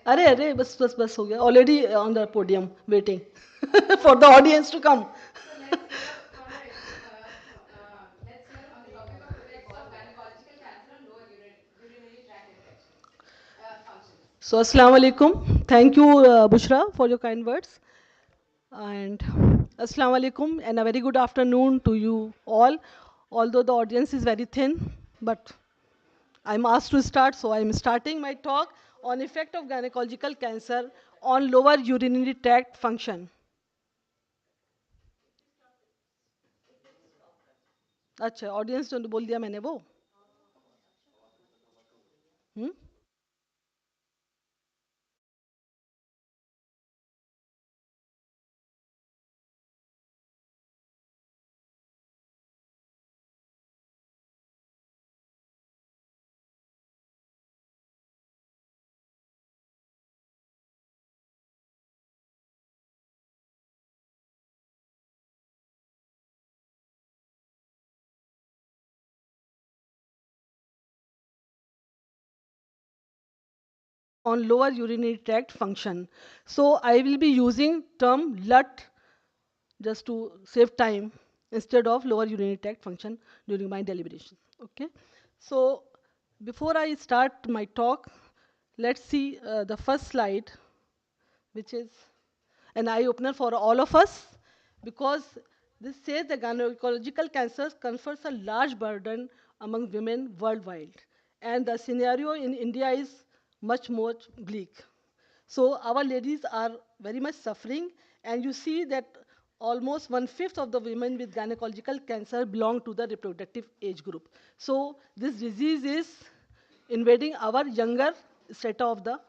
अरे अरे बस हो गया. Already on the podium waiting for the audience to come. So, Assalamu alaikum. Thank you, Bushra, for your kind words. And Assalamu alaikum, and a very good afternoon to you all. Although the audience is very thin, but I'm asked to start, so I'm starting my talk on effect of gynecological cancer on lower urinary tract function. अच्छा audience ने बोल दिया मैंने वो हम्म on lower urinary tract function. So I will be using term LUT just to save time instead of lower urinary tract function during my deliberation. Okay. So before I start my talk, let's see the first slide, which is an eye opener for all of us, because this says the gynecological cancers confers a large burden among women worldwide, and the scenario in India is much more bleak. So our ladies are very much suffering, and you see that almost one-fifth of the women with gynecological cancer belong to the reproductive age group. So this disease is invading our younger strata of the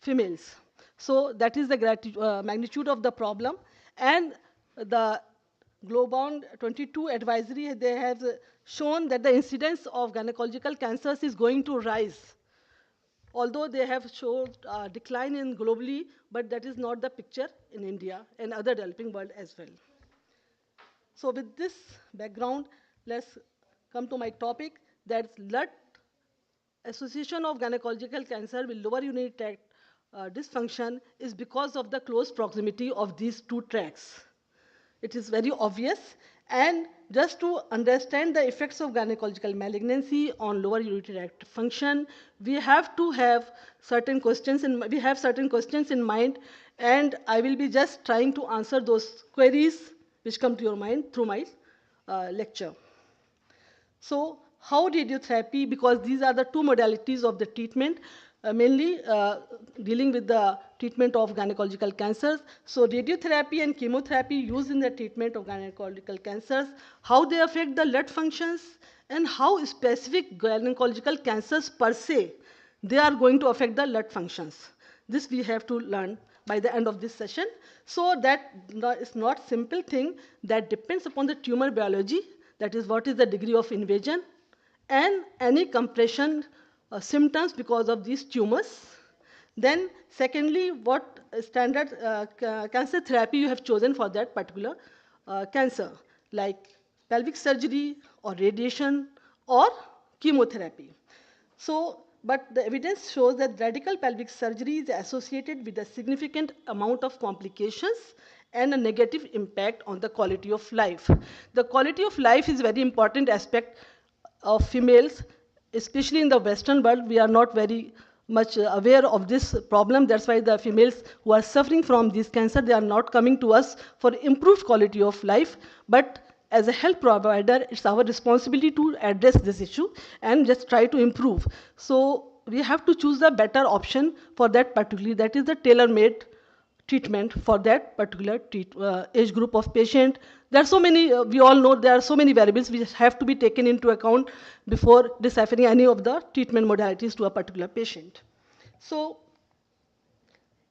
females. So that is the magnitude of the problem. And the Global 22 advisory, they have shown that the incidence of gynecological cancers is going to rise, although they have showed decline in globally, but that is not the picture in India and other developing world as well. So with this background, let's come to my topic, that's LUT, association of gynecological cancer with lower urinary tract dysfunction, is because of the close proximity of these two tracts. It is very obvious. And just to understand the effects of gynecological malignancy on lower urinary tract function, we have to have certain questions, and we have certain questions in mind, and I will be just trying to answer those queries which come to your mind through my lecture. So how radiotherapy, because these are the two modalities of the treatment, mainly dealing with the treatment of gynecological cancers. So radiotherapy and chemotherapy used in the treatment of gynecological cancers, how they affect the LUT functions, and how specific gynecological cancers per se, they are going to affect the LUT functions. This we have to learn by the end of this session. So that is not simple thing, that depends upon the tumor biology, that is what is the degree of invasion, and any compression symptoms because of these tumors. Then secondly, what standard cancer therapy you have chosen for that particular cancer, like pelvic surgery or radiation or chemotherapy. So, but the evidence shows that radical pelvic surgery is associated with a significant amount of complications and a negative impact on the quality of life. The quality of life is a very important aspect of females, especially in the Western world. We are not very much aware of this problem. That's why the females who are suffering from this cancer, they are not coming to us for improved quality of life. But as a health provider, it's our responsibility to address this issue and just try to improve. So we have to choose the better option for that particularly, that is the tailor-made treatment for that particular age group of patient. There are so many, we all know there are so many variables which have to be taken into account before deciphering any of the treatment modalities to a particular patient. So,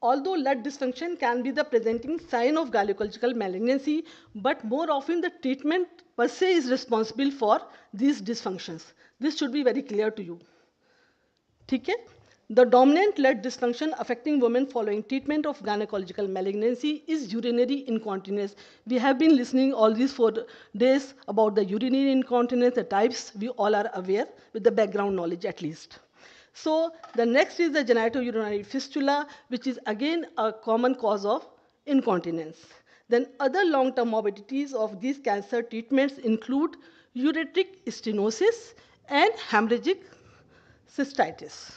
although LUT dysfunction can be the presenting sign of gynecological malignancy, but more often the treatment per se is responsible for these dysfunctions. This should be very clear to you. Okay? The dominant LUT dysfunction affecting women following treatment of gynecological malignancy is urinary incontinence. We have been listening all these 4 days about the urinary incontinence, the types. We all are aware with the background knowledge at least. So the next is the genitourinary fistula, which is again a common cause of incontinence. Then other long-term morbidities of these cancer treatments include ureteric stenosis and hemorrhagic cystitis.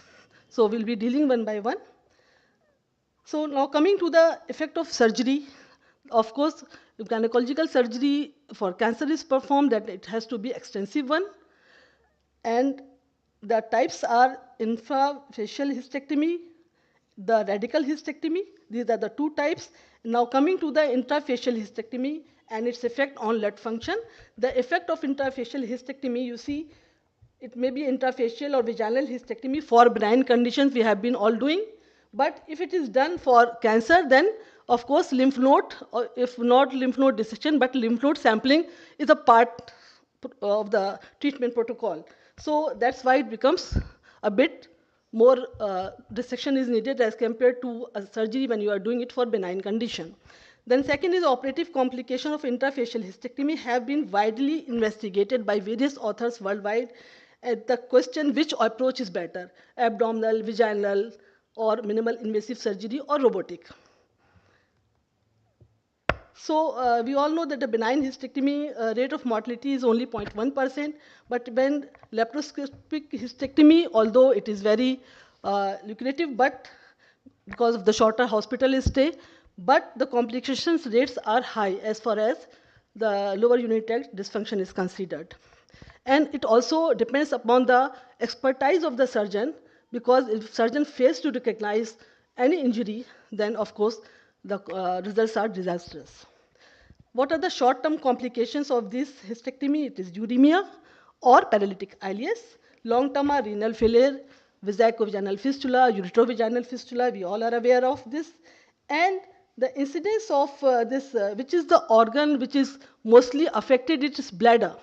So we'll be dealing one by one. So now coming to the effect of surgery, of course, if gynecological surgery for cancer is performed, that it has to be extensive one. And the types are infrafacial hysterectomy, the radical hysterectomy. These are the two types. Now coming to the intrafacial hysterectomy and its effect on blood function. The effect of intrafacial hysterectomy, you see, it may be intrafacial or vaginal hysterectomy for benign conditions we have been all doing. But if it is done for cancer, then of course lymph node, or if not lymph node dissection, but lymph node sampling is a part of the treatment protocol. So that's why it becomes a bit more dissection is needed as compared to a surgery when you are doing it for benign condition. Then second is operative complication of intrafacial hysterectomy have been widely investigated by various authors worldwide. The question which approach is better, abdominal, vaginal, or minimal invasive surgery or robotic. So we all know that the benign hysterectomy rate of mortality is only 0.1%, but when laparoscopic hysterectomy, although it is very lucrative, but because of the shorter hospital stay, but the complications rates are high as far as the lower urinary tract dysfunction is considered. And it also depends upon the expertise of the surgeon, because if surgeon fails to recognize any injury, then of course the results are disastrous. What are the short-term complications of this hysterectomy? It is uremia or paralytic ileus. Long-term are renal failure, vesicovaginal fistula, ureterovaginal fistula. We all are aware of this. And the incidence of this, which is the organ which is mostly affected, it is bladder.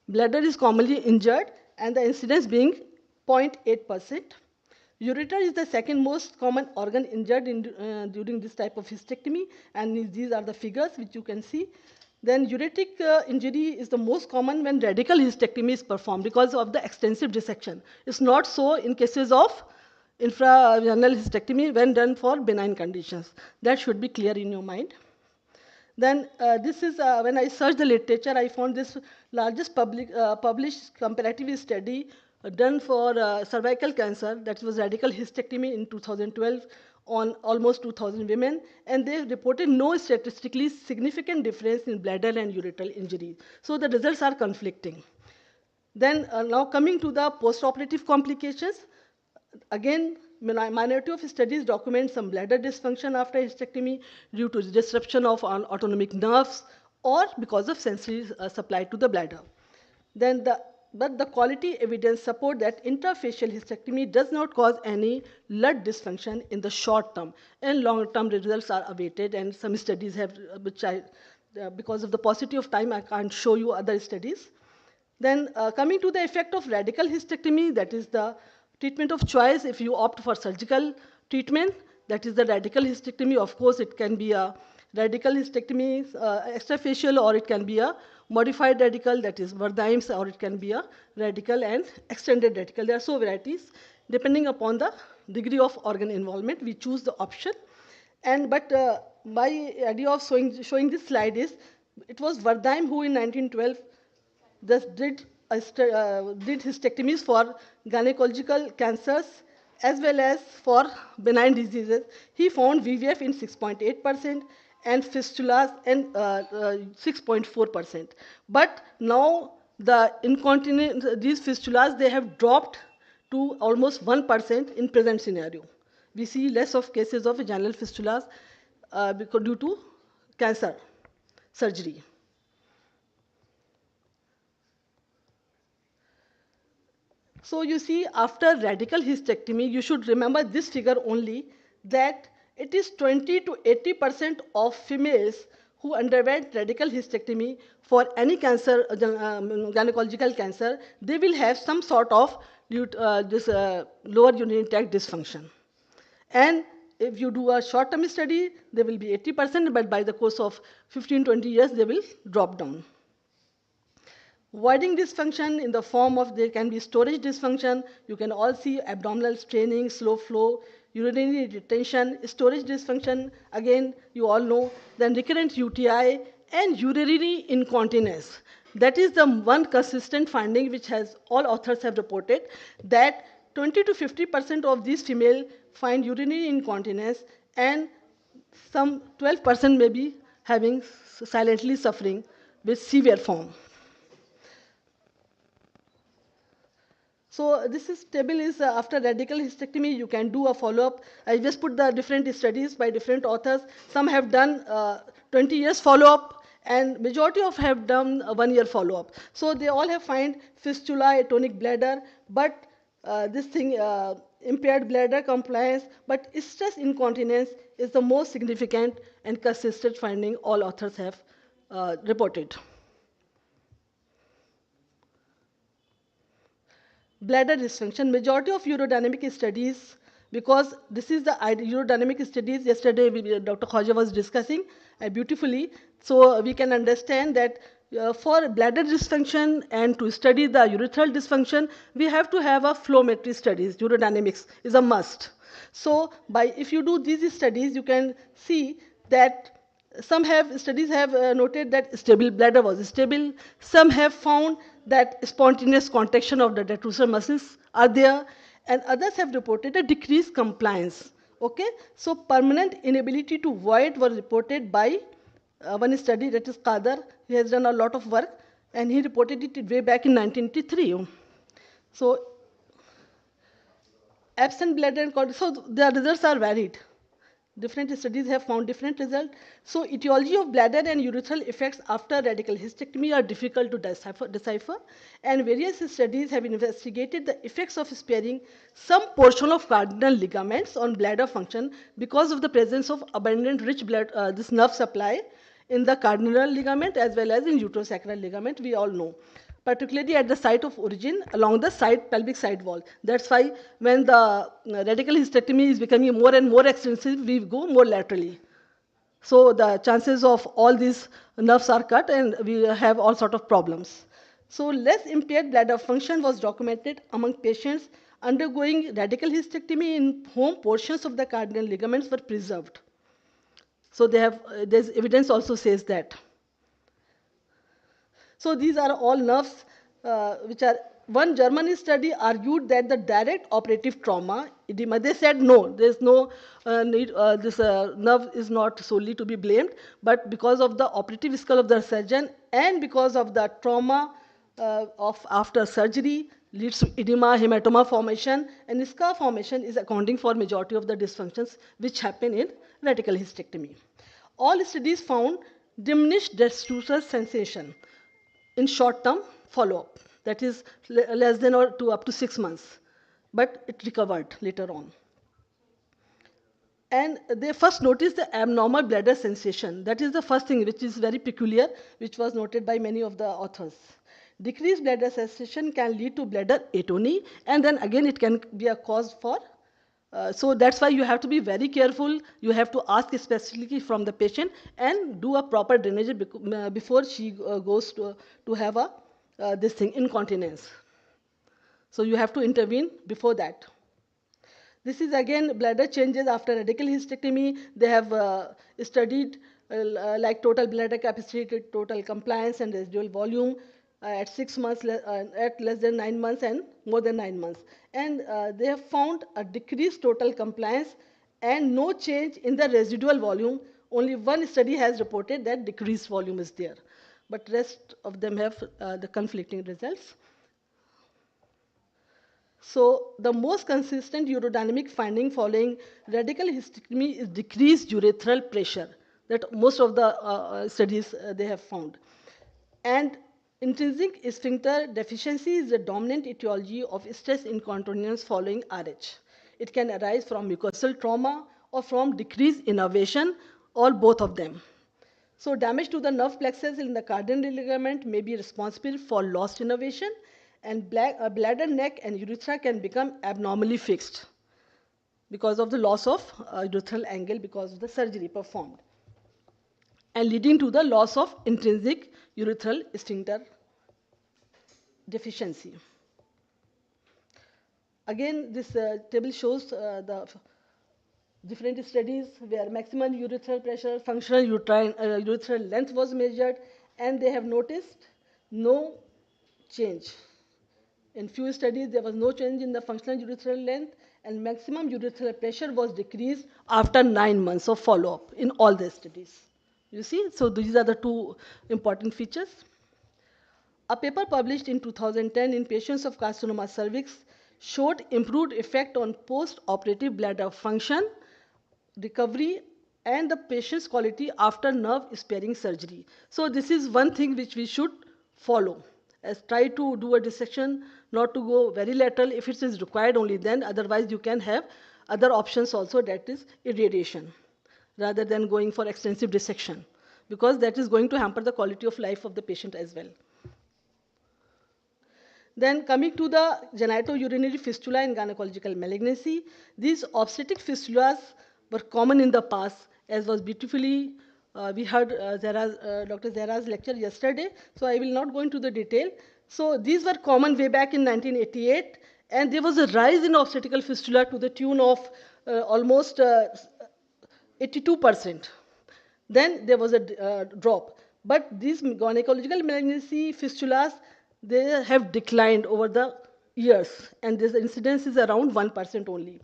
Bladder is commonly injured, and the incidence being 0.8%. Ureter is the second most common organ injured during this type of hysterectomy, and these are the figures which you can see. Then ureteric injury is the most common when radical hysterectomy is performed because of the extensive dissection. It's not so in cases of infravaginal hysterectomy when done for benign conditions. That should be clear in your mind. Then this is, when I searched the literature, I found this largest published comparative study done for cervical cancer, that was radical hysterectomy in 2012 on almost 2,000 women, and they reported no statistically significant difference in bladder and ureteral injury. So the results are conflicting. Then now coming to the postoperative complications, again, minority of studies document some bladder dysfunction after hysterectomy due to disruption of autonomic nerves or because of sensory supply to the bladder. Then but the quality evidence support that intrafacial hysterectomy does not cause any blood dysfunction in the short term, and long-term results are awaited, and some studies have, which because of the paucity of time, I can't show you other studies. Then coming to the effect of radical hysterectomy, that is the treatment of choice if you opt for surgical treatment, that is the radical hysterectomy. Of course, it can be a radical hysterectomy extrafacial, or it can be a modified radical, that is Verdheim's, or it can be a radical and extended radical. There are so varieties. Depending upon the degree of organ involvement, we choose the option. But my idea of showing this slide is, it was Verdheim who in 1912 did hysterectomies for gynecological cancers as well as for benign diseases. He found VVF in 6.8% and fistulas in 6.4%. But now the incontinent, these fistulas, they have dropped to almost 1% in present scenario. We see less of cases of vaginal fistulas due to cancer surgery. So you see, after radical hysterectomy, you should remember this figure only, that it is 20 to 80% of females who underwent radical hysterectomy for any cancer, gynecological cancer, they will have some sort of lower urinary tract dysfunction. And if you do a short-term study, they will be 80%, but by the course of 15-20 years, they will drop down. Voiding dysfunction in the form of there can be storage dysfunction. You can all see abdominal straining, slow flow, urinary retention, storage dysfunction. Again, you all know. Then recurrent UTI and urinary incontinence. That is the one consistent finding which has all authors have reported that 20 to 50% of these female find urinary incontinence, and some 12% may be having silently suffering with severe form. So this is table is after radical hysterectomy, you can do a follow-up. I just put the different studies by different authors. Some have done 20 years follow-up, and majority of have done a 1 year follow-up. So they all have find fistula, atonic bladder, but this thing impaired bladder compliance, but stress incontinence is the most significant and consistent finding all authors have reported. Bladder dysfunction, majority of urodynamic studies, because this is the urodynamic studies yesterday Dr. Khaja was discussing beautifully, so we can understand that for bladder dysfunction and to study the urethral dysfunction, we have to have a flowmetry studies. Urodynamics is a must. So if you do these studies, you can see that some studies have noted that stable bladder was stable. Some have found that spontaneous contraction of the detrusor muscles are there, and others have reported a decreased compliance. Okay, so permanent inability to void was reported by one study, that is Qadar. He has done a lot of work, and he reported it way back in 1983. So absent bladder and so the results are varied. Different studies have found different results. So etiology of bladder and urethral effects after radical hysterectomy are difficult to decipher, and various studies have investigated the effects of sparing some portion of cardinal ligaments on bladder function because of the presence of abundant rich blood, this nerve supply in the cardinal ligament as well as in uterosacral ligament, we all know, particularly at the site of origin along the pelvic side wall. That's why when the radical hysterectomy is becoming more and more extensive, we go more laterally. So the chances of all these nerves are cut and we have all sort of problems. So less impaired bladder function was documented among patients undergoing radical hysterectomy in whom portions of the cardinal ligaments were preserved. So there's evidence also says that. So these are all nerves which are, one German study argued that the direct operative trauma, edema, they said no, there's no need, this nerve is not solely to be blamed, but because of the operative skill of the surgeon and because of the trauma of after surgery leads to edema, hematoma formation, and scar formation is accounting for majority of the dysfunctions which happen in radical hysterectomy. All studies found diminished detrusor sensation in short-term follow-up, that is less than or up to 6 months, but it recovered later on. And they first noticed the abnormal bladder sensation. That is the first thing which is very peculiar, which was noted by many of the authors. Decreased bladder sensation can lead to bladder atony, and then again it can be a cause for so that's why you have to be very careful. You have to ask specifically from the patient and do a proper drainage before she goes to have this thing, incontinence. So you have to intervene before that. This is again bladder changes after radical hysterectomy. They have studied like total bladder capacity, total compliance, and residual volume at 6 months, at less than 9 months, and more than 9 months. And they have found a decreased total compliance and no change in the residual volume. Only one study has reported that decreased volume is there, but rest of them have the conflicting results. So the most consistent urodynamic finding following radical hysterectomy is decreased urethral pressure. That most of the studies they have found. And intrinsic sphincter deficiency is the dominant etiology of stress incontinence following RH. It can arise from mucosal trauma or from decreased innervation, or both of them. So damage to the nerve plexus in the cardinal ligament may be responsible for lost innervation, and bladder, neck, and urethra can become abnormally fixed because of the loss of urethral angle because of the surgery performed, and leading to the loss of intrinsic urethral sphincter. deficiency. Again, this table shows the different studies where maximum urethral pressure, functional urethral length was measured, and they have noticed no change. In few studies, there was no change in the functional urethral length, and maximum urethral pressure was decreased after 9 months of follow-up in all the studies. You see, so these are the two important features. A paper published in 2010 in Patients of Carcinoma Cervix showed improved effect on post-operative bladder function, recovery, and the patient's quality after nerve-sparing surgery. So this is one thing which we should follow. As try to do a dissection, not to go very lateral if it is required only then, otherwise you can have other options also, that is irradiation, rather than going for extensive dissection, because that is going to hamper the quality of life of the patient as well. Then coming to the genitourinary fistula and gynecological malignancy, these obstetric fistulas were common in the past, as was beautifully we heard Dr. Zehra's lecture yesterday, so I will not go into the detail. So these were common way back in 1988, and there was a rise in obstetrical fistula to the tune of almost 82%. Then there was a drop. But these gynecological malignancy fistulas, they have declined over the years, and this incidence is around 1% only.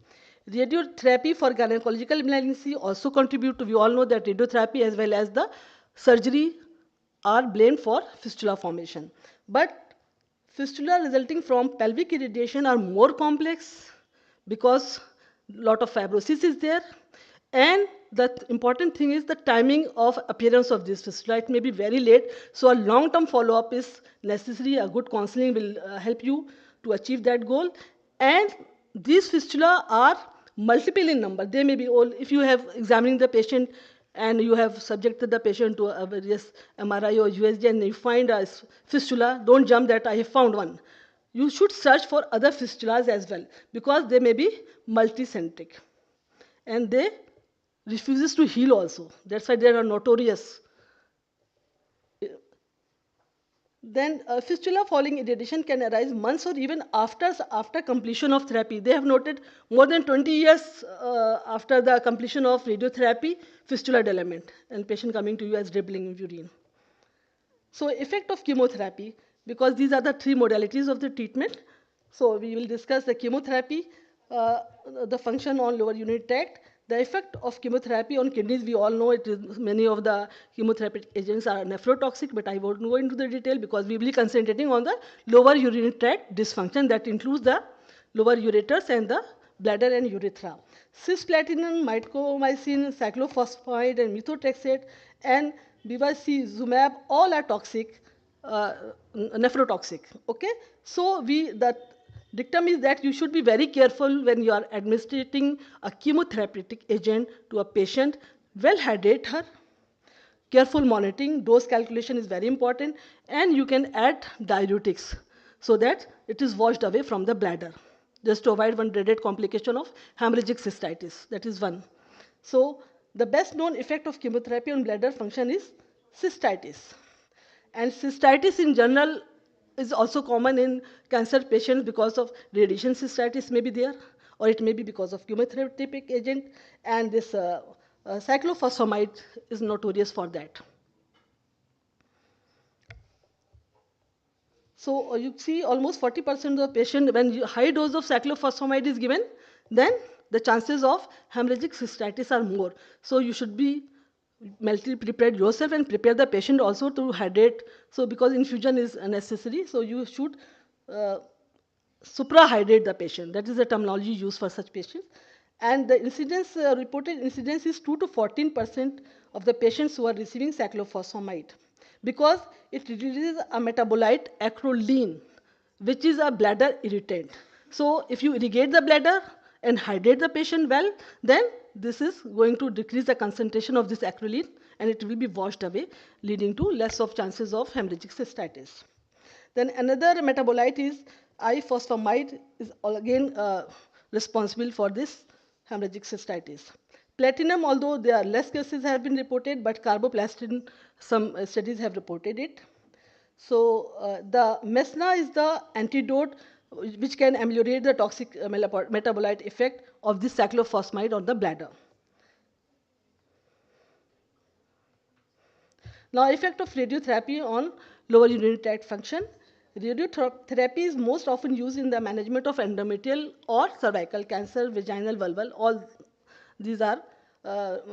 Radiotherapy for gynecological malignancy also contribute to, we all know that radiotherapy as well as the surgery are blamed for fistula formation. But fistula resulting from pelvic irradiation are more complex because lot of fibrosis is there, and the important thing is the timing of appearance of this fistula. It may be very late, so a long-term follow-up is necessary. A good counseling will help you to achieve that goal. And these fistula are multiple in number. They may be all, if you have examining the patient and you have subjected the patient to a various MRI or USG and you find a fistula, don't jump that I have found one. You should search for other fistulas as well, because they may be multicentric. And they refuses to heal also. That's why they are notorious. Then fistula following irradiation can arise months or even after completion of therapy. They have noted more than 20 years after the completion of radiotherapy, fistula development, and patient coming to you as dribbling urine. So effect of chemotherapy, because these are the three modalities of the treatment. So we will discuss the chemotherapy, the function on lower urinary tract, the effect of chemotherapy on kidneys. We all know it is, many of the chemotherapeutic agents are nephrotoxic, but I won't go into the detail because we will be concentrating on the lower urinary tract dysfunction that includes the lower ureters and the bladder and urethra. Cisplatin, mitomycin, cyclophosphamide, and methotrexate, and bevacizumab, all are toxic, nephrotoxic. Okay, so the dictum is that you should be very careful when you are administering a chemotherapeutic agent to a patient. Well hydrate her. Careful monitoring, dose calculation is very important, and you can add diuretics so that it is washed away from the bladder, just to avoid one dreaded complication of hemorrhagic cystitis. That is one. So the best known effect of chemotherapy on bladder function is cystitis. And cystitis in general is also common in cancer patients because of radiation cystitis may be there, or it may be because of chemotherapeutic agent, and this cyclophosphamide is notorious for that. So you see almost 40% of the patient, when high dose of cyclophosphamide is given, then the chances of hemorrhagic cystitis are more. So you should be mentally prepared yourself and prepare the patient also to hydrate. So because infusion is necessary, so you should suprahydrate the patient. That is the terminology used for such patients. And the incidence, reported incidence is 2 to 14% of the patients who are receiving cyclophosphamide, because it releases a metabolite acrolein, which is a bladder irritant. So if you irrigate the bladder and hydrate the patient well, then this is going to decrease the concentration of this acrolein and it will be washed away, leading to less of chances of hemorrhagic cystitis. Then another metabolite is I-phosphamide, is again responsible for this hemorrhagic cystitis. Platinum, although there are less cases have been reported, but carboplastin, some studies have reported it. So the mesna is the antidote which can ameliorate the toxic metabolite effect of this cyclophosphamide on the bladder. Now, effect of radiotherapy on lower urinary tract function. Radiotherapy is most often used in the management of endometrial or cervical cancer, vaginal, vulval. All these are,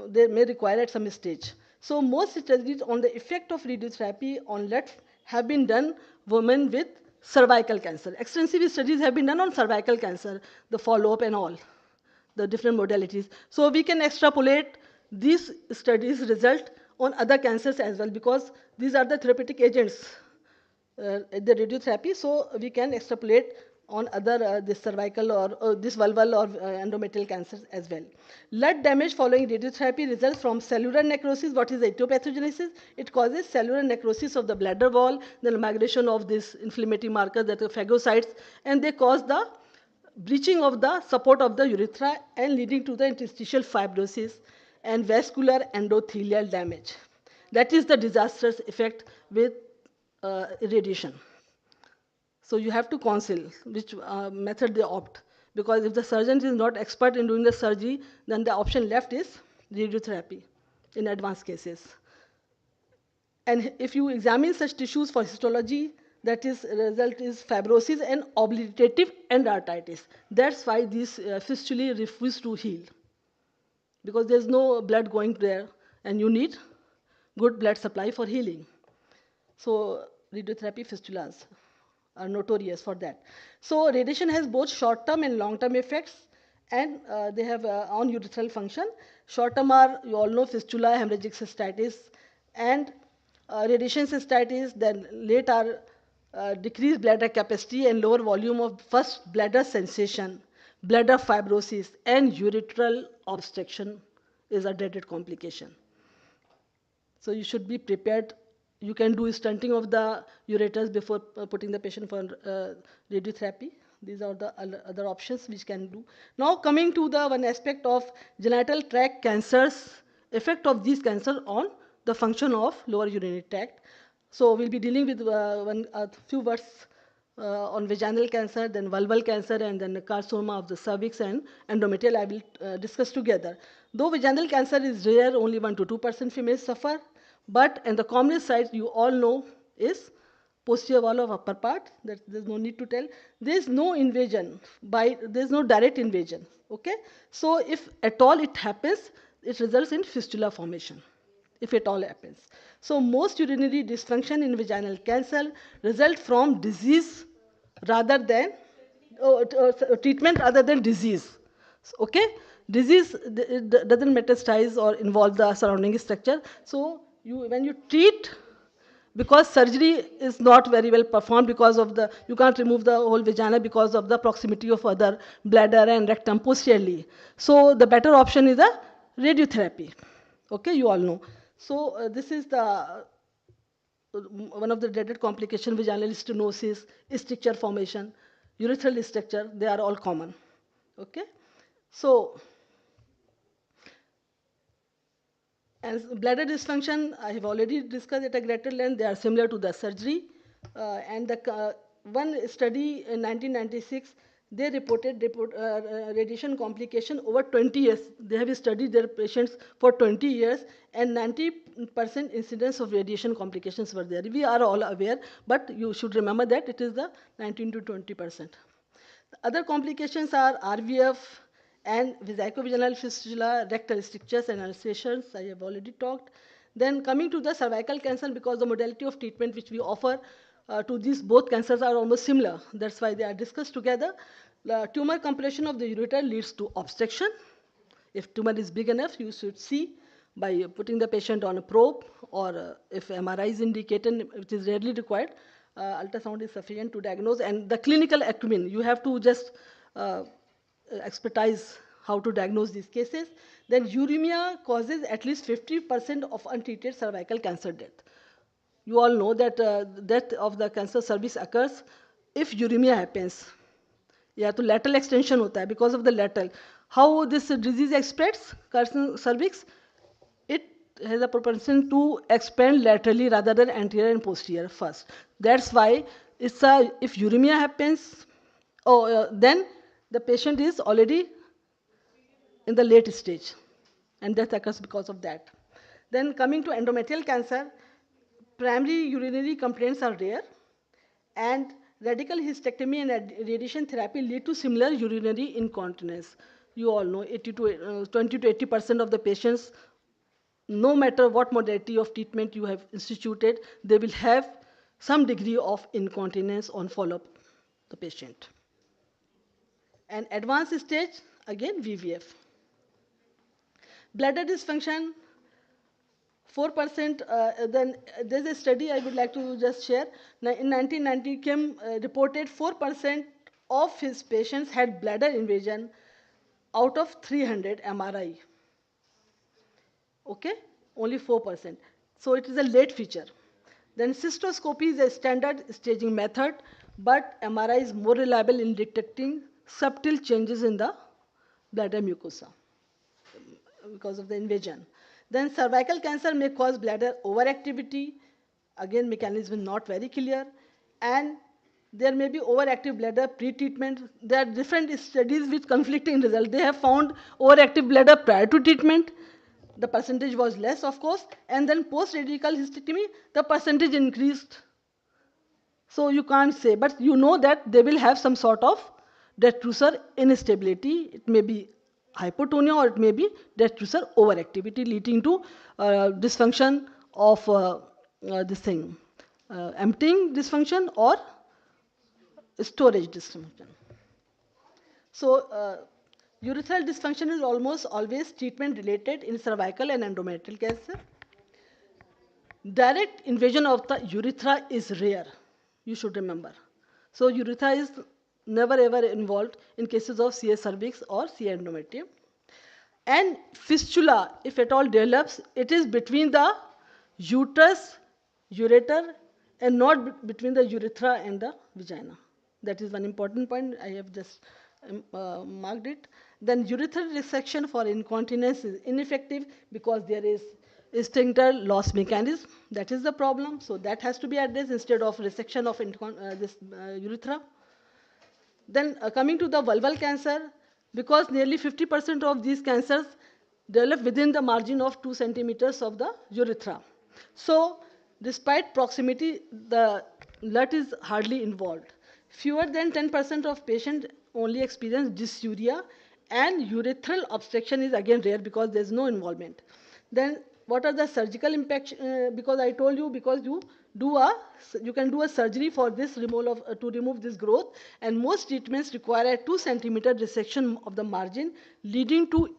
they may require at some stage. So most studies on the effect of radiotherapy on LUTs have been done women with cervical cancer. Extensive studies have been done on cervical cancer, the follow-up and all, the different modalities. So we can extrapolate these studies result on other cancers as well, because these are the therapeutic agents, the radiotherapy. So we can extrapolate on other this cervical or this vulval or endometrial cancers as well. Blood damage following radiotherapy results from cellular necrosis. What is etiopathogenesis? It causes cellular necrosis of the bladder wall, then migration of this inflammatory markers, that are phagocytes, and they cause the breaching of the support of the urethra and leading to the interstitial fibrosis and vascular endothelial damage. That is the disastrous effect with radiation. So you have to counsel which method they opt, because if the surgeon is not expert in doing the surgery, then the option left is radiotherapy in advanced cases. And if you examine such tissues for histology, that is result is fibrosis and obliterative endarteritis. That's why these fistulae refuse to heal, because there's no blood going there, and you need good blood supply for healing. So radiotherapy fistulas are notorious for that. So radiation has both short-term and long-term effects, and they have on urethral function. Short-term are, you all know, fistula, hemorrhagic cystitis, and radiation cystitis. Then late are decreased bladder capacity and lower volume of first bladder sensation, bladder fibrosis, and urethral obstruction is a dreaded complication. So you should be prepared. You can do stunting of the ureters before putting the patient for radiotherapy. These are the other options which can do. Now coming to the one aspect of genital tract cancers, effect of these cancer on the function of lower urinary tract. So we'll be dealing with a few words on vaginal cancer, then vulval cancer, and then the carcinoma of the cervix and endometrial I will discuss together. Though vaginal cancer is rare, only 1 to 2% females suffer, but and the commonest site you all know is posterior wall of upper part. That there's no need to tell. There's no invasion there's no direct invasion. Okay, so if at all it happens, it results in fistula formation, if it all happens. So most urinary dysfunction in vaginal cancer result from disease rather than treatment rather than disease. Okay, disease doesn't metastasize or involve the surrounding structure. So when you treat, because surgery is not very well performed, because of the, you can't remove the whole vagina because of the proximity of other bladder and rectum posteriorly. So the better option is a radiotherapy. Okay, you all know. So this is the one of the dreaded complications: vaginal stenosis, stricture formation, urethral stricture. They are all common. Okay, so and bladder dysfunction, I have already discussed at a greater length. They are similar to the surgery. And the one study in 1996, they reported radiation complication over 20 years. They have studied their patients for 20 years, and 90% incidence of radiation complications were there. We are all aware, but you should remember that it is the 19 to 20%. Other complications are RVF and vesicovaginal fistula, rectal strictures and ulcerations. I have already talked. Then coming to the cervical cancer, because the modality of treatment which we offer to these both cancers are almost similar. That's why they are discussed together. The tumor compression of the ureter leads to obstruction. If tumor is big enough, you should see by putting the patient on a probe, or if MRI is indicated, which is rarely required, ultrasound is sufficient to diagnose. And the clinical acumen, you have to just expertise how to diagnose these cases. Then uremia causes at least 50% of untreated cervical cancer death. You all know that death of the cancer cervix occurs if uremia happens. Yeah, तो lateral extension होता है because of the lateral. How this disease spreads, cervix? It has a propensity to expand laterally rather than anterior and posterior first. That's why if uremia happens, then the patient is already in the late stage, and death occurs because of that. Then coming to endometrial cancer, primary urinary complaints are rare, and radical hysterectomy and radiation therapy lead to similar urinary incontinence. You all know 20 to 80% of the patients, no matter what modality of treatment you have instituted, they will have some degree of incontinence on follow-up the patient. And advanced stage, again VVF. Bladder dysfunction, 4%. Then there's a study I would like to just share. In 1990, Kim reported 4% of his patients had bladder invasion out of 300 MRI. Okay, only 4%. So it is a late feature. Then cystoscopy is a standard staging method, but MRI is more reliable in detecting subtle changes in the bladder mucosa because of the invasion. Then cervical cancer may cause bladder overactivity. Again, mechanism is not very clear. And there may be overactive bladder pre-treatment. There are different studies with conflicting results. They have found overactive bladder prior to treatment. The percentage was less, of course. And then post-radical hysterectomy, the percentage increased. So you can't say, but you know that they will have some sort of detrusor instability. It may be hypotonia or it may be detrusor overactivity leading to dysfunction of this thing, emptying dysfunction or storage dysfunction. So urethral dysfunction is almost always treatment related in cervical and endometrial cancer. Direct invasion of the urethra is rare, you should remember. So urethra is never ever involved in cases of CS cervix or CA endometrium. And fistula, if at all develops, it is between the uterus, ureter, and not between the urethra and the vagina. That is one important point. I have just marked it. Then urethral resection for incontinence is ineffective because there is sphincter loss mechanism. That is the problem. So that has to be addressed instead of resection of this urethra. Then coming to the vulval cancer, because nearly 50% of these cancers develop within the margin of 2 centimeters of the urethra. So despite proximity, the LUT is hardly involved. Fewer than 10% of patients only experience dysuria, and urethral obstruction is again rare because there is no involvement. Then what are the surgical impacts? Because I told you, because you can do a surgery for this removal of to remove this growth, and most treatments require a 2 centimeter resection of the margin, leading to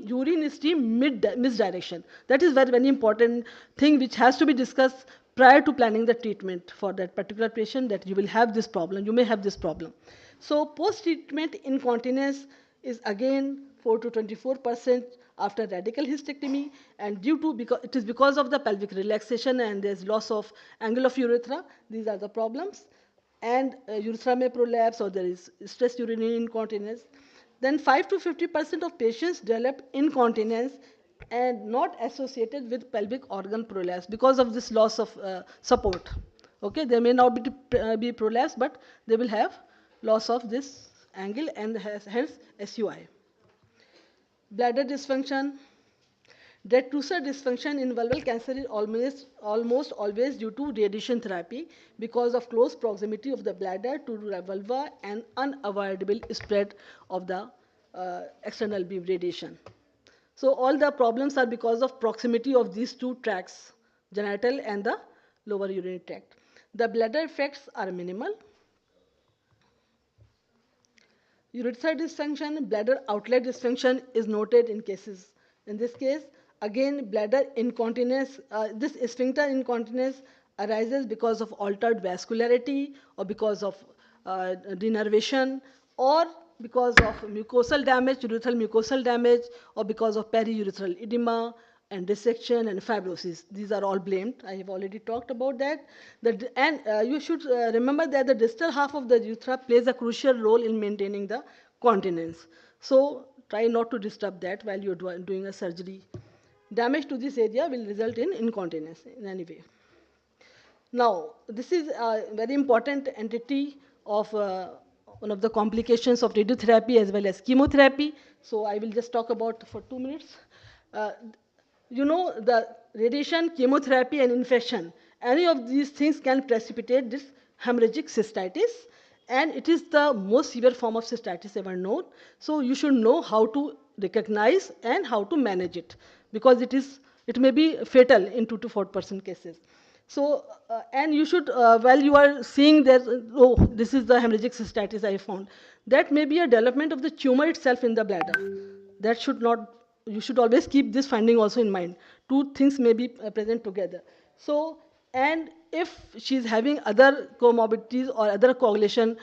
urine stream misdirection. That is very important thing which has to be discussed prior to planning the treatment for that particular patient, that you will have this problem, you may have this problem. So post-treatment incontinence is again 4 to 24% after radical hysterectomy, and it is because of the pelvic relaxation and there's loss of angle of urethra. These are the problems, and urethra may prolapse or there is stress urinary incontinence. Then 5 to 50% of patients develop incontinence and not associated with pelvic organ prolapse because of this loss of support. Okay, they may not be prolapse, but they will have loss of this angle and hence SUI. Bladder dysfunction. Detrusor dysfunction in vulval cancer is almost always due to radiation therapy because of close proximity of the bladder to the vulva and unavoidable spread of the external beam radiation. So all the problems are because of proximity of these two tracts, genital and the lower urinary tract. The bladder effects are minimal. Urethral dysfunction, bladder outlet dysfunction is noted in cases. In this case, again, bladder incontinence, this sphincter incontinence arises because of altered vascularity or because of denervation or because of mucosal damage, urethral mucosal damage, or because of periurethral edema and dissection and fibrosis. These are all blamed. I have already talked about that. You should remember that the distal half of the urethra plays a crucial role in maintaining the continence. So try not to disturb that while you're doing a surgery. Damage to this area will result in incontinence in any way. Now, this is a very important entity of one of the complications of radiotherapy as well as chemotherapy. So I will just talk about for 2 minutes. Uh, you know, the radiation, chemotherapy, and infection, any of these things can precipitate this hemorrhagic cystitis, and it is the most severe form of cystitis ever known. So you should know how to recognize and how to manage it, because it may be fatal in 2 to 4% cases. So, and you should, while you are seeing that, oh, this is the hemorrhagic cystitis I found, that may be a development of the tumor itself in the bladder. That should not, you should always keep this finding also in mind. Two things may be present together. So, and if she is having other comorbidities or other coagulation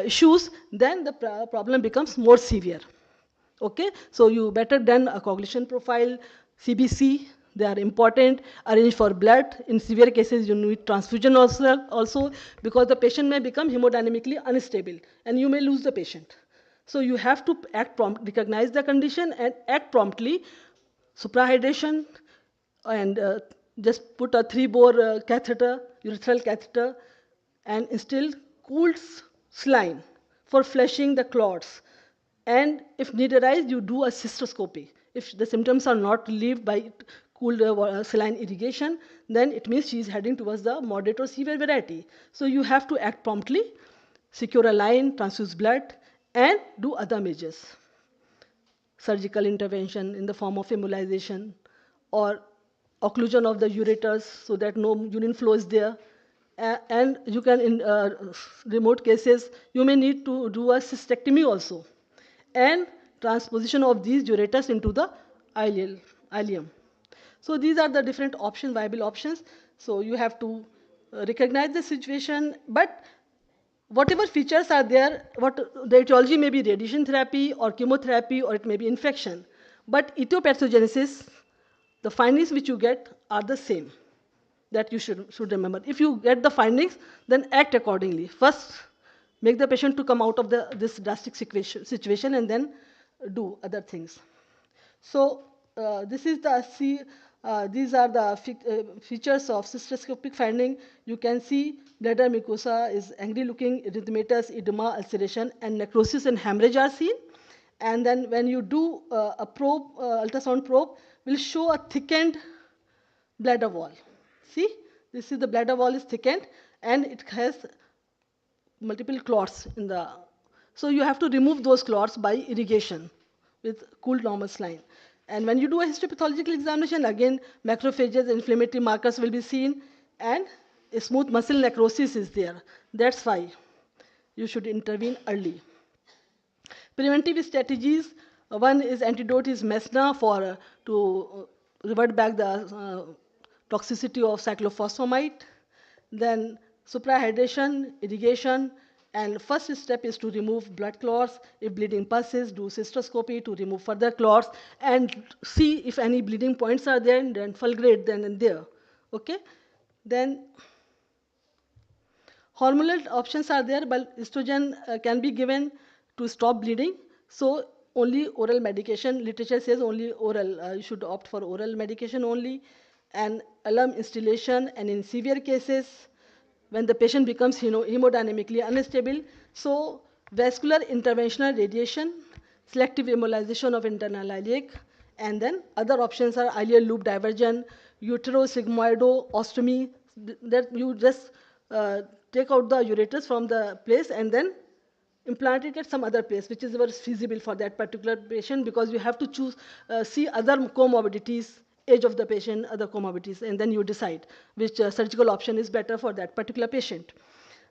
issues, then the problem becomes more severe. Okay, so you better done a coagulation profile, CBC, they are important. Arrange for blood. In severe cases, you need transfusion also, because the patient may become hemodynamically unstable and you may lose the patient. So you have to act prompt, recognize the condition and act promptly. Suprahydration, and just put a 3-bore catheter, urethral catheter, and instill cooled saline for flushing the clots. And if need arise, you do a cystoscopy. If the symptoms are not relieved by cooled saline irrigation, then it means she is heading towards the moderate or severe variety. So you have to act promptly, secure a line, transfuse blood, and do other measures. Surgical intervention in the form of embolization or occlusion of the ureters so that no urine flow is there. And you can, in remote cases, you may need to do a cystectomy also, and transposition of these ureters into the ileum. So these are the different options, viable options. So you have to recognize the situation, but whatever features are there, what the etiology may be radiation therapy or chemotherapy, or it may be infection. But etiopathogenesis, the findings which you get are the same. That you should remember. If you get the findings, then act accordingly. First, make the patient to come out of this drastic situation and then do other things. So this is these are the features of cystoscopic finding. You can see bladder mucosa is angry looking, erythematous, edema, ulceration, and necrosis and hemorrhage are seen. And then when you do a probe, ultrasound probe will show a thickened bladder wall. See, this is the bladder wall is thickened and it has multiple clots in the. So you have to remove those clots by irrigation with cooled normal saline. And when you do a histopathological examination, again macrophages, inflammatory markers will be seen, and a smooth muscle necrosis is there. That's why you should intervene early. Preventive strategies. One is antidote is mesna for to revert back the toxicity of cyclophosphamide. Then suprahydration, irrigation, and first step is to remove blood clots. If bleeding persists, do cystoscopy to remove further clots and see if any bleeding points are there, and then fulgurate then and there. Okay. Then hormonal options are there, but estrogen can be given to stop bleeding. So only oral medication. Literature says only oral. You should opt for oral medication only. And alarm instillation, and in severe cases, when the patient becomes hemodynamically unstable, so vascular interventional radiation, selective embolization of internal iliac, and then other options are ileal loop diversion, uterosigmoidostomy, that you just take out the ureters from the place and then implant it at some other place, which is very feasible for that particular patient, because you have to choose, see other comorbidities, age of the patient, other comorbidities, and then you decide which surgical option is better for that particular patient.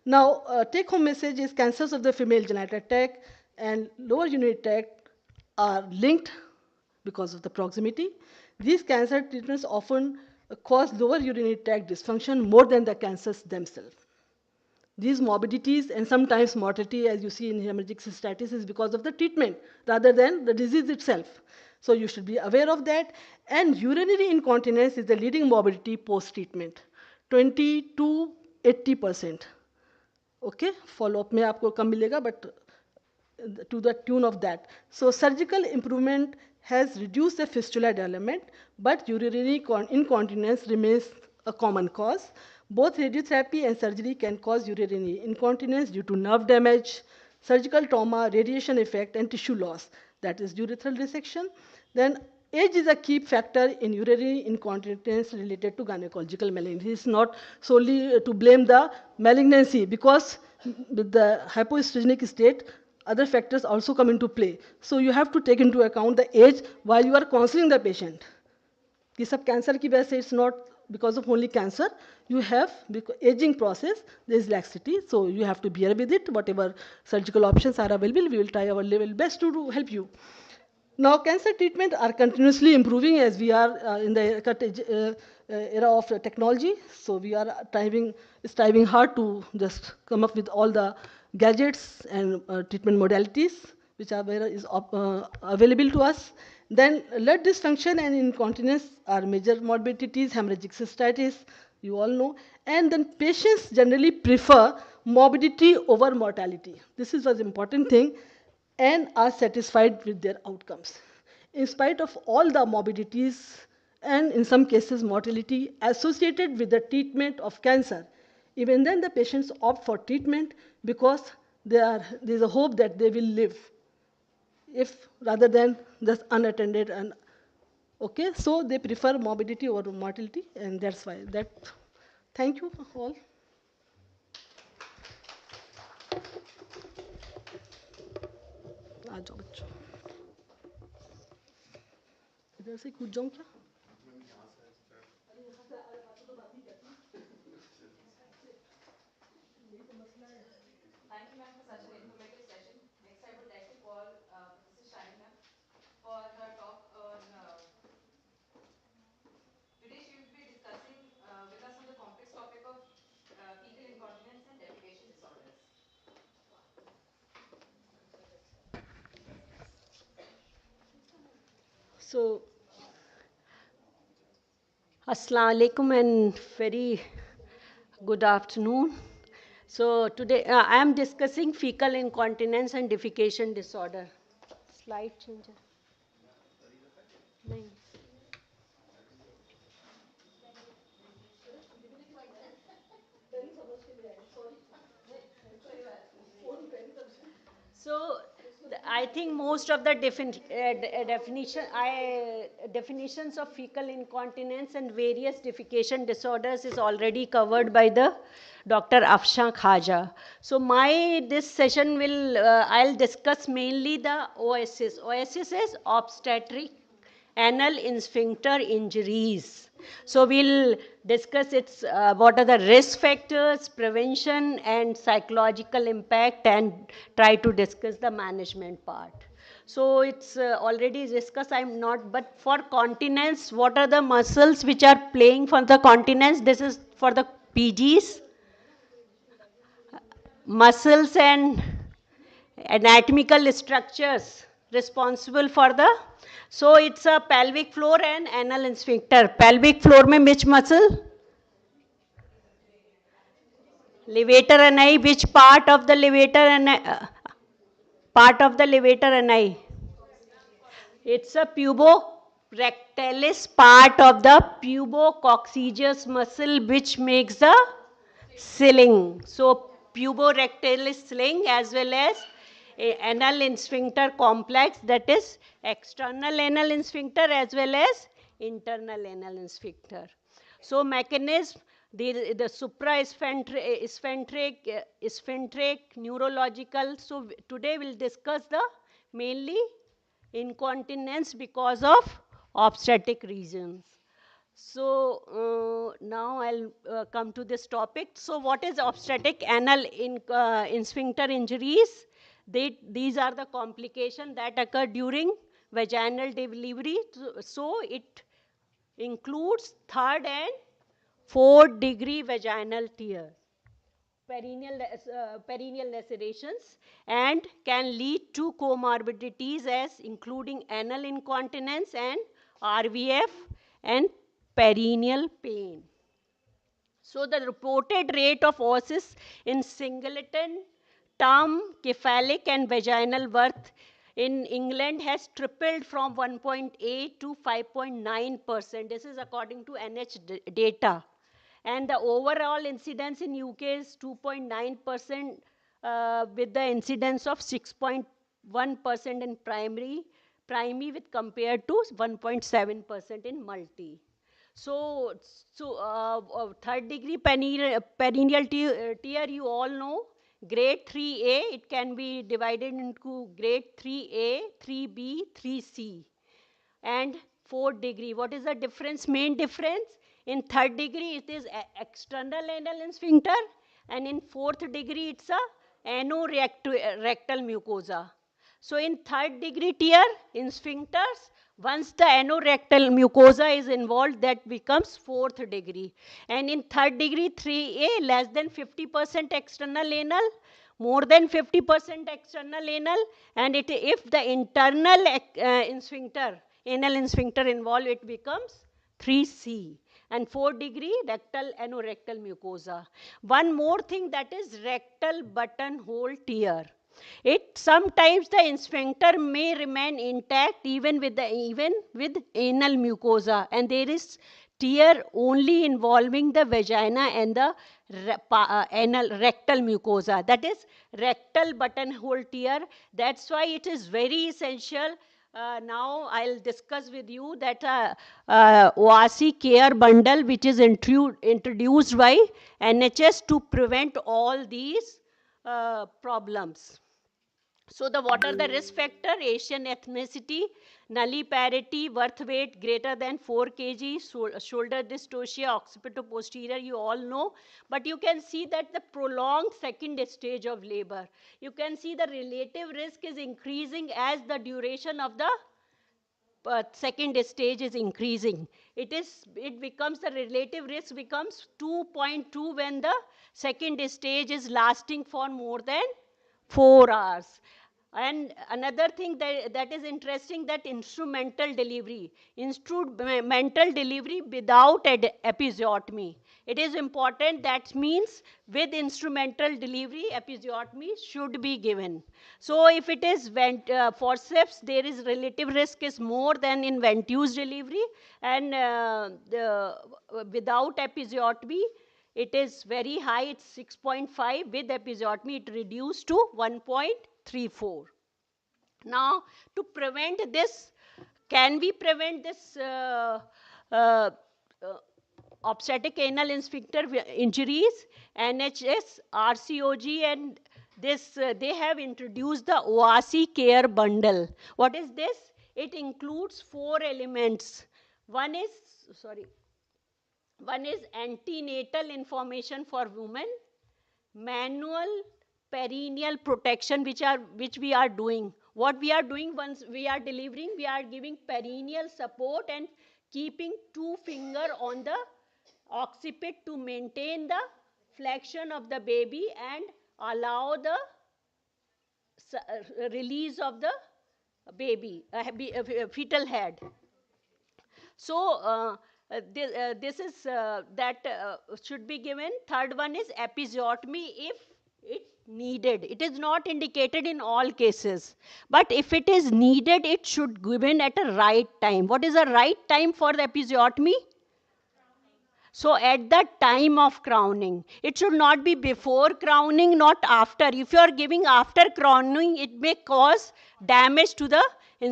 Now, take-home message is cancers of the female genital tract and lower urinary tract are linked because of the proximity. These cancer treatments often cause lower urinary tract dysfunction more than the cancers themselves. These morbidities and sometimes mortality, as you see in hemorrhagic cystitis, is because of the treatment rather than the disease itself. So you should be aware of that. And urinary incontinence is the leading morbidity post-treatment, 20 to 80%. Okay, follow-up में आपको कम मिलेगा, but to the tune of that. So surgical improvement has reduced the fistula development, but urinary incontinence remains a common cause. Both radiotherapy and surgery can cause urinary incontinence due to nerve damage, surgical trauma, radiation effect, and tissue loss, that is urethral resection. Then age is a key factor in urinary incontinence related to gynecological malignancy. It's not solely to blame the malignancy, because with the hypoestrogenic state, other factors also come into play. So you have to take into account the age while you are counseling the patient. ये सब cancer की वजह से, it's not because of only cancer. You have aging process, there is laxity, so you have to bear with it. Whatever surgical options are available, we will try our level best to help you. Now, cancer treatment are continuously improving as we are in the era of technology. So we are striving hard to just come up with all the gadgets and treatment modalities which are available to us. Then blood dysfunction and incontinence are major morbidities, hemorrhagic cystitis, you all know. And then patients generally prefer morbidity over mortality. This is an important thing, and are satisfied with their outcomes. In spite of all the morbidities and in some cases mortality associated with the treatment of cancer, even then the patients opt for treatment because there is a hope that they will live, if rather than just unattended. And okay, so they prefer morbidity over mortality, and that's why that. Thank you all. आ जाओ बच्चों, इधर से कूद जाऊं क्या? Thank you, ma'am, for such an informative session. Next, I would like to call Professor Shine, ma'am, for her talk on. Today, she will be discussing with us on the complex topic of fecal incontinence and defecation disorders. So, Assalamu alaikum and very good afternoon. So today I am discussing fecal incontinence and defecation disorder. Slide changer. नहीं. So I think most of the definitions of fecal incontinence and various defecation disorders is already covered by the Dr. Afshan Khaja. So this session will I'll discuss mainly the OSIS. OSIS is obstetric anal sphincter injuries. So we'll discuss what are the risk factors, prevention, and psychological impact, and try to discuss the management part. So it's already discussed, but for continence, what are the muscles which are playing for the continence? This is for the PGs. Muscles and anatomical structures responsible for the, so it's a pelvic floor and anal sphincter. Pelvic floor mein which muscle? Levator ani. Which part of the levator ani? It's a puborectalis part of the pubococcygeus muscle which makes the sling. So puborectalis sling as well as anal sphincter complex, that is external anal sphincter as well as internal anal sphincter. So mechanism, the suprasphincteric, neurological. So today we'll discuss the mainly incontinence because of obstetric reasons. So now I'll come to this topic. So what is obstetric anal sphincter injuries? These are the complications that occur during vaginal delivery. So it includes 3rd and 4th degree vaginal tears, perineal lacerations, and can lead to comorbidities as including anal incontinence and RVF and perineal pain. So the reported rate of oocysts in singleton, term, cephalic and vaginal birth in England has tripled from 1.8 to 5.9%. This is according to NH data. And the overall incidence in UK is 2.9%, with the incidence of 6.1% in primary with compared to 1.7% in multi. So, third degree perineal tear, you all know, grade 3A, it can be divided into grade 3A, 3B, 3C. And fourth degree, what is the difference, main difference? In third degree, it is external anal sphincter, and in fourth degree, it's a anorectal mucosa. So in third degree tear, in sphincters, once the anorectal mucosa is involved, that becomes fourth degree. And in third degree 3A, less than 50% external anal, more than 50% external anal, and if the internal anal sphincter involved, it becomes 3C. And 4th degree rectal anorectal mucosa. One more thing, that is rectal buttonhole tear. It sometimes the sphincter may remain intact even with anal mucosa, and there is tear only involving the vagina and the anal rectal mucosa, that is rectal buttonhole tear. That's why it is very essential. Now I'll discuss with you that OASI care bundle, which is introduced by NHS to prevent all these problems. So what are the risk factor? Asian ethnicity, nulliparity, birth weight greater than 4 kg, shoulder dystocia, occipito-posterior, you all know. But you can see that the prolonged second stage of labor, you can see the relative risk is increasing as the duration of the second stage is increasing. The relative risk becomes 2.2 when the second stage is lasting for more than 4 hours. And another thing that is interesting, that instrumental delivery without episiotomy. It is important, that means with instrumental delivery, episiotomy should be given. So if it is forceps, there is relative risk is more than in venous delivery, and without episiotomy, it is very high, it's 6.5. With episiotomy, it reduced to 1.34. Now, to prevent this, can we prevent this uh, obstetric anal sphincter injuries? NHS, RCOG, and this they have introduced the OASI care bundle. What is this? It includes 4 elements. One is antenatal information for women, manual perineal protection, which we are doing. What we are doing once we are delivering, we are giving perineal support and keeping 2 fingers on the occiput to maintain the flexion of the baby and allow the release of the baby, fetal head. So this is that should be given. Third one is episiotomy if it needed. It is not indicated in all cases, but if it is needed, it should be given at a right time. What is the right time for the episiotomy? So at the time of crowning, it should not be before crowning, not after. If you are giving after crowning, it may cause damage to the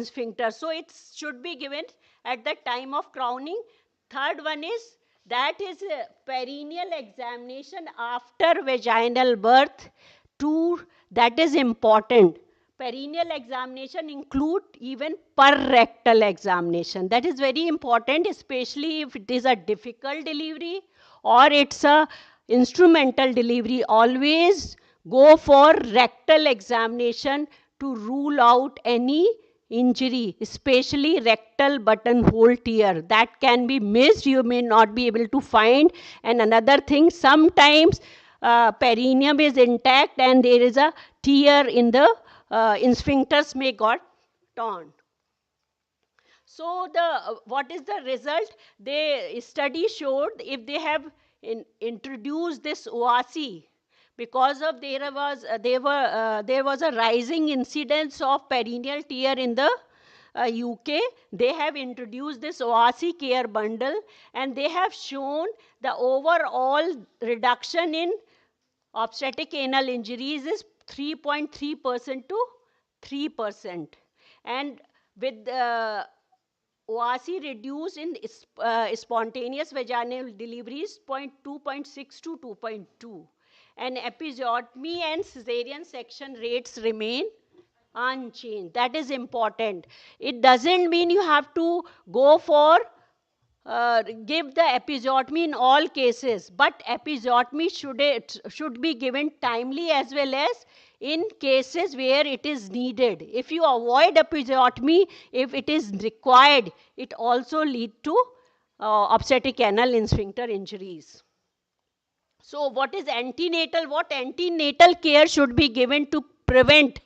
sphincter. So it should be given at the time of crowning. Third one is, that is perineal examination after vaginal birth. That is important. Perineal examination include even per-rectal examination. That is very important, especially if it is a difficult delivery or it's a instrumental delivery. Always go for rectal examination to rule out any injury, especially rectal buttonhole tear. That can be missed, you may not be able to find. And another thing, sometimes perineum is intact and there is a tear in the sphincters may got torn. So what is the result? The study showed if they have introduced this OASI because of there was a rising incidence of perineal tear in the UK. They have introduced this OASI care bundle, and they have shown the overall reduction in obstetric anal injuries is 3.3% to 3%. And with OASI reduced in spontaneous vaginal deliveries 0.2.6 to 2.2. And episiotomy and cesarean section rates remain unchanged. That is important. It doesn't mean you have to go for give the episiotomy in all cases, but episiotomy should be given timely as well as in cases where it is needed. If you avoid episiotomy, if it is required, it also lead to obstetric anal sphincter injuries. So what is antenatal? What antenatal care should be given to prevent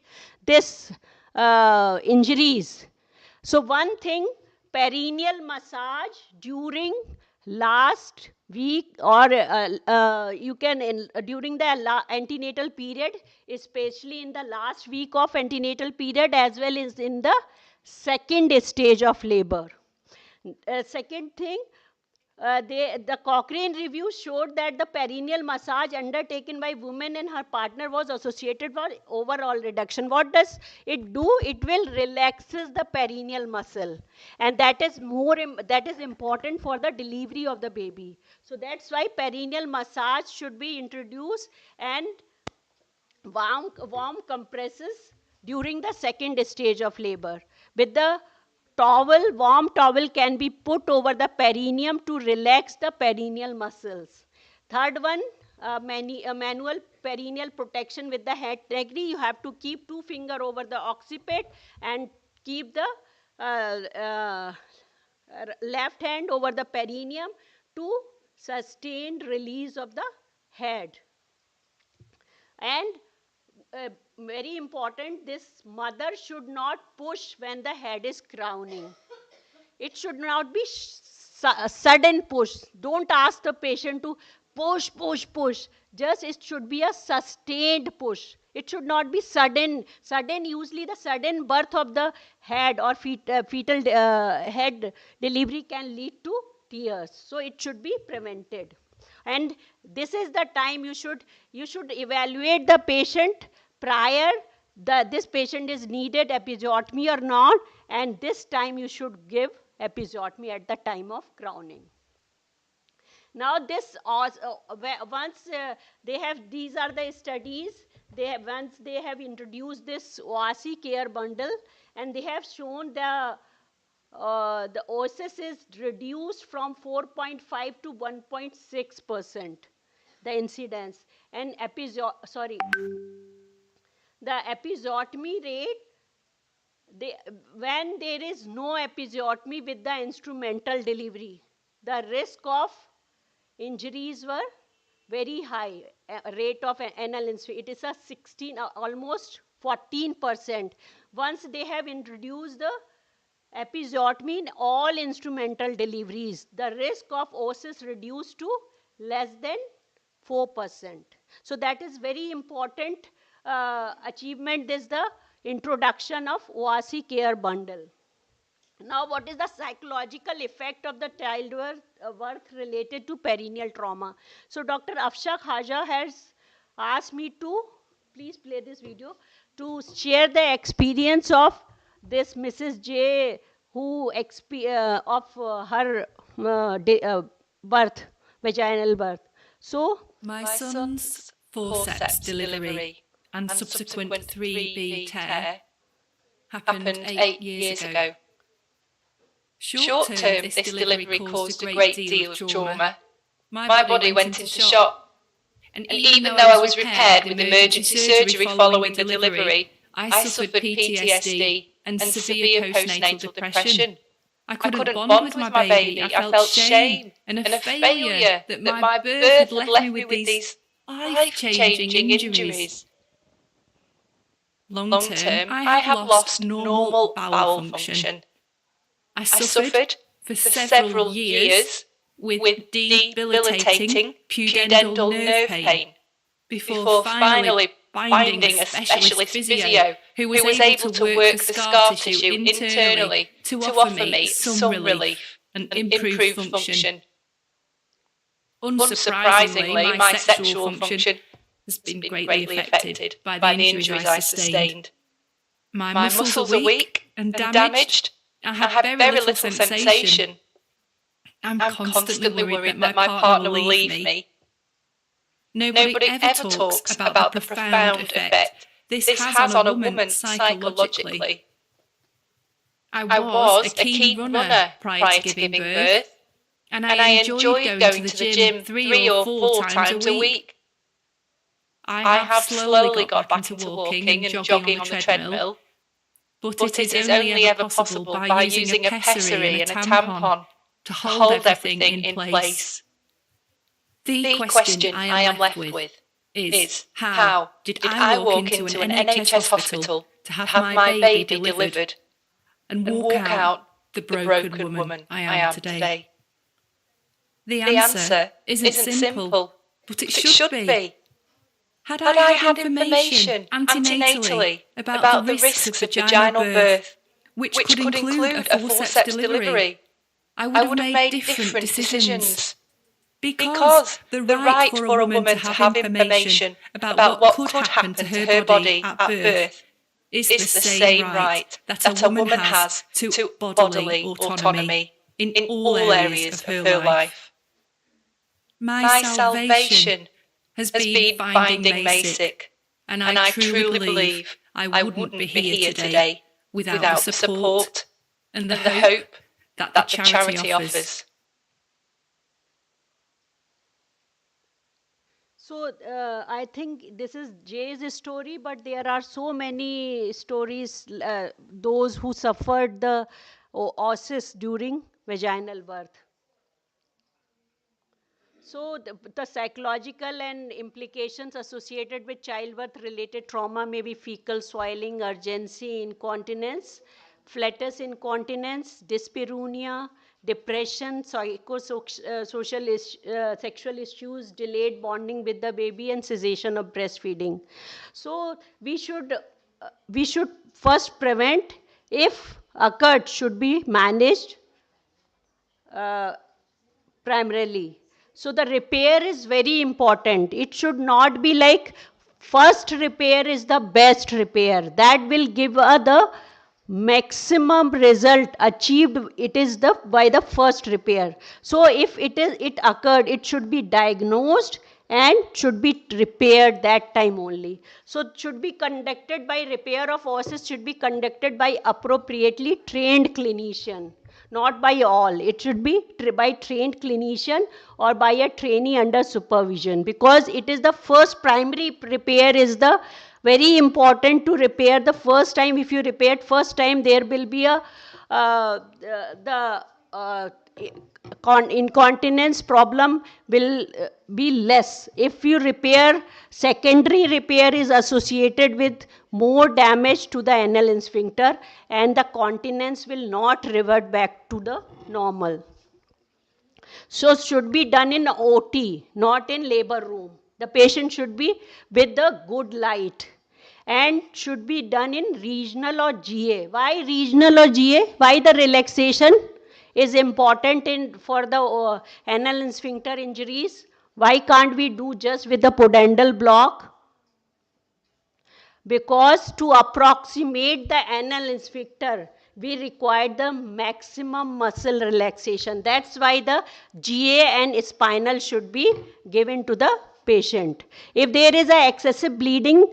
this injuries? So one thing, perineal massage during last week, or you can during the antenatal period, especially in the last week of antenatal period as well as in the second stage of labor. Second thing, the Cochrane review showed that the perineal massage undertaken by women and her partner was associated with overall reduction. What does it do? It will relaxes the perineal muscle, and that is important for the delivery of the baby. So that's why perineal massage should be introduced, and warm compresses during the second stage of labor. With the warm towel can be put over the perineum to relax the perineal muscles. Third one, manual perineal protection with the head degree. You have to keep 2 fingers over the occiput and keep the left hand over the perineum to sustained release of the head. And very important, this mother should not push when the head is crowning. It should not be a sudden push. Don't ask the patient to push, push, push. Just it should be a sustained push. It should not be sudden. Usually the sudden birth of the head or fetal head delivery can lead to tears. So it should be prevented. And this is the time you should evaluate the patient prior. This patient is needed episiotomy or not, and this time you should give episiotomy at the time of crowning. Now this once they have, these are the studies, once they have introduced this OASI care bundle, and they have shown the OSIS is reduced from 4.5 to 1.6%, the incidence. And the episiotomy rate, when there is no episiotomy with the instrumental delivery, the risk of injuries were very high. Rate of anal injury, it is a 16, almost 14%. Once they have introduced the episiotomy in all instrumental deliveries, the risk of OSIS reduced to less than 4%. So that is very important achievement. This is the introduction of OASI care bundle. Now, what is the psychological effect of the childbirth related to perineal trauma? So Dr. Afshan Khaja has asked me to, please play this video, to share the experience of this Mrs. J, who of her birth, vaginal birth. So my son's forceps delivery and subsequent 3B tear happened 8 years ago. Short term, this delivery caused a great deal of trauma. My body went into shock. And even though I was repaired with emergency surgery following the delivery, I suffered PTSD and severe postnatal depression. I couldn't bond with my baby. I felt shame and a failure that my birth had left me with these life-changing injuries. Long term, I have lost normal bowel function. I suffered for several years with debilitating pudendal nerve pain. before finally finding a specialist physio who was able to work the scar tissue internally to offer me some relief and improved function. Unsurprisingly, my sexual function has been greatly affected by the injuries I sustained. My muscles are weak and damaged. I have very little sensation. I'm constantly worried that my partner will leave me. Nobody ever talks about the profound effect this has on a woman psychologically. I was a keen runner prior to giving birth, and I enjoyed going to the gym 3 or 4 times a week. I have slowly got back into walking and jogging on the treadmill, but it is only ever possible by using a pessary and a tampon to hold everything in place. The question I am left with is, how did I walk into an NHS hospital to have my baby delivered and walk out the broken woman I am today? The answer isn't simple, but it should be. Had I had information antenatally about the risks of vaginal birth, which could include a forceps delivery, I would have made different decisions. Because the right for a woman to have information about what could happen to her body at birth is the same right that a woman has to bodily autonomy in all areas of her life. My salvation has been finding MASIC, and I truly believe I wouldn't be here today without the support and the hope that the charity offers. So I think this is Jay's story, but there are so many stories, those who suffered the oocysts during vaginal birth. So the psychological and implications associated with childbirth-related trauma may be fecal swelling, urgency, incontinence, flatus incontinence, dyspareunia, depression, psychosocial sexual issues, delayed bonding with the baby, and cessation of breastfeeding. So we should first prevent. If occurred, should be managed primarily. So the repair is very important. It should not be like first repair is the best repair. That will give the maximum result achieved. It is by the first repair. So if it occurred, it should be diagnosed and should be repaired that time only. So it should be conducted by repair of oocysts should be conducted by appropriately trained clinician. Not by all. It should be by trained clinician or by a trainee under supervision, because it is the first primary repair is the very important to repair the first time. If you repair first time, there will be a incontinence problem will be less. If you repair, secondary repair is associated with more damage to the anal sphincter, and the continence will not revert back to the normal. So should be done in OT, not in labor room. The patient should be with the good light and should be done in regional or GA. Why regional or GA? Why the relaxation is important for the anal sphincter injuries? Why can't we do just with the pudendal block? Because to approximate the anal sphincter, we require the maximum muscle relaxation. That's why the GA and spinal should be given to the patient. If there is an excessive bleeding,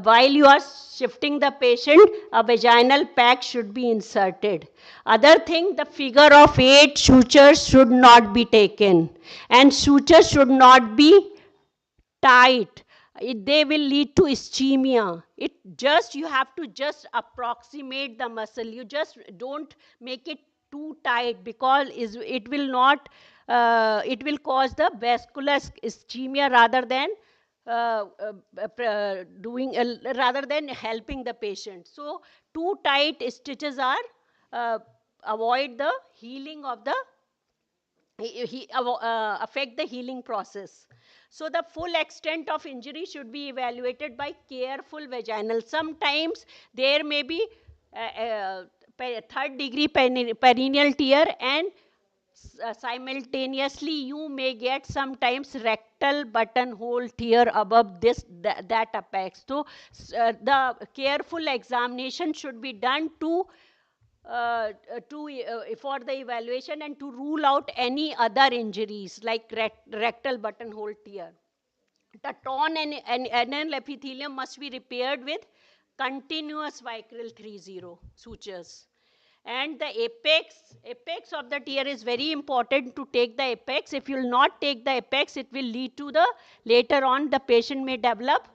while you are shifting the patient, a vaginal pack should be inserted. Other thing, the figure of 8 sutures should not be taken, and sutures should not be tight. They will lead to ischemia. You have to just approximate the muscle. You just don't make it too tight, because it will not. It will cause the vascular ischemia rather than rather than helping the patient. So too tight stitches are avoid the healing of the affect the healing process. So the full extent of injury should be evaluated by careful vaginal. Sometimes there may be third degree perineal tear, and simultaneously you may get sometimes rectal buttonhole tear above that apex. So the careful examination should be done for the evaluation and to rule out any other injuries like rectal buttonhole tear. The torn and anal epithelium must be repaired with continuous Vicryl 30 sutures. And the apex of the tear is very important to take the apex. If you will not take the apex, it will lead to later on the patient may develop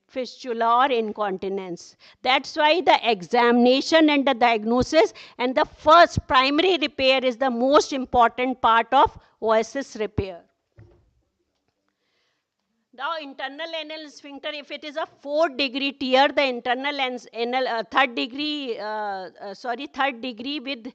fistula or incontinence. That's why the examination and the diagnosis and the first primary repair is the most important part of OSS repair. Now, internal anal sphincter, if it is a 4th degree tear, the internal anal, third degree with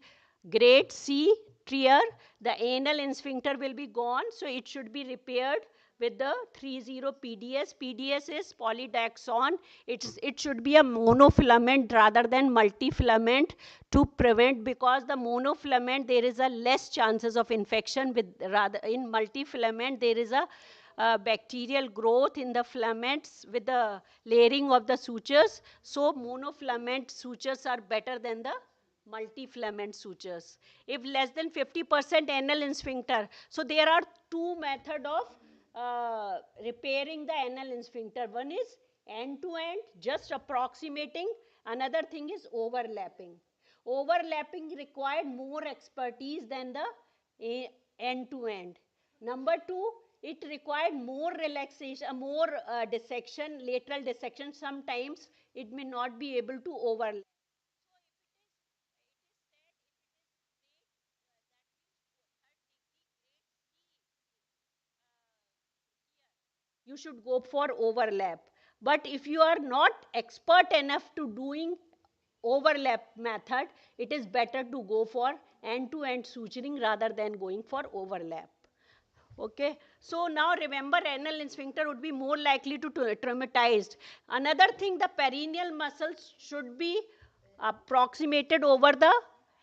grade C tear, the anal sphincter will be gone. So it should be repaired with the 30 PDS. PDS is polydaxon. It should be a monofilament rather than multifilament to prevent, because the monofilament there is a less chances of infection with, rather in multifilament there is a bacterial growth in the filaments with the layering of the sutures. So monofilament sutures are better than the multifilament sutures. If less than 50% anal sphincter, so there are two methods of repairing the anal sphincter. One is end to end, just approximating. Another thing is overlapping. Overlapping required more expertise than the end to end. Number two, it required more relaxation, more dissection, lateral dissection. Sometimes it may not be able to overlap. You should go for overlap. But if you are not expert enough to doing overlap method, it is better to go for end-to-end suturing rather than going for overlap. Okay, so now remember, anal sphincter would be more likely to traumatized. Another thing, the perineal muscles should be approximated over the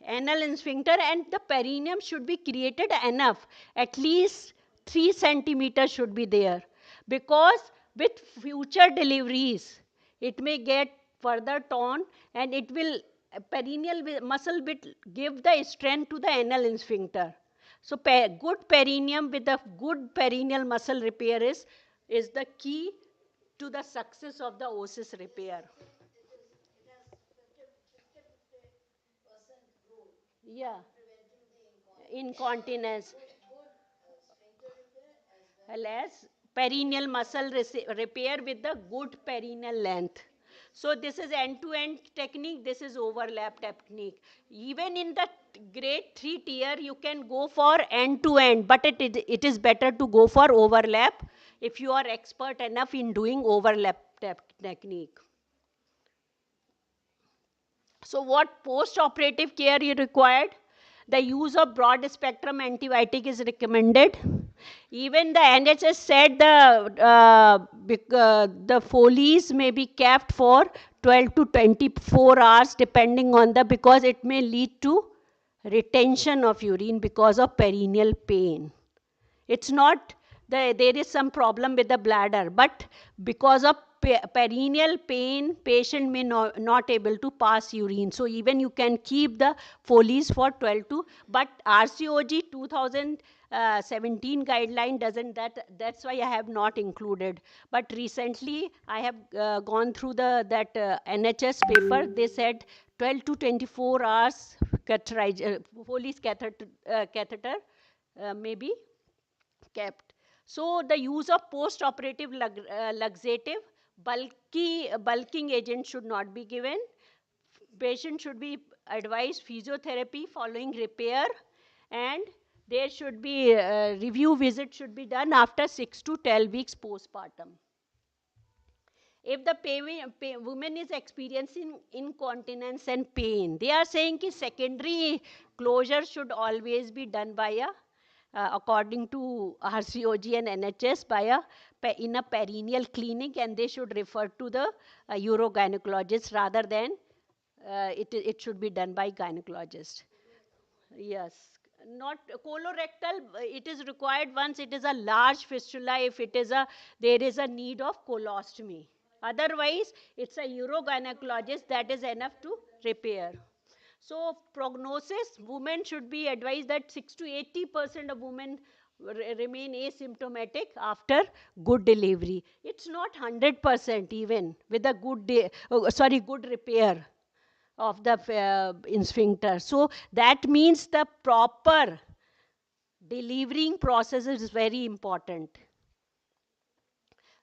anal sphincter, and the perineum should be created enough, at least 3 centimeters should be there, because with future deliveries it may get further torn, and it will perineal muscle will give the strength to the anal sphincter. So good perineum with a good perineal muscle repair is the key to the success of the OSIS repair. Yeah, incontinence. As perineal muscle repair with the good perineal length. So this is end-to-end technique, this is overlap technique. Even in the grade 3 tier, you can go for end-to-end, but it is better to go for overlap if you are expert enough in doing overlap technique. So what post-operative care you required? The use of broad spectrum antibiotic is recommended. Even the NHS said the Foley's may be kept for 12 to 24 hours depending on because it may lead to retention of urine because of perineal pain. It's not there is some problem with the bladder, but because of perineal pain, patient may not able to pass urine. So even you can keep the Foley's for 12 to, but RCOG 2017 guideline doesn't that's why I have not included. But recently I have gone through that NHS paper. They said 12 to 24 hours Foley's catheter may be kept. So the use of post-operative laxative, bulking agent should not be given. Patient should be advised physiotherapy following repair, and there should be review visit should be done after 6 to 12 weeks postpartum. If the woman is experiencing incontinence and pain, they are saying that secondary closure should always be done by a according to RCOG and NHS in a perineal clinic, and they should refer to the urogynecologist rather than it should be done by gynecologist. Yes, not colorectal. It is required once it is a large fistula. If it is there is a need of colostomy. Otherwise, it's a urogynecologist that is enough to repair. So prognosis, women should be advised that 6 to 80% of women remain asymptomatic after good delivery. It's not 100% even with a good repair of the sphincter. So that means the proper delivering process is very important.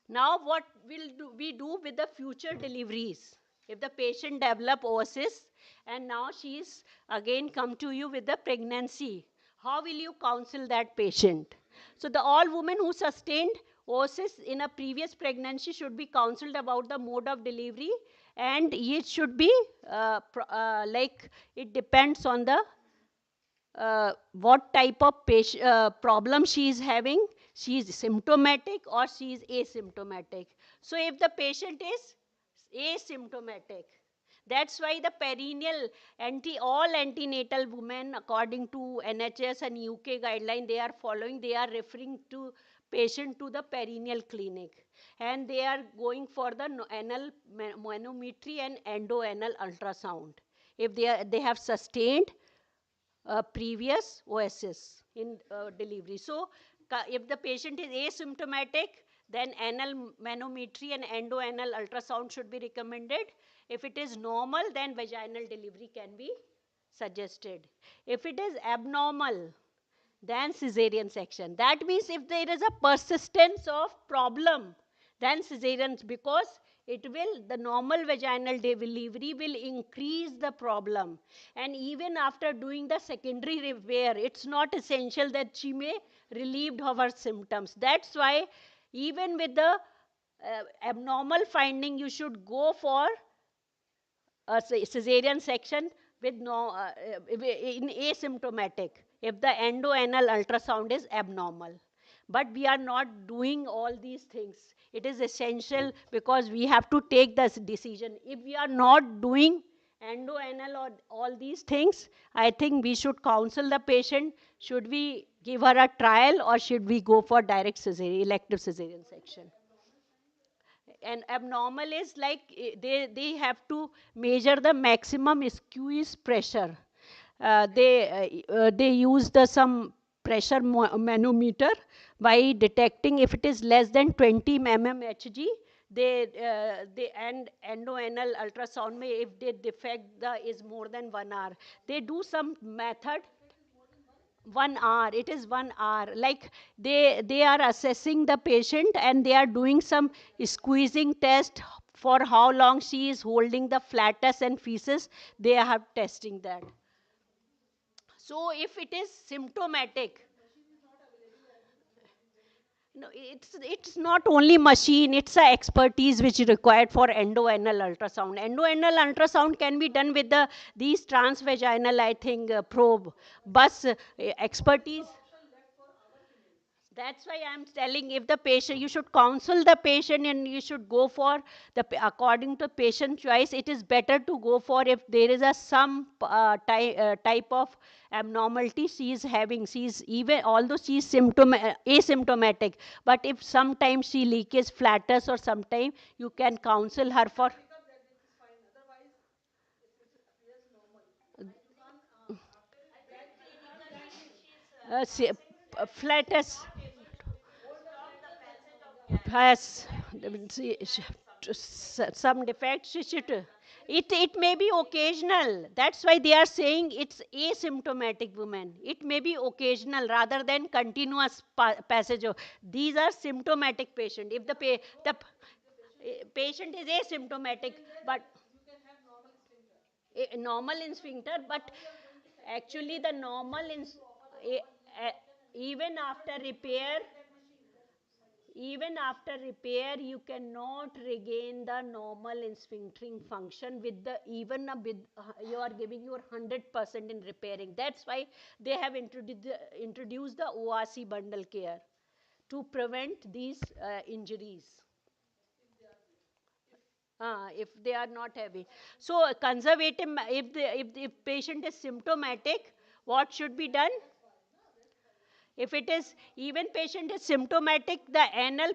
Now what will we do with the future deliveries? If the patient develop oocysts and now she is again come to you with the pregnancy, how will you counsel that patient? So the all women who sustained oocysts in a previous pregnancy should be counseled about the mode of delivery, and it should be like it depends on the what type of problem she is having. She is symptomatic or she is asymptomatic. So if the patient is asymptomatic, that's why the perineal all antenatal women according to NHS and UK guideline they are following, they are referring to patient to the perineal clinic, and they are going for the anal manometry and endoanal ultrasound if they have sustained previous OSS in delivery. So if the patient is asymptomatic, then anal manometry and endoanal ultrasound should be recommended. If it is normal, then vaginal delivery can be suggested. If it is abnormal, then cesarean section. That means if there is a persistence of problem, then cesarean, because the normal vaginal delivery will increase the problem. And even after doing the secondary repair, it's not essential that she may relieved of her symptoms. That's why even with the abnormal finding, you should go for a cesarean section with in asymptomatic if the endoanal ultrasound is abnormal. But we are not doing all these things. It is essential because we have to take this decision. If we are not doing endoanal or all these things, I think we should counsel the patient. Should we give her a trial or should we go for direct cesarean, elective cesarean section? And abnormal is like they have to measure the maximum squeeze pressure. They use some pressure manometer by detecting if it is less than 20 mmHg. They and endoanal ultrasound may if they defect is more than 1 hour. They do some method 1 hour. It is 1 hour. Like they are assessing the patient and they are doing some squeezing test for how long she is holding the flatus and feces. They are testing that. So if it is symptomatic, no, it's not only machine, it's a expertise which is required for endoanal ultrasound. Endoanal ultrasound can be done with these transvaginal, I think, probe. Bus expertise. That's why I'm telling, if the patient, you should counsel the patient and you should go for according to patient choice. It is better to go for if there is some type of abnormality she is having. She is even, although she is asymptomatic, but if sometimes she leaches flatus or sometimes you can counsel her for. Flatus has some defects. It may be occasional. That's why they are saying it's asymptomatic women. It may be occasional rather than continuous passage. These are symptomatic patient. If the patient is asymptomatic, but normal in sphincter, but actually the normal in even after repair. even after repair, you cannot regain the normal sphinctering function with the even with you are giving your 100% in repairing. That's why they have introduced the ORC bundle care to prevent these injuries. If they are not heavy. So conservative, if patient is symptomatic, what should be done? If it is even patient is symptomatic, the anal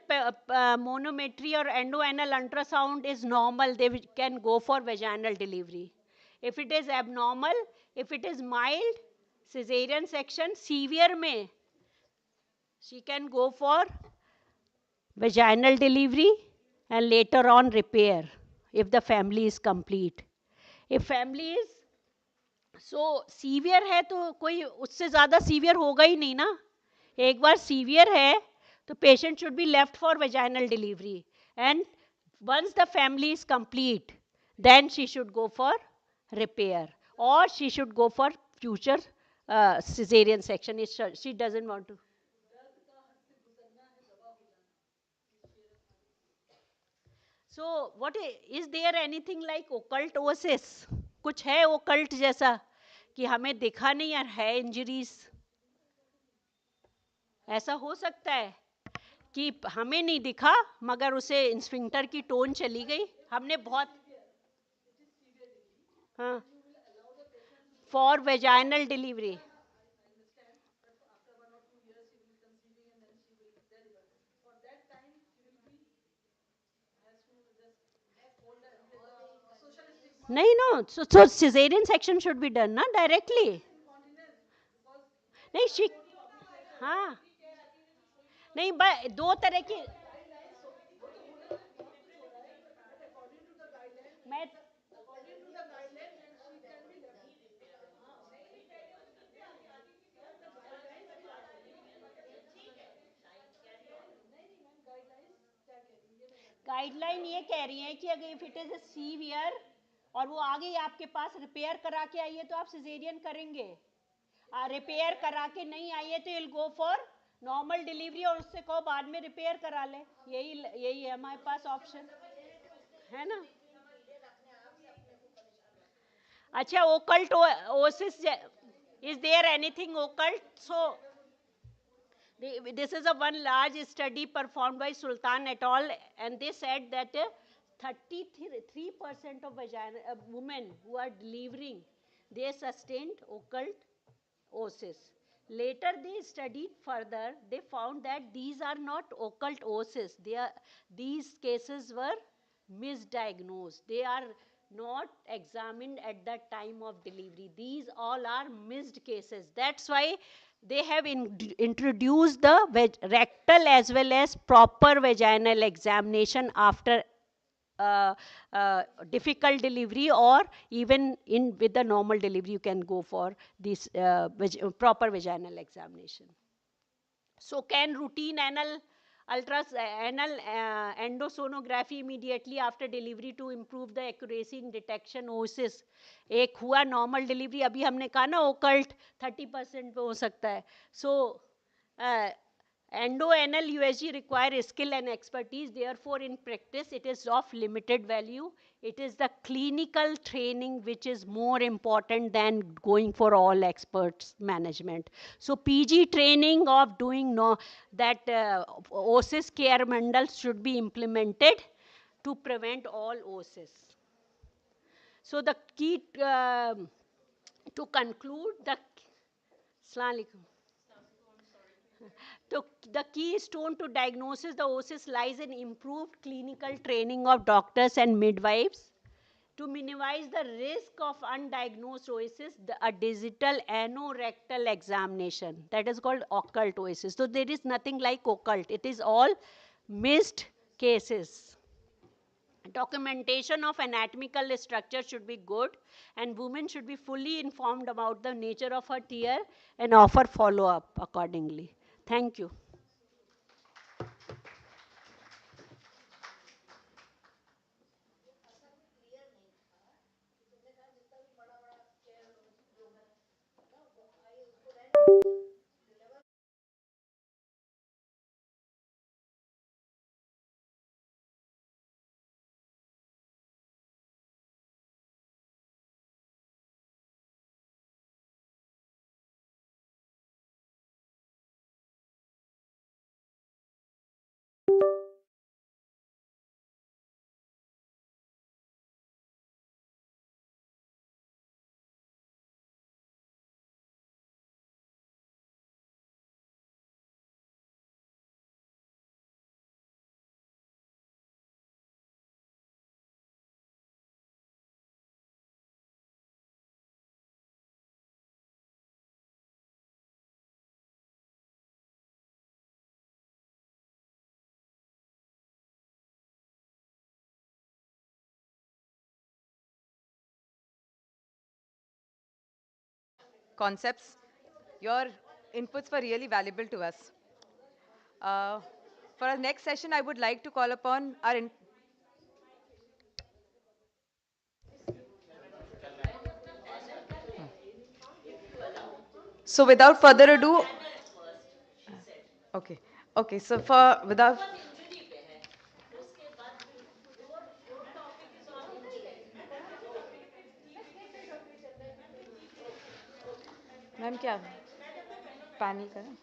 monometry or endoanal ultrasound is normal, they can go for vaginal delivery. If it is abnormal, if it is mild, cesarean section, severe may, she can go for vaginal delivery and later on repair if the family is complete. If family is so severe है तो कोई उससे ज़्यादा severe होगा ही नहीं ना. एक बार severe है तो patient should be left for vaginal delivery, and once the family is complete, then she should go for repair or she should go for future cesarean section if she doesn't want to. So what is there anything like occult oasis? कुछ है occult जैसा कि हमें दिखा नहीं और है injuries? ऐसा हो सकता है कि हमें नहीं दिखा मगर उसे स्फिंक्टर की टोन चली गई. हमने बहुत हाँ फॉर वेजाइनल डिलीवरी. नहीं no so cesarean section should be done ना directly. नहीं शी हाँ नहीं दो तरह की मैं गाइडलाइन ये कह रही है कि अगर if it is a severe और वो आ गई आपके पास रिपेयर करा के आई है तो आप सिजेरियन करेंगे. रिपेयर करा के नहीं आई है तो will go for normal delivery और उससे कहो बाद में रिपेयर करा ले. यही है हमारे पास ऑप्शन है ना. अच्छा ओकल्ट ओसिस is there anything occult? So this is a one large study performed by Sultan et al. And they said that 33% of women who are delivering, they sustained occult oocysts. Later they studied further, they found that these are not occult oocysts. These cases were misdiagnosed. They are not examined at the time of delivery. These all are missed cases. That's why they have introduced the rectal as well as proper vaginal examination after uh, difficult delivery, or even in with the normal delivery you can go for this proper vaginal examination. So can routine anal endosonography immediately after delivery to improve the accuracy in detection oocysts? एक हुआ normal delivery, अभी हमने कहा ना occult 30% पे हो सकता है. So endo-anal USG require skill and expertise. Therefore, in practice, it is of limited value. It is the clinical training which is more important than going for all experts management. So, PG training of doing that oocyst care mandals should be implemented to prevent all oocysts. So, the key to conclude the Assalamu alaikum. So the keystone to diagnosis the oocysts lies in improved clinical training of doctors and midwives. To minimize the risk of undiagnosed oocysts, a digital anorectal examination, that is called occult oocysts. So there is nothing like occult. It is all missed cases. Documentation of anatomical structure should be good, and women should be fully informed about the nature of her tear and offer follow-up accordingly. Thank you. concepts. Your inputs were really valuable to us. Uh, for our next session, I would like to call upon our so without further ado, okay, okay. So for without ma'am क्या panel करें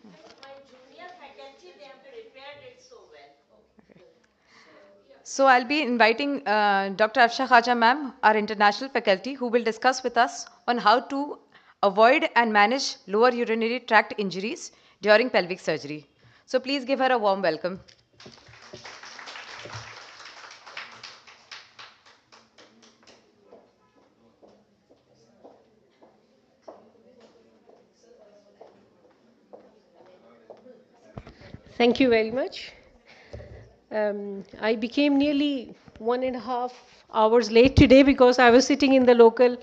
So I'll be inviting Dr. Afshan Khaja ma'am, our international faculty, who will discuss with us on how to avoid and manage lower urinary tract injuries during pelvic surgery. So please give her a warm welcome. Thank you very much. I became nearly 1.5 hours late today because I was sitting in the local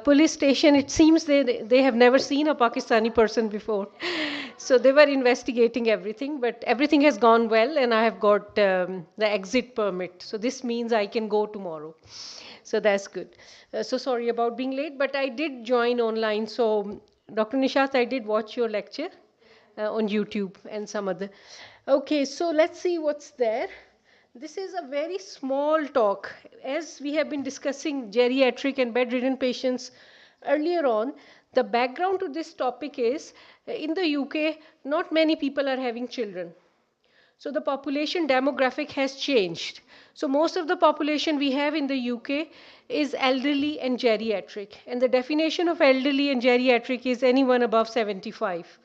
police station. It seems they have never seen a Pakistani person before. So they were investigating everything, but everything has gone well and I have got the exit permit. So this means I can go tomorrow. So that's good. So sorry about being late, but I did join online. So Dr. Nishat, I did watch your lecture on YouTube and some other. Okay, so let's see what's there. This is a very small talk. As we have been discussing geriatric and bedridden patients earlier on, the background to this topic is in the UK, not many people are having children. So the population demographic has changed. So most of the population we have in the UK is elderly and geriatric. And the definition of elderly and geriatric is anyone above 75.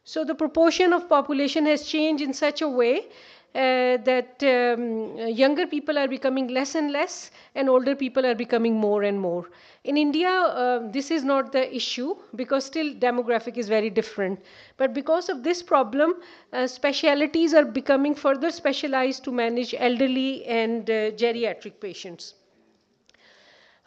So the proportion of population has changed in such a way that younger people are becoming less and less and older people are becoming more and more. In India, this is not the issue because still demographic is very different. But because of this problem, specialities are becoming further specialized to manage elderly and geriatric patients.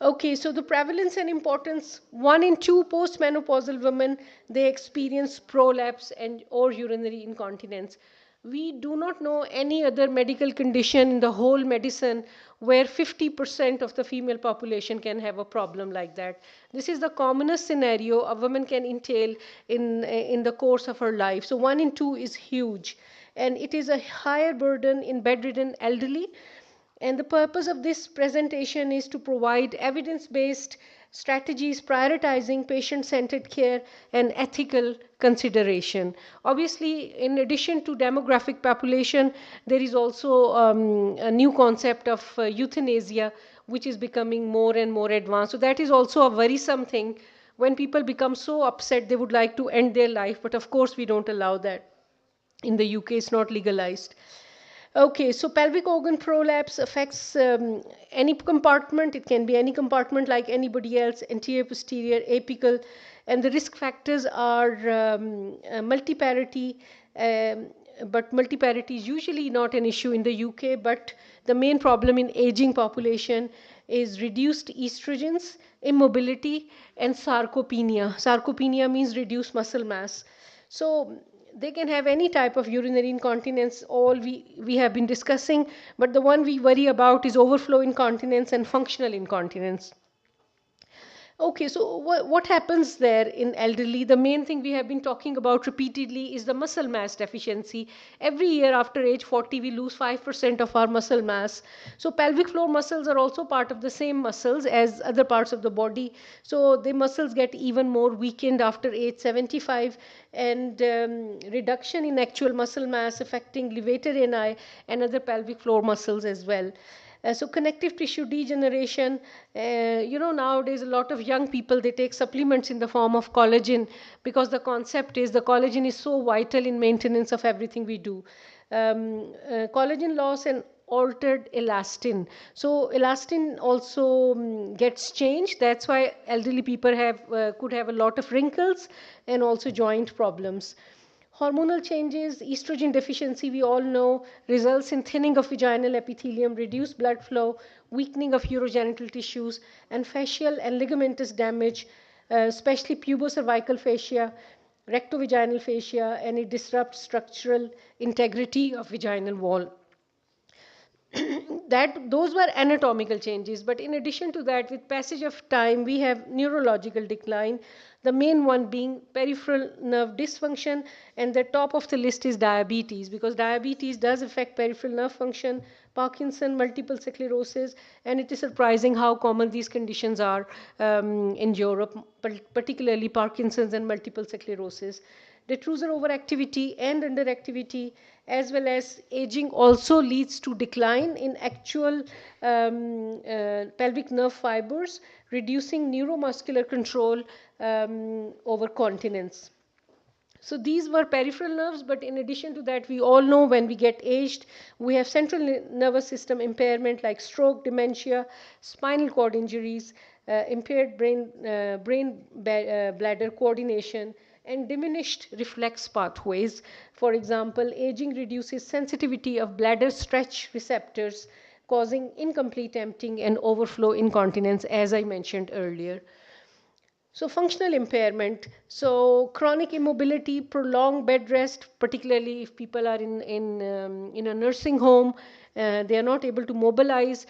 Okay, so the prevalence and importance, 1 in 2 postmenopausal women, they experience prolapse and or urinary incontinence. We do not know any other medical condition in the whole medicine where 50% of the female population can have a problem like that. This is the commonest scenario a woman can entail in the course of her life. So 1 in 2 is huge. And it is a higher burden in bedridden elderly. And the purpose of this presentation is to provide evidence-based strategies prioritizing patient-centered care and ethical consideration. Obviously, in addition to demographic population, there is also a new concept of euthanasia, which is becoming more and more advanced. So that is also a worrisome thing. When people become so upset, they would like to end their life, but of course we don't allow that. In the UK, it's not legalized. Okay, so pelvic organ prolapse affects any compartment. It can be any compartment like anybody else, anterior, posterior, apical, and the risk factors are multiparity, but multiparity is usually not an issue in the UK, but the main problem in aging population is reduced estrogens, immobility, and sarcopenia. Sarcopenia means reduced muscle mass. So they can have any type of urinary incontinence, all we have been discussing, but the one we worry about is overflow incontinence and functional incontinence. Okay, so what happens there in elderly? The main thing we have been talking about repeatedly is the muscle mass deficiency. Every year after age 40, we lose 5% of our muscle mass. So pelvic floor muscles are also part of the same muscles as other parts of the body. So the muscles get even more weakened after age 75, and reduction in actual muscle mass affecting levator ani and other pelvic floor muscles as well. So connective tissue degeneration, nowadays a lot of young people, they take supplements in the form of collagen because the concept is the collagen is so vital in maintenance of everything we do. Collagen loss and altered elastin. So elastin also gets changed. That's why elderly people could have a lot of wrinkles and also joint problems. Hormonal changes, estrogen deficiency, we all know, results in thinning of vaginal epithelium, reduced blood flow, weakening of urogenital tissues, and facial and ligamentous damage, especially pubocervical fascia, rectovaginal fascia, and it disrupts structural integrity of vaginal wall. Those were anatomical changes, but in addition to that, with passage of time, we have neurological decline, the main one being peripheral nerve dysfunction, and the top of the list is diabetes, because diabetes does affect peripheral nerve function, Parkinson, multiple sclerosis, and it is surprising how common these conditions are in Europe, particularly Parkinson's and multiple sclerosis. Detrusor overactivity and underactivity, as well as aging, also leads to decline in actual pelvic nerve fibers, reducing neuromuscular control over continence. So these were peripheral nerves, but in addition to that, we all know when we get aged, we have central nervous system impairment like stroke, dementia, spinal cord injuries, impaired brain bladder coordination, and diminished reflex pathways. For example, aging reduces sensitivity of bladder stretch receptors, causing incomplete emptying and overflow incontinence, as I mentioned earlier. So functional impairment, so chronic immobility, prolonged bed rest, particularly if people are in a nursing home, they are not able to mobilize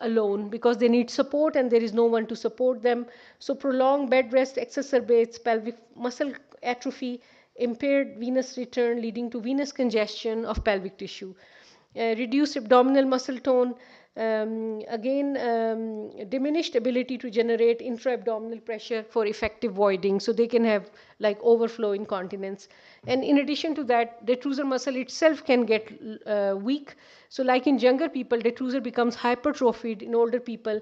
alone because they need support and there is no one to support them. So prolonged bed rest exacerbates pelvic muscle atrophy, impaired venous return leading to venous congestion of pelvic tissue. Reduced abdominal muscle tone, diminished ability to generate intra-abdominal pressure for effective voiding, so they can have like overflow incontinence. And in addition to that, detrusor muscle itself can get weak. So like in younger people, detrusor becomes hypertrophied. In older people,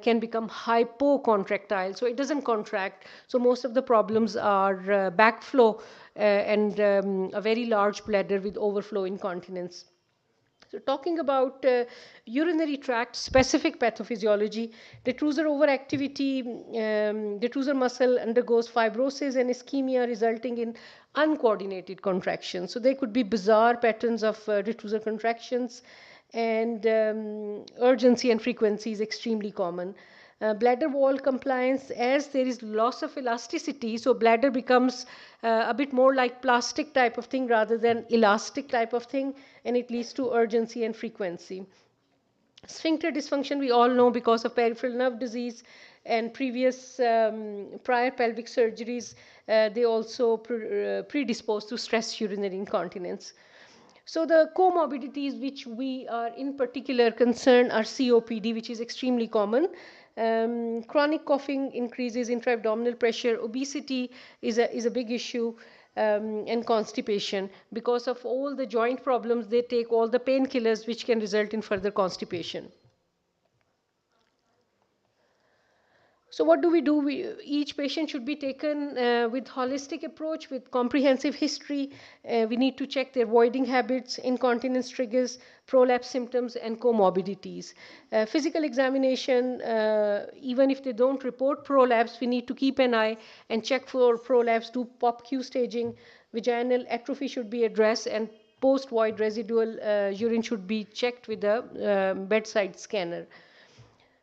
can become hypocontractile, so it doesn't contract. So most of the problems are backflow and a very large bladder with overflow incontinence. So talking about urinary tract specific pathophysiology, detrusor overactivity, detrusor muscle undergoes fibrosis and ischemia resulting in uncoordinated contractions. So there could be bizarre patterns of detrusor contractions, and urgency and frequency is extremely common. Bladder wall compliance, as there is loss of elasticity, so bladder becomes a bit more like plastic type of thing rather than elastic type of thing, and it leads to urgency and frequency. Sphincter dysfunction, we all know because of peripheral nerve disease and previous prior pelvic surgeries, they also predispose to stress urinary incontinence. So the comorbidities which we are in particular concerned are COPD, which is extremely common. Chronic coughing increases intra-abdominal pressure. Obesity is a big issue, and constipation. Because of all the joint problems, they take all the painkillers which can result in further constipation. So what do? Each patient should be taken with holistic approach, with comprehensive history. We need to check their voiding habits, incontinence triggers, prolapse symptoms, and comorbidities. Physical examination, even if they don't report prolapse, we need to keep an eye and check for prolapse, do POP-Q staging. Vaginal atrophy should be addressed, and post-void residual urine should be checked with a bedside scanner.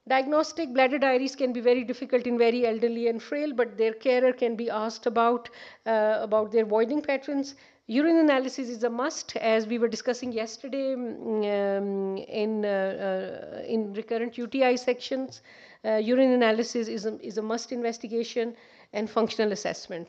Diagnostic bladder diaries can be very difficult in very elderly and frail, but their carer can be asked about their voiding patterns. Urine analysis is a must, as we were discussing yesterday in recurrent UTI sections. Urine analysis is a must investigation, and functional assessment.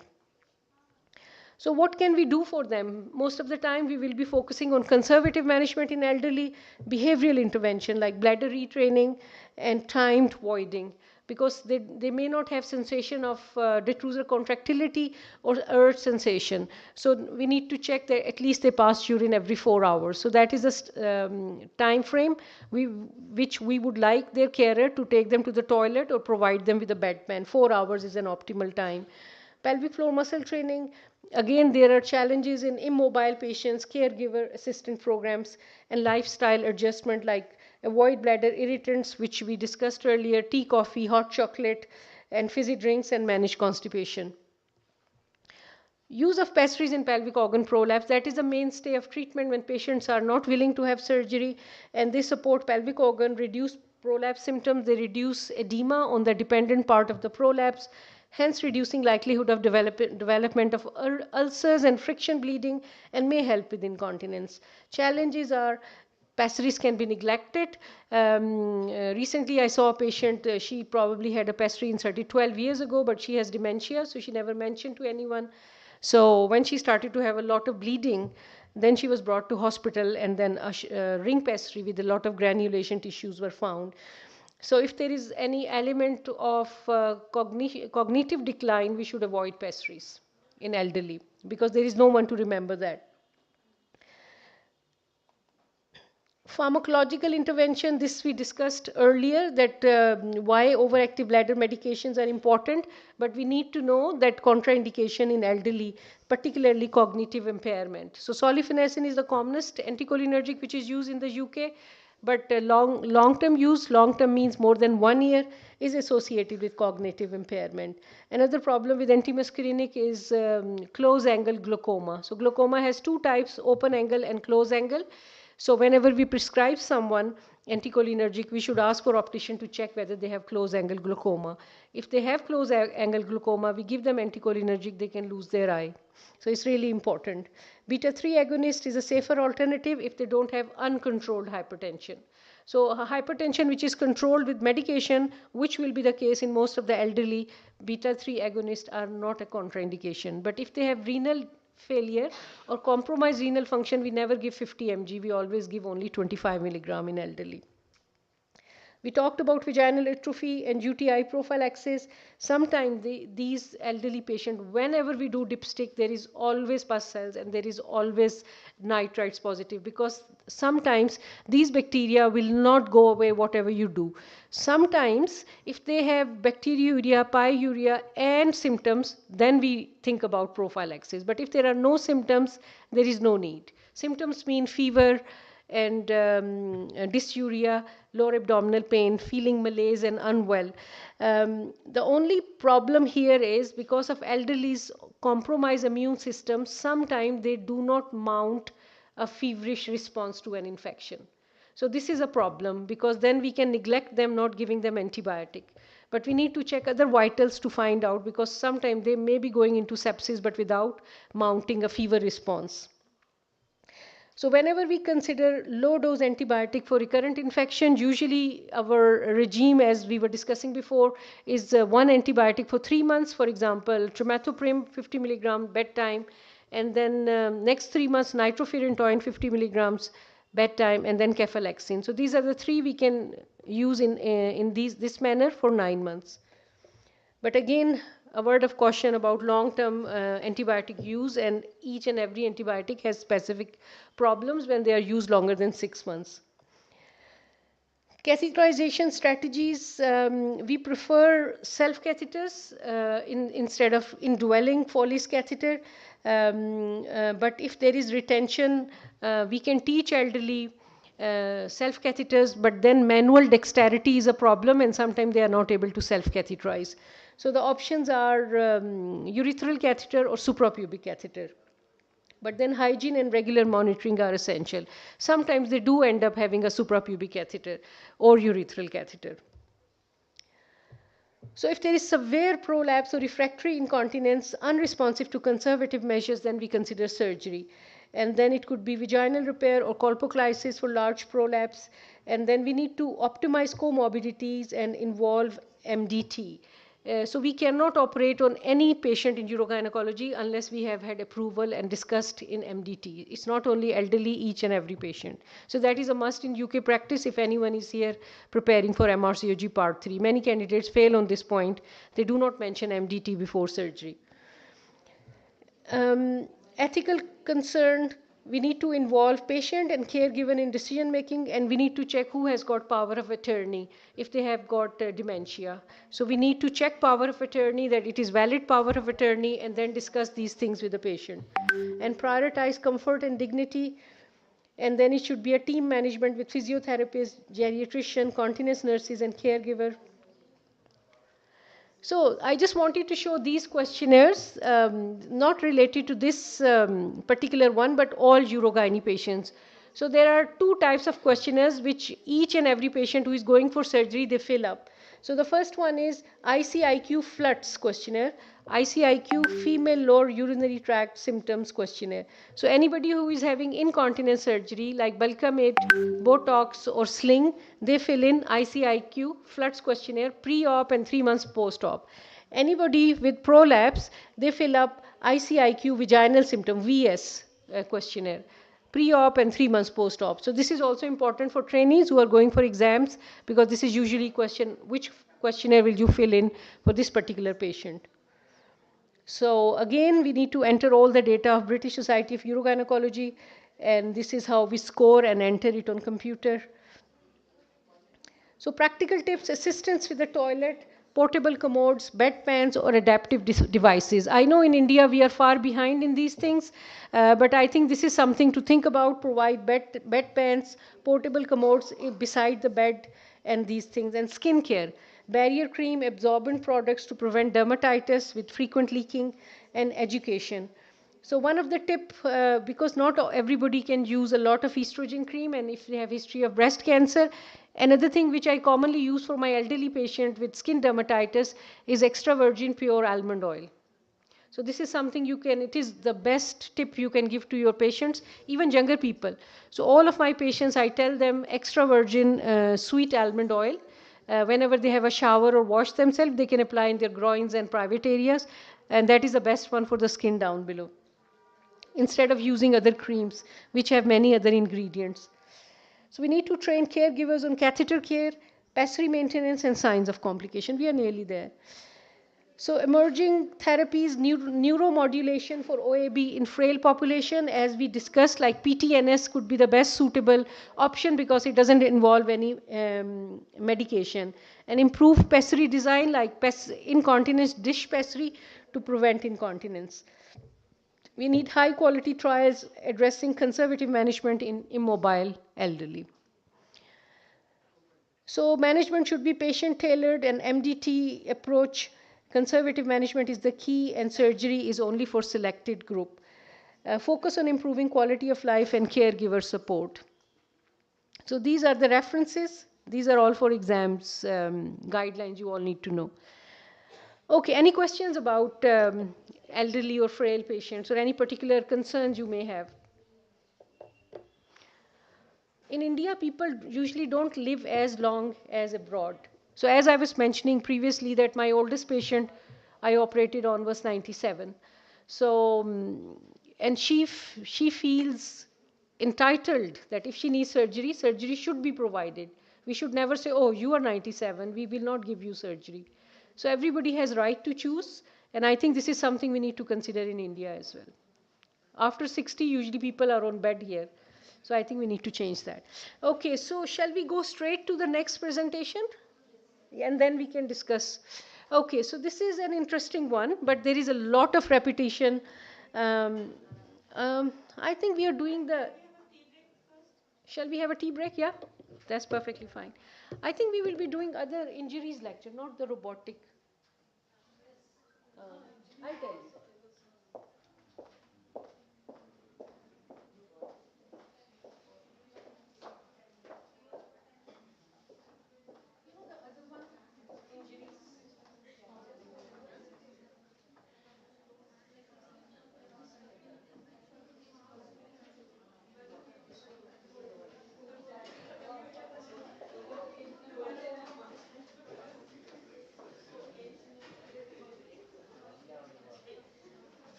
So what can we do for them? Most of the time we will be focusing on conservative management in elderly, behavioral intervention like bladder retraining and timed voiding, because they may not have sensation of detrusor contractility or urge sensation. So we need to check that at least they pass urine every 4 hours. So that is the time frame which we would like their carer to take them to the toilet or provide them with a bedpan. 4 hours is an optimal time. Pelvic floor muscle training. Again, there are challenges in immobile patients, caregiver assistant programs, and lifestyle adjustment like avoid bladder irritants, which we discussed earlier, tea, coffee, hot chocolate, and fizzy drinks, and manage constipation. Use of pessaries in pelvic organ prolapse, that is a mainstay of treatment when patients are not willing to have surgery, and they support pelvic organ, reduce prolapse symptoms, they reduce edema on the dependent part of the prolapse, hence reducing likelihood of development of ulcers and friction bleeding, and may help with incontinence. Challenges are pessaries can be neglected. Recently, I saw a patient, she probably had a pessary inserted 12 years ago, but she has dementia, so she never mentioned to anyone. So when she started to have a lot of bleeding, then she was brought to hospital, and then a ring pessary with a lot of granulation tissues were found. So if there is any element of cognitive decline, we should avoid pessaries in elderly, because there is no one to remember that. Pharmacological intervention, this we discussed earlier, that why overactive bladder medications are important, but we need to know that contraindication in elderly, particularly cognitive impairment. So solifenacin is the commonest anticholinergic which is used in the UK, but long-term use, long-term means more than 1 year, is associated with cognitive impairment. Another problem with antimuscarinic is close angle glaucoma. So glaucoma has two types, open angle and close angle. So whenever we prescribe someone anticholinergic, we should ask our optician to check whether they have close angle glaucoma. If they have close angle glaucoma, we give them anticholinergic, they can lose their eye. So it's really important. Beta 3 agonist is a safer alternative if they don't have uncontrolled hypertension. So hypertension which is controlled with medication, which will be the case in most of the elderly, beta 3 agonists are not a contraindication. But if they have renal failure or compromised renal function, we never give 50 mg, we always give only 25 milligram in elderly. We talked about vaginal atrophy and UTI prophylaxis. Sometimes these elderly patients, whenever we do dipstick, there is always pus cells and there is always nitrites positive, because sometimes these bacteria will not go away whatever you do. Sometimes if they have bacteriuria, pyuria and symptoms, then we think about prophylaxis. But if there are no symptoms, there is no need. Symptoms mean fever and dysuria, lower abdominal pain, feeling malaise and unwell. The only problem here is because of elderly's compromised immune system, sometimes they do not mount a feverish response to an infection. So this is a problem, because then we can neglect them, not giving them antibiotic. But we need to check other vitals to find out, because sometimes they may be going into sepsis but without mounting a fever response. So whenever we consider low-dose antibiotic for recurrent infection, usually our regime, as we were discussing before, is one antibiotic for 3 months, for example, trimethoprim 50 milligram bedtime, and then next 3 months nitrofurantoin 50 milligrams bedtime, and then cefalexin. So these are the three we can use in this manner for 9 months. But again, a word of caution about long-term antibiotic use, and each and every antibiotic has specific problems when they are used longer than 6 months. Catheterization strategies, we prefer self-catheters instead of indwelling Foley's catheter. But if there is retention, we can teach elderly self-catheters, but then manual dexterity is a problem, and sometimes they are not able to self-catheterize. So the options are urethral catheter or suprapubic catheter. But then hygiene and regular monitoring are essential. Sometimes they do end up having a suprapubic catheter or urethral catheter. So if there is severe prolapse or refractory incontinence, unresponsive to conservative measures, then we consider surgery. And then it could be vaginal repair or colpoclysis for large prolapse. And then we need to optimize comorbidities and involve MDT. So we cannot operate on any patient in urogynecology unless we have had approval and discussed in MDT. It's not only elderly, each and every patient. So that is a must in UK practice if anyone is here preparing for MRCOG Part 3. Many candidates fail on this point. They do not mention MDT before surgery. Ethical concern, we need to involve patient and caregiver in decision making, and we need to check who has got power of attorney if they have got dementia. So we need to check power of attorney, that it is valid power of attorney, and then discuss these things with the patient. And prioritize comfort and dignity. And then it should be a team management with physiotherapist, geriatrician, continence nurses, and caregiver. So I just wanted to show these questionnaires, not related to this particular one, but all urogyne patients. So there are 2 types of questionnaires which each and every patient who is going for surgery, they fill up. So the first one is ICIQ FLUTS questionnaire, ICIQ female lower urinary tract symptoms questionnaire. So anybody who is having incontinence surgery like Bulkamid, Botox or sling, they fill in ICIQ FLUTS questionnaire pre-op and 3 months post-op. Anybody with prolapse, they fill up ICIQ vaginal symptom VS questionnaire pre-op and 3 months post-op. So this is also important for trainees who are going for exams, because this is usually question, which questionnaire will you fill in for this particular patient. So again, we need to enter all the data of British Society of Urogynecology, and this is how we score and enter it on computer. So practical tips, assistance with the toilet, portable commodes, bedpans or adaptive devices. I know in India we are far behind in these things, but I think this is something to think about, provide bedpans, portable commodes beside the bed and these things, and skincare, barrier cream, absorbent products to prevent dermatitis with frequent leaking, and education. So one of the tip, because not everybody can use a lot of estrogen cream, and if they have history of breast cancer, another thing which I commonly use for my elderly patient with skin dermatitis is extra virgin pure almond oil. So this is something you can, it is the best tip you can give to your patients, even younger people. So all of my patients, I tell them extra virgin sweet almond oil. Whenever they have a shower or wash themselves, they can apply in their groins and private areas, and that is the best one for the skin down below, instead of using other creams which have many other ingredients. So we need to train caregivers on catheter care, pessary maintenance, and signs of complication. We are nearly there. So emerging therapies, neuromodulation for OAB in frail population, as we discussed, like PTNS could be the best suitable option because it doesn't involve any medication. And improve pessary design, like incontinence dish pessary to prevent incontinence. We need high quality trials addressing conservative management in immobile elderly. So management should be patient tailored, and MDT approach. Conservative management is the key, and surgery is only for selected group. Focus on improving quality of life and caregiver support. So these are the references. These are all for exams, guidelines you all need to know. Okay, any questions about elderly or frail patients, or any particular concerns you may have? In India, people usually don't live as long as abroad. So as I was mentioning previously, that my oldest patient I operated on was 97. So, and she feels entitled that if she needs surgery, surgery should be provided. We should never say, oh, you are 97, we will not give you surgery. So everybody has right to choose, and I think this is something we need to consider in India as well. After 60, usually people are on bed here. So I think we need to change that. Okay, so shall we go straight to the next presentation? And then we can discuss. Okay, so this is an interesting one, but there is a lot of repetition. Um, I think we are doing the... Shall we have a tea break? Yeah, that's perfectly fine. I think we will be doing other injuries lecture, not the robotic. I'll tell you.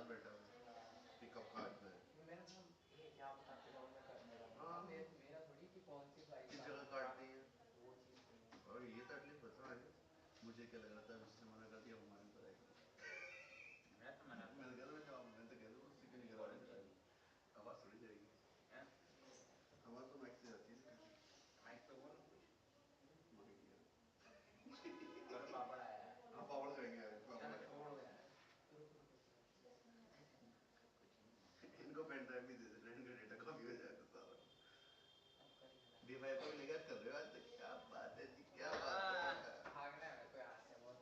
बैठा हुआ pickup का आज में मेरा नाम ये क्या बताते रहो मैं करने वाला हूं मेरा थोड़ी कि कौन सी फाइल किस जगह काटनी है वो चीज और ये तकलीफ बता है मुझे क्या लग रहा था उसने मना कर दिया हमारे ऊपर आएगा मैं तो मना मैंने कहा मैं तो कह दूं उससे क्यों नहीं करवा रहे आवाज थोड़ी जाएगी आवाज तो माइक से जाती है माइक पे बोलो कुछ और पापड़ आया है हां पापड़ खाएंगे यार पापड़ छोड़ो यार इनको पेन ड्राइव भी दे दे इनका डेटा कॉपी हो जाएगा सारा D5 पर लेकर कर रहे हो आज तक क्या बात है जी क्या बात है भागना है मेरे को यहाँ से बहुत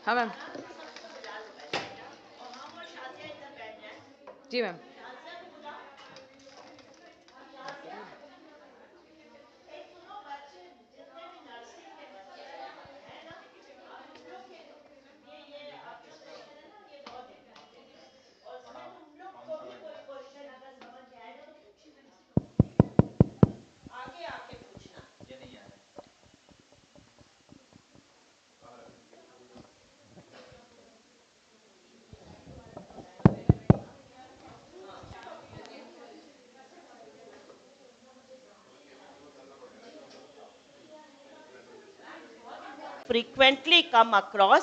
हाँ ma'am ji ma'am frequently come across.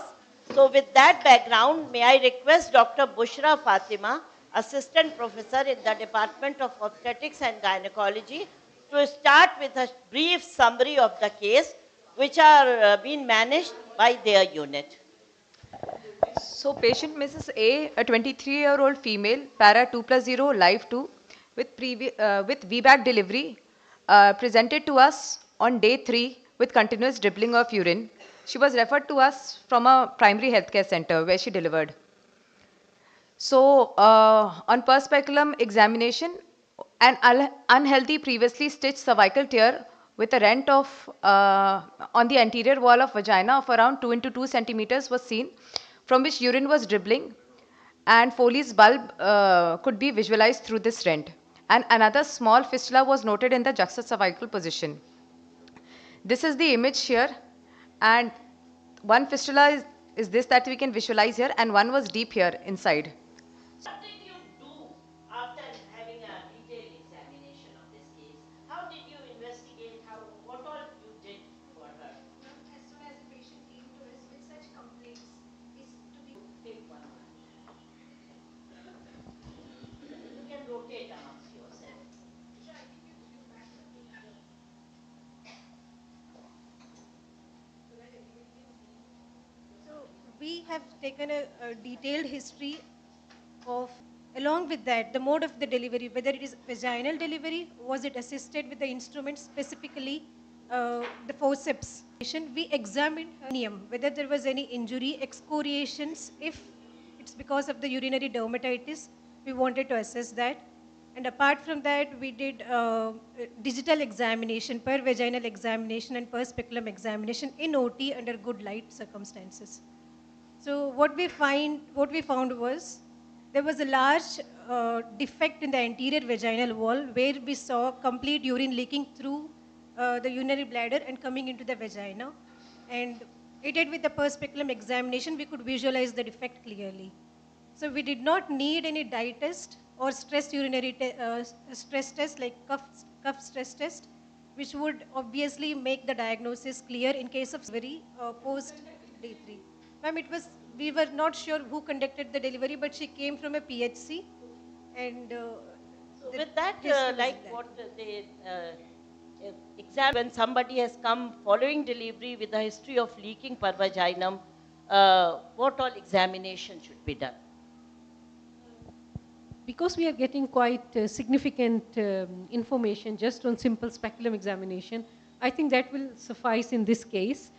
So with that background, may I request Dr. Bushra Fatima, Assistant Professor in the Department of Obstetrics and Gynecology, to start with a brief summary of the case, which are being managed by their unit. So patient Mrs. A 23-year-old female, para 2+0, live 2, with VBAC delivery, presented to us on day 3 with continuous dribbling of urine. She was referred to us from a primary healthcare center where she delivered. So on per-speculum examination, an unhealthy previously stitched cervical tear with a rent of on the anterior wall of vagina of around 2 into 2 centimeters was seen, from which urine was dribbling, and Foley's bulb could be visualized through this rent. And another small fistula was noted in the juxtacervical position. This is the image here, and one fistula is this that we can visualize here, and one was deep here inside. What did you do after having a detailed examination of this case? How did you investigate? What all you did for her? As soon as the patient came to us with such complaints, is to be Take one more. You can rotate amongst yourself. so we have taken a detailed history of, along with that, the mode of the delivery, whether it is vaginal delivery, was it assisted with the instrument, specifically the forceps. We examined her perineum, whether there was any injury, excoriations. If it's because of the urinary dermatitis, we wanted to assess that. And apart from that, we did digital examination, per vaginal examination and per speculum examination in OT under good light circumstances. So what we found was there was a large defect in the anterior vaginal wall where we saw complete urine leaking through the urinary bladder and coming into the vagina. And aided with the per speculum examination, we could visualize the defect clearly. So we did not need any dye test or stress urinary stress test like cuff stress test, which would obviously make the diagnosis clear in case of delivery post day 3. Ma'am, we were not sure who conducted the delivery, but she came from a PHC, and So with that, what they examine, when somebody has come following delivery with a history of leaking per vaginum, what all examination should be done? Because we are getting quite significant information just on simple speculum examination, I think that will suffice in this case.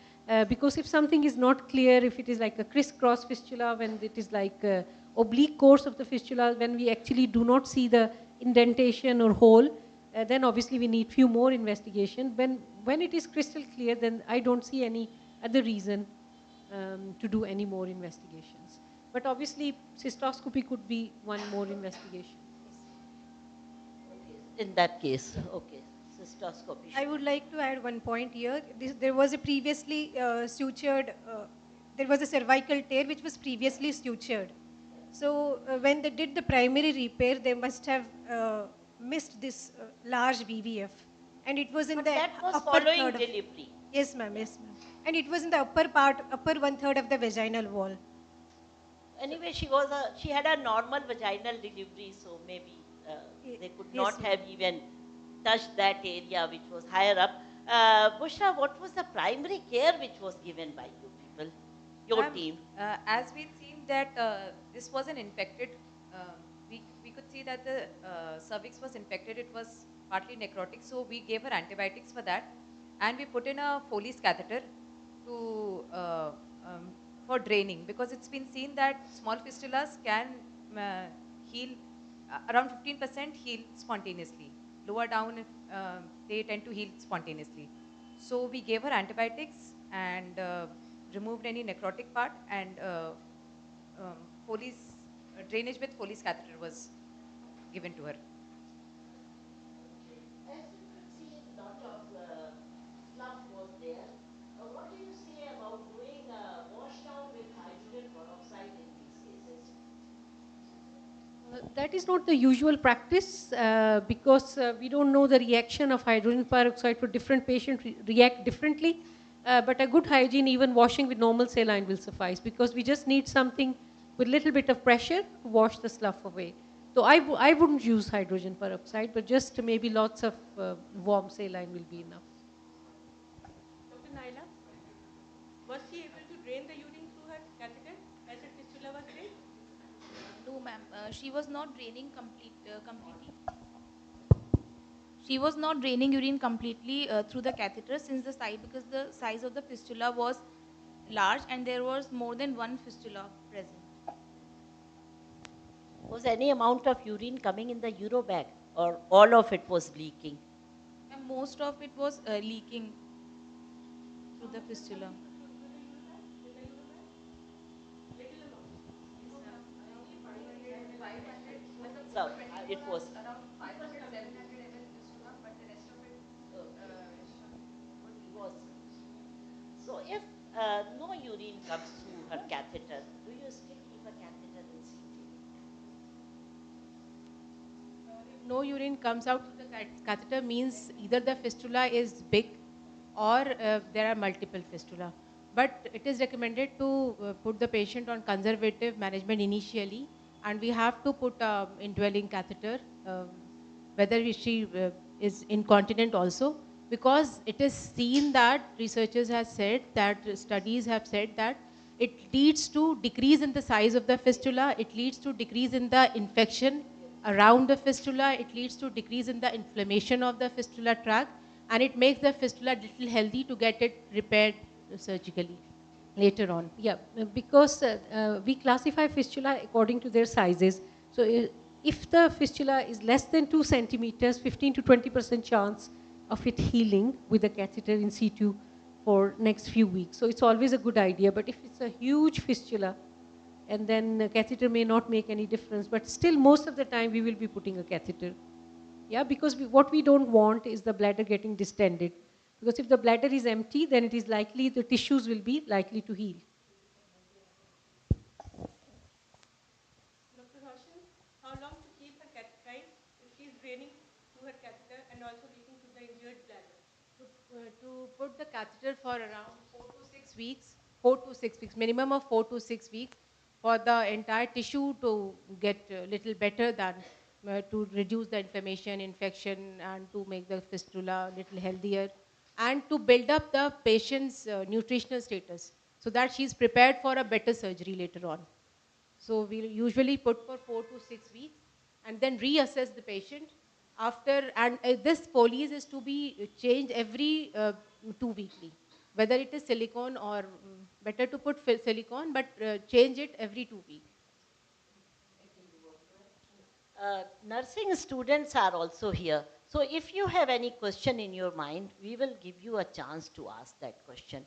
Because if something is not clear, if it is like a crisscross fistula, when it is like a oblique course of the fistula, when we actually do not see the indentation or hole, then obviously we need few more investigation. When it is crystal clear, then I don't see any other reason to do any more investigations. But obviously, cystoscopy could be one more investigation. In that case, okay, cystoscopy. I would like to add one point here. There was a previously sutured, there was a cervical tear which was previously sutured. So when they did the primary repair, they must have missed this large VVF. And it was in But the that was upper following third delivery. Yes, ma'am, yes, ma'am. And it was in the upper part, upper 1/3 of the vaginal wall. Anyway, she had a normal vaginal delivery, so maybe they could Yes, not ma'am. have even touched that area which was higher up. Bushra, what was the primary care which was given by you people, your team? As we've seen that this was an infected, we could see that the cervix was infected, it was partly necrotic, so we gave her antibiotics for that, and we put in a Foley's catheter to for draining, because it's been seen that small fistulas can heal around 15% heal spontaneously. Lower down, they tend to heal spontaneously. So we gave her antibiotics and removed any necrotic part, and Foley's drainage with Foley's catheter was given to her. As you could see, a lot of fluff was there. What do you say about doing wash down with hydrogen peroxide in these cases? That is not the usual practice because we don't know the reaction of hydrogen peroxide for different patients react differently. But a good hygiene, even washing with normal saline will suffice because we just need something with little bit of pressure to wash the slough away. So I wouldn't use hydrogen peroxide, but just maybe lots of warm saline will be enough. Dr. Naila, was she able to drain the urine through her catheter as her fistula was drained? No, ma'am. She was not draining completely. She was not draining urine completely through the catheter since the size, because the size of the fistula was large and there was more than one fistula present. Was any amount of urine coming in the uro bag, or all of it was leaking? And most of it was leaking through the fistula. So it was around 500, 700 ml fistula, but the rest of it was. So if no urine comes through her catheter, do you still keep a catheter in situ? If no urine comes out through the catheter, means either the fistula is big or there are multiple fistula. But it is recommended to put the patient on conservative management initially, and we have to put indwelling catheter, whether she is incontinent also, because it is seen that researchers have said that studies have said that it leads to decrease in the size of the fistula, it leads to decrease in the infection around the fistula, it leads to decrease in the inflammation of the fistula tract, and it makes the fistula little healthy to get it repaired surgically later on. Yeah, because we classify fistula according to their sizes. So if the fistula is less than 2 centimeters, 15 to 20% chance of it healing with a catheter in situ for next few weeks. So it's always a good idea. But if it's a huge fistula, and then the catheter may not make any difference, but still most of the time we will be putting a catheter. Yeah, because what we don't want is the bladder getting distended. Because if the bladder is empty, then it is likely the tissues will be likely to heal. Dr. Harshan, how long to keep her catheterized if she is draining through her catheter and also leaking to the injured bladder? To put the catheter for around 4 to 6 weeks, 4 to 6 weeks, minimum of 4 to 6 weeks, for the entire tissue to get a little better than to reduce the inflammation, infection, and to make the fistula a little healthier, and to build up the patient's nutritional status so that she's prepared for a better surgery later on. So we usually put for 4 to 6 weeks and then reassess the patient after, and this Foley's is to be changed every 2 weekly, whether it is silicone or better to put silicone, but change it every 2 weeks. Nursing students are also here. So if you have any question in your mind, we will give you a chance to ask that question.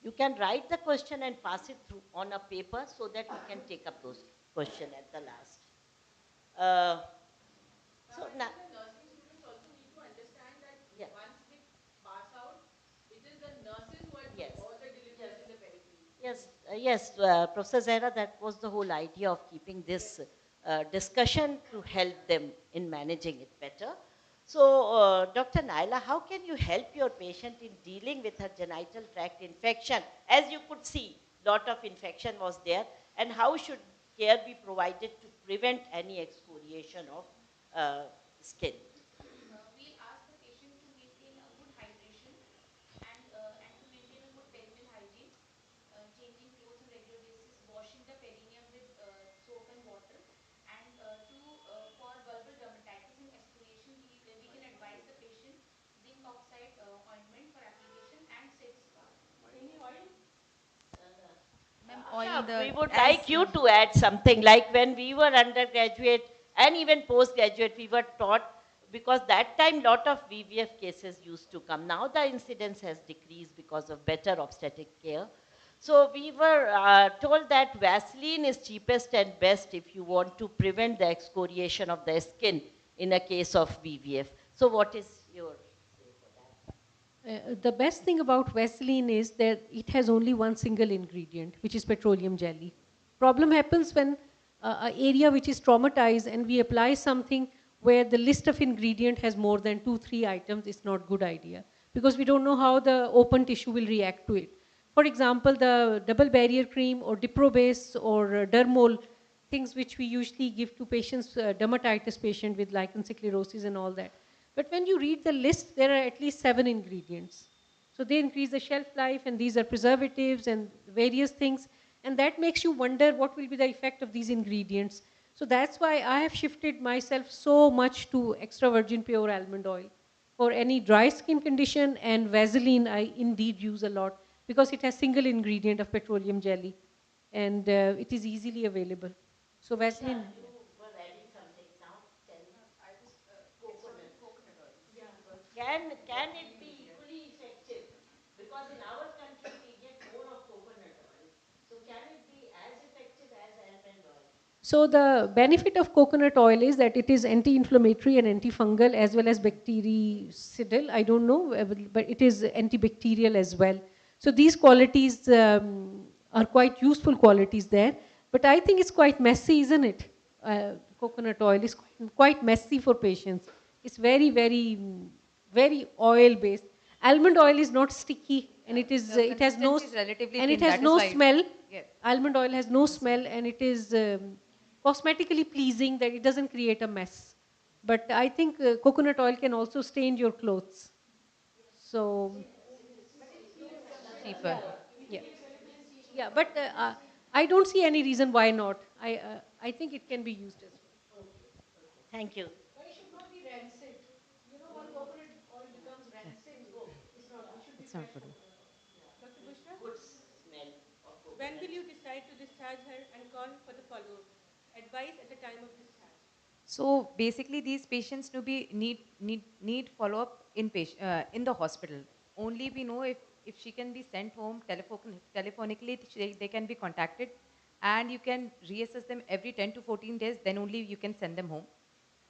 You can write the question and pass it through on a paper so that we can take up those questions at the last. So now, Nursing students also need to understand that yeah. once they pass out, it is the nurses who are doing Yes. all the deliveries in the periphery. Yes, Professor Zahra, that was the whole idea of keeping this discussion to help them in managing it better. So, Dr. Naila, how can you help your patient in dealing with her genital tract infection? As you could see, lot of infection was there, and how should care be provided to prevent any excoriation of skin? We'll ask the patient to maintain a good hydration and to maintain a good perineal hygiene, changing clothes on regular basis, washing the perineum with soap and water, and for vulval dermatitis and excoriation, we can advise the patient zinc oxide ointment for application and 6 Any oil? Yeah, we would like you to add something. Like when we were undergraduate and even postgraduate, we were taught, because that time lot of VVF cases used to come. Now the incidence has decreased because of better obstetric care. So we were told that Vaseline is cheapest and best if you want to prevent the excoriation of the skin in a case of VVF. So what is your say for that? The best thing about Vaseline is that it has only one single ingredient, which is petroleum jelly. Problem happens when an area which is traumatized and we apply something where the list of ingredient has more than 2, 3 items. It's not good idea because we don't know how the open tissue will react to it. For example, the double barrier cream or Diprobase or Dermol, things which we usually give to patients, dermatitis patient with lichen sclerosis and all that. But when you read the list, there are at least 7 ingredients. So they increase the shelf life, and these are preservatives and various things. And that makes you wonder what will be the effect of these ingredients. So that's why I have shifted myself so much to extra virgin pure almond oil. For any dry skin condition, and Vaseline I indeed use a lot because it has single ingredient of petroleum jelly and it is easily available. So Vaseline. You were adding something now. Tell me. Coconut oil. Yeah. Can it be equally effective? Because in our country we get more of coconut oil. So can it be as effective as almond oil? So the benefit of coconut oil is that it is anti-inflammatory and antifungal as well as bactericidal. I don't know, but it is antibacterial as well. So these qualities are quite useful qualities there. But I think it's quite messy, isn't it? Coconut oil is quite messy for patients. It's very, very, very oil based. Almond oil is not sticky and it is it has no Consistency is relatively and it thin. has That is no why. smell. Yeah. Almond oil has no smell and it is cosmetically pleasing that it doesn't create a mess. But I think coconut oil can also stain your clothes. So Cheaper. yeah, yeah. But I don't see any reason why not. I think it can be used as well. Thank you. But it should not be rancid. You know, when coconut oil becomes rancid, it's not. It should be It's not fresh good. coconut oil. Dr. Bushra, Good smell of when coconut. will you decide to discharge her and call for the follow-up? Advice at the time of discharge. So basically, these patients to be need follow up in the hospital. Only we know if she can be sent home telephonically, they can be contacted, and you can reassess them every 10 to 14 days. Then only you can send them home,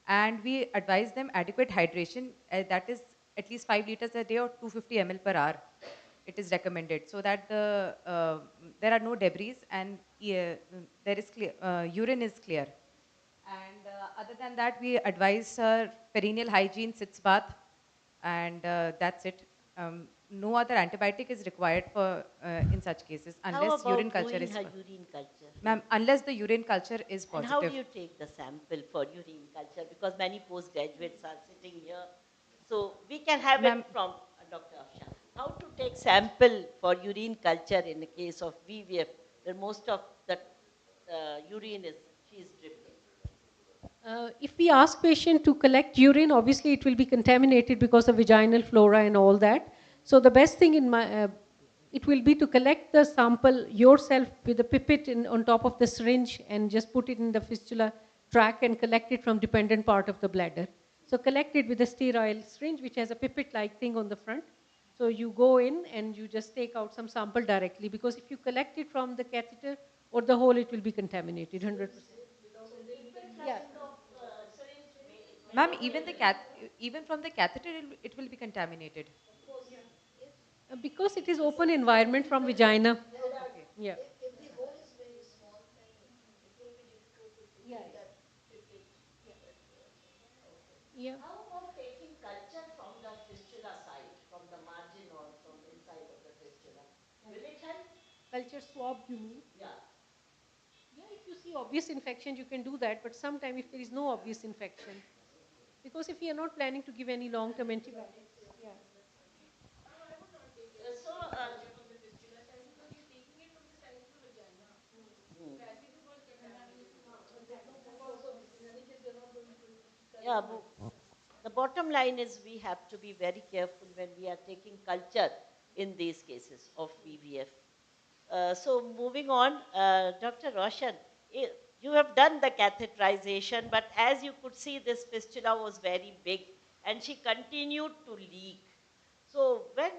and we advise them adequate hydration. That is at least 5 liters a day or 250 ml per hour. It is recommended so that there are no debris and there is clear, urine is clear. And other than that, we advise perennial hygiene, sits bath, and that's it. No other antibiotic is required for in such cases How unless urine about culture doing is, her urine culture? ma'am, unless the urine culture is And how do positive. you take the sample for urine culture? Because many postgraduates are sitting here. So we can have it Ma'am, from Dr. Afshan. How to take sample for urine culture in the case of VVF, where most of the urine is, she is dripping. If we ask patient to collect urine, obviously it will be contaminated because of vaginal flora and all that. So the best thing it will be to collect the sample yourself with a pipette on top of the syringe and just put it in the fistula tract and collect it from dependent part of the bladder. So collect it with a sterile syringe which has a pipette-like thing on the front. So you go in and you just take out some sample directly because if you collect it from the catheter or the hole, it will be contaminated 100%. Yeah. ma'am, even from the catheter, it will be contaminated. Because it is open environment from vagina. Okay. Yeah. Yeah. How about taking culture from the fistula side, from the margin or from inside of the fistula? Will it help? Culture swab, you mean? Yeah. Yeah, if you see obvious infection, you can do that. But sometimes if there is no obvious infection, because if you are not planning to give any long-term antibiotics, yeah. Yeah, the bottom line is we have to be very careful when we are taking culture in these cases of VVF. So moving on, Dr. Roshan, you have done the catheterization, but as you could see, this fistula was very big and she continued to leak. So when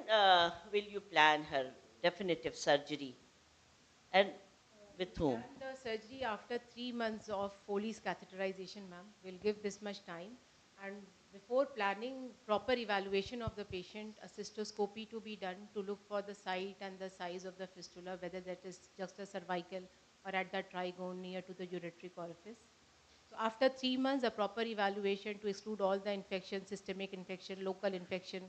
will you plan her definitive surgery and with whom? Plan the surgery after 3 months of Foley's catheterization, ma'am. We'll give this much time. And before planning proper evaluation of the patient, a cystoscopy to be done to look for the site and the size of the fistula, whether that is just a cervical or at the trigone near to the ureteric orifice. So after 3 months, a proper evaluation to exclude all the infection, systemic infection, local infection,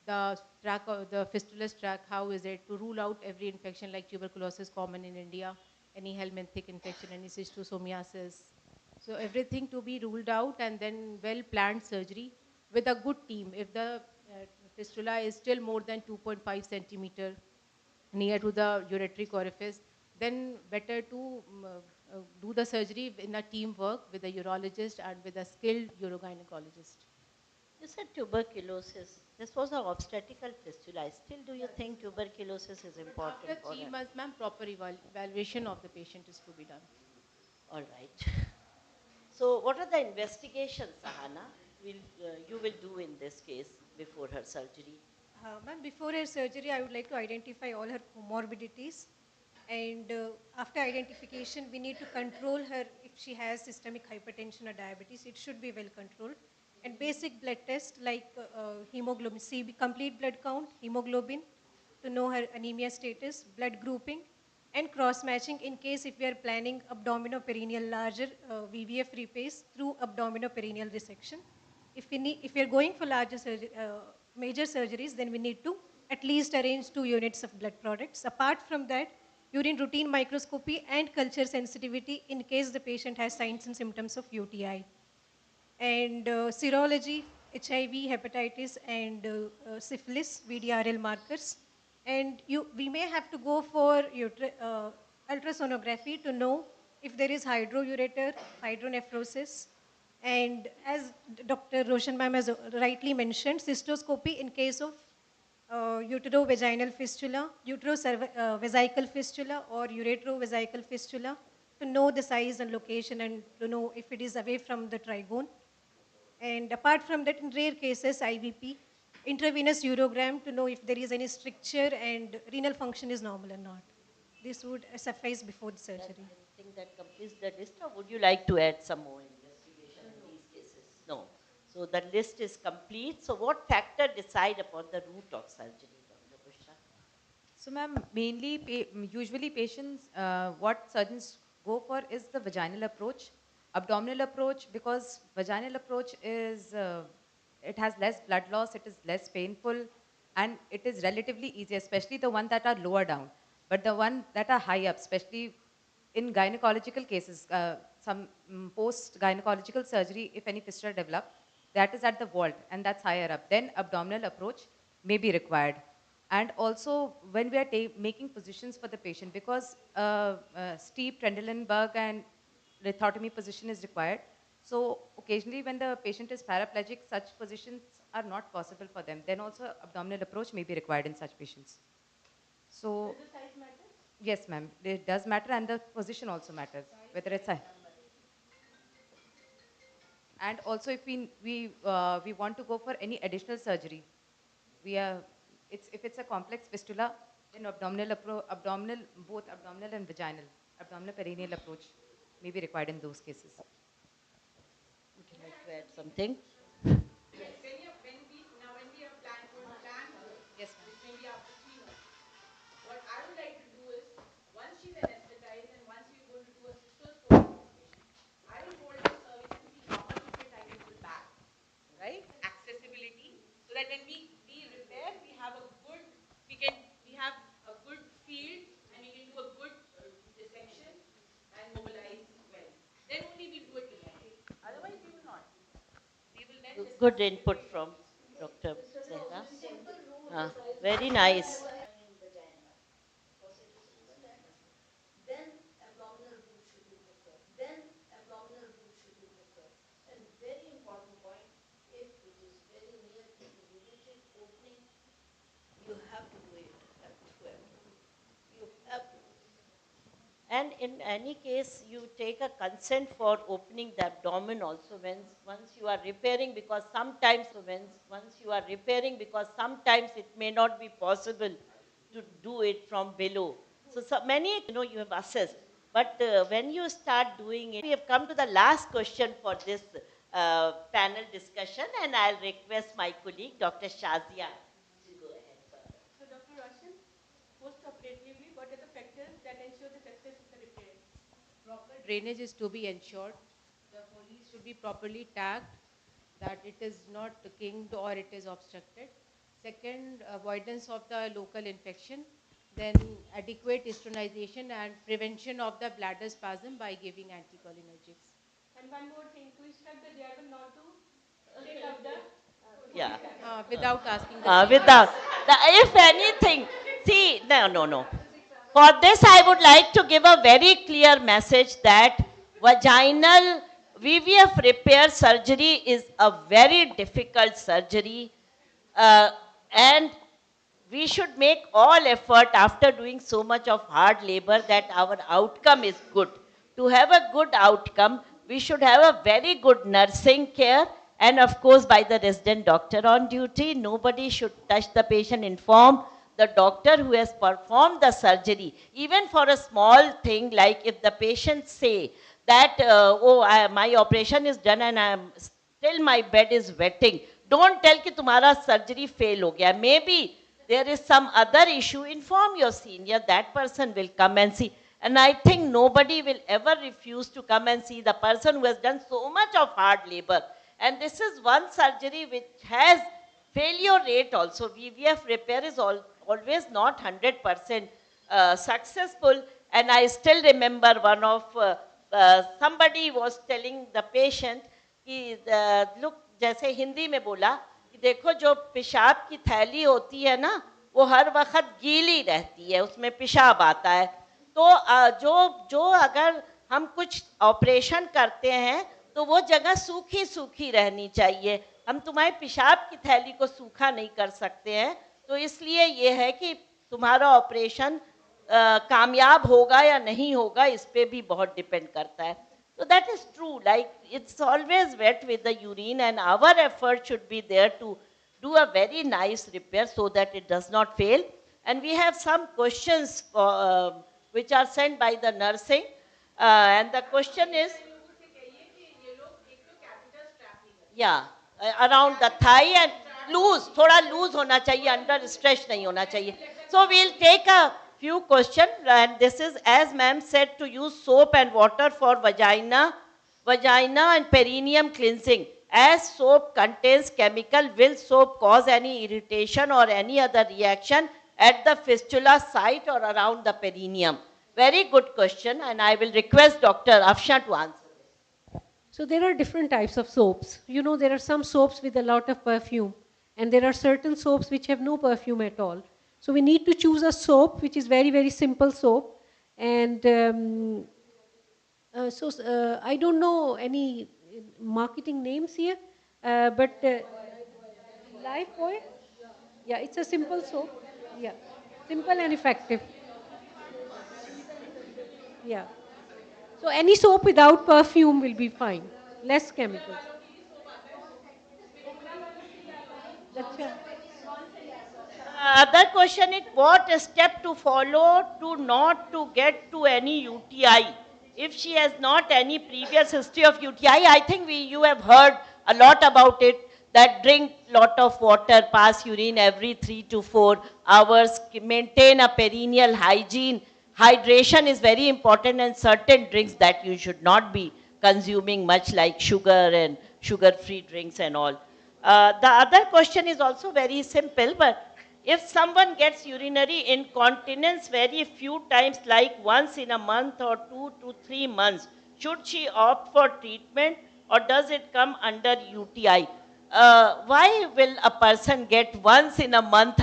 the track, the fistulous tract, how is it, to rule out every infection like tuberculosis common in India, any helminthic infection, any schistosomiasis. So everything to be ruled out and then well-planned surgery with a good team. If the fistula is still more than 2.5 centimeter near to the ureteric orifice, then better to do the surgery in a teamwork with a urologist and with a skilled urogynecologist. You said tuberculosis. This was an obstetrical fistula. Still, do you think tuberculosis is important After for three her? months, ma'am, proper evaluation of the patient is to be done. All right. So, what are the investigations, Sahana, you will do in this case before her surgery? Ma'am, before her surgery, I would like to identify all her comorbidities. And after identification, we need to control her if she has systemic hypertension or diabetes. It should be well controlled. And basic blood tests like hemoglobin, CB, complete blood count, hemoglobin, to know her anemia status, blood grouping, and cross-matching in case if we are planning abdominoperineal larger VVF repairs through abdominoperineal resection. If we are going for major surgeries, then we need to at least arrange 2 units of blood products. Apart from that, urine routine microscopy and culture sensitivity in case the patient has signs and symptoms of UTI. And serology, HIV, hepatitis, and syphilis, VDRL markers. And we may have to go for ultrasonography to know if there is hydroureter, hydronephrosis. And as Dr. Roshan ma'am has rightly mentioned, cystoscopy in case of uterovaginal fistula, uterovesical fistula, or uretrovesical fistula to know the size and location and to know if it is away from the trigone. And apart from that, in rare cases, IVP, intravenous urogram to know if there is any stricture and renal function is normal or not. This would suffice before the surgery. I think that completes the list, or would you like to add some more investigation in these cases? No. So the list is complete. So what factor decide upon the route of surgery, Dr. Bushra? So, ma'am, usually patients, what surgeons go for is the vaginal approach. Abdominal approach, because vaginal approach is, it has less blood loss, it is less painful, and it is relatively easy, especially the one that are lower down. But the one that are high up, especially in gynecological cases, some post-gynecological surgery, if any fistula develop, that is at the vault and that's higher up. Then abdominal approach may be required. And also when we are making positions for the patient, because steep Trendelenburg and lithotomy position is required. So occasionally when the patient is paraplegic, such positions are not possible for them. Then also abdominal approach may be required in such patients. So, does the size matter? Yes, ma'am. It does matter, and the position also matters, whether it's a. And also, if we want to go for any additional surgery, we are if it's a complex fistula, then abdominal, both abdominal and vaginal, abdominal perineal approach may be required in those cases. Would you like to add something? Yes. When we are going to plan her, Yes, which may be after 3 months, what I would like to do is, once she's anesthetized and once we're going to do a cystoscopy for the patient, I will hold her cervix and see how much of it I can pull back, right? Accessibility, so that when we repair, we have a good field and we can do a good dissection and mobilize well. Then only we'll do a TIA. Otherwise, we will not. We will then discuss Good it with input the from urologist. Dr. Zehra. Very nice. in any case, you take a consent for opening the abdomen also once you are repairing, because sometimes it may not be possible to do it from below. So many, you have assessed. But when you start doing it, we have come to the last question for this panel discussion, and I'll request my colleague, Dr. Shazia, to go ahead further. So, Dr. Roshan, post-operatively, what are the factors that ensure the success of the repair? Proper drainage is to be ensured. The Foley should be properly tagged, that it is not kinged or it is obstructed. Second, avoidance of the local infection. Then adequate estronization and prevention of the bladder spasm by giving anticholinergics. And one more thing, to instruct the driver not to take up the Yeah. Without asking the Without, if anything, see, no. For this, I would like to give a very clear message that vaginal VVF repair surgery is a very difficult surgery, and we should make all effort after doing so much of hard labor that our outcome is good. To have a good outcome, we should have a very good nursing care, and of course by the resident doctor on duty. Nobody should touch the patient. Inform the doctor who has performed the surgery. Even for a small thing, like if the patient say that, my operation is done and still my bed is wetting, don't tell कि तुम्हारा surgery fail हो गया. Maybe there is some other issue. Inform your senior. That person will come and see. And I think nobody will ever refuse to come and see the person who has done so much of hard labor. And this is one surgery which has failure rate also. VVF repair is always not 100% successful. And I still remember one of somebody was telling the patient कि look, जैसे हिंदी में बोला कि देखो जो पेशाब की थैली होती है ना, वो हर वक्त गीली रहती है, उसमें पेशाब आता है. तो जो अगर हम कुछ ऑपरेशन करते हैं तो वो जगह सूखी सूखी रहनी चाहिए. हम तुम्हारे पेशाब की थैली को सूखा नहीं कर सकते हैं. तो इसलिए ये है कि तुम्हारा ऑपरेशन कामयाब होगा या नहीं होगा, इस पे भी बहुत डिपेंड करता है. So that is true. Like, it's always wet with the urine, and our effort should be there to do a very nice repair so that it does not fail. And we have some questions which are sent by the nursing. And the question is, yeah, around the thigh and loose, thoda loose hona chahiye, under stretch nahi hona chahiye. So we'll take a few questions, and this is, as ma'am said, to use soap and water for vagina and perineum cleansing. As soap contains chemical, will soap cause any irritation or any other reaction at the fistula site or around the perineum? Very good question, and I will request Dr. Afshan to answer. So there are different types of soaps. You know, there are some soaps with a lot of perfume, and there are certain soaps which have no perfume at all. So we need to choose a soap which is very, very simple soap. And I don't know any marketing names here, but Lifebuoy, yeah, it's a simple soap. Yeah, simple and effective. Yeah. So any soap without perfume will be fine. Less chemicals. Achha. Other question is, what step to follow to not to get to any UTI? If she has not any previous history of UTI, I think you have heard a lot about it, that drink lot of water, pass urine every 3 to 4 hours, maintain a perineal hygiene. Hydration is very important, and certain drinks that you should not be consuming much, like sugar and sugar-free drinks and all. The other question is also very simple, but if someone gets urinary incontinence very few times, like once in a month or 2 to 3 months, should she opt for treatment, or does it come under UTI? Why will a person get once in a month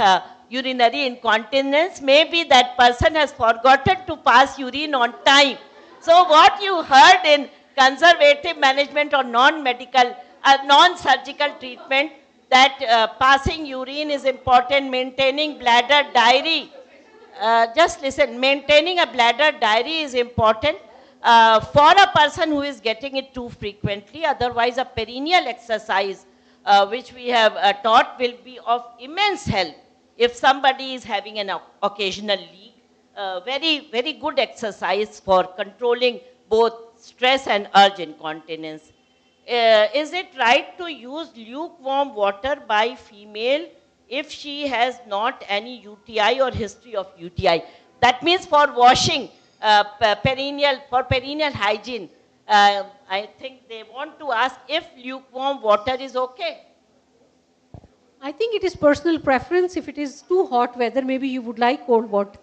urinary incontinence? Maybe that person has forgotten to pass urine on time. So what you heard in conservative management or non-medical, non-surgical treatment, that passing urine is important, maintaining bladder diary just listen, maintaining a bladder diary is important for a person who is getting it too frequently. Otherwise, a perineal exercise, which we have taught, will be of immense help if somebody is having an occasional leak. Very good exercise for controlling both stress and urge incontinence. Is it right to use lukewarm water by female if she has not any UTI or history of UTI? That means for washing, for perineal hygiene. I think they want to ask if lukewarm water is okay. I think it is personal preference. If it is too hot weather, maybe you would like cold water.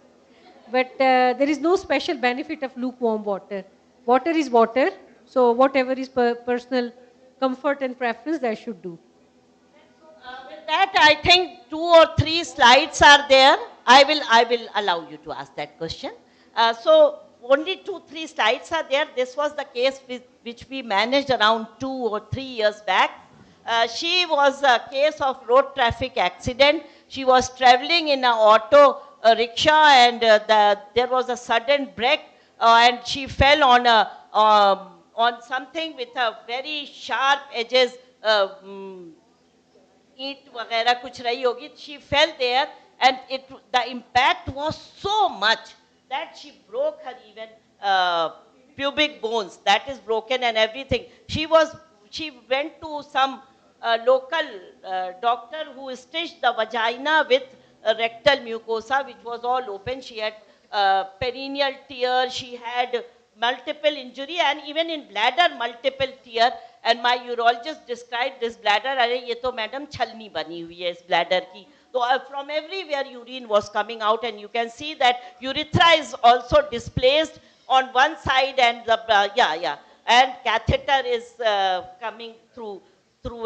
But there is no special benefit of lukewarm water. Water is water. So whatever is personal comfort and preference, that should do. With that, I think 2 or 3 slides are there. I will allow you to ask that question. So only 2, 3 slides are there. This was the case which we managed around 2 or 3 years back. She was a case of road traffic accident. She was traveling in an auto rickshaw, and there was a sudden break, and she fell on something with a very sharp edges. Eat वगैरह कुछ रही होगी. She fell there, and the impact was so much that she broke her even pubic bones. That is broken and everything. She went to some local doctor who stitched the vagina with rectal mucosa, which was all open. She had perineal tear. She had multiple injury, and even in bladder multiple tear. And my urologist described this bladder, अरे ये तो madam छलनी बनी हुई है इस bladder की. So from everywhere urine was coming out, and you can see that urethra is also displaced on one side, and the and catheter is coming through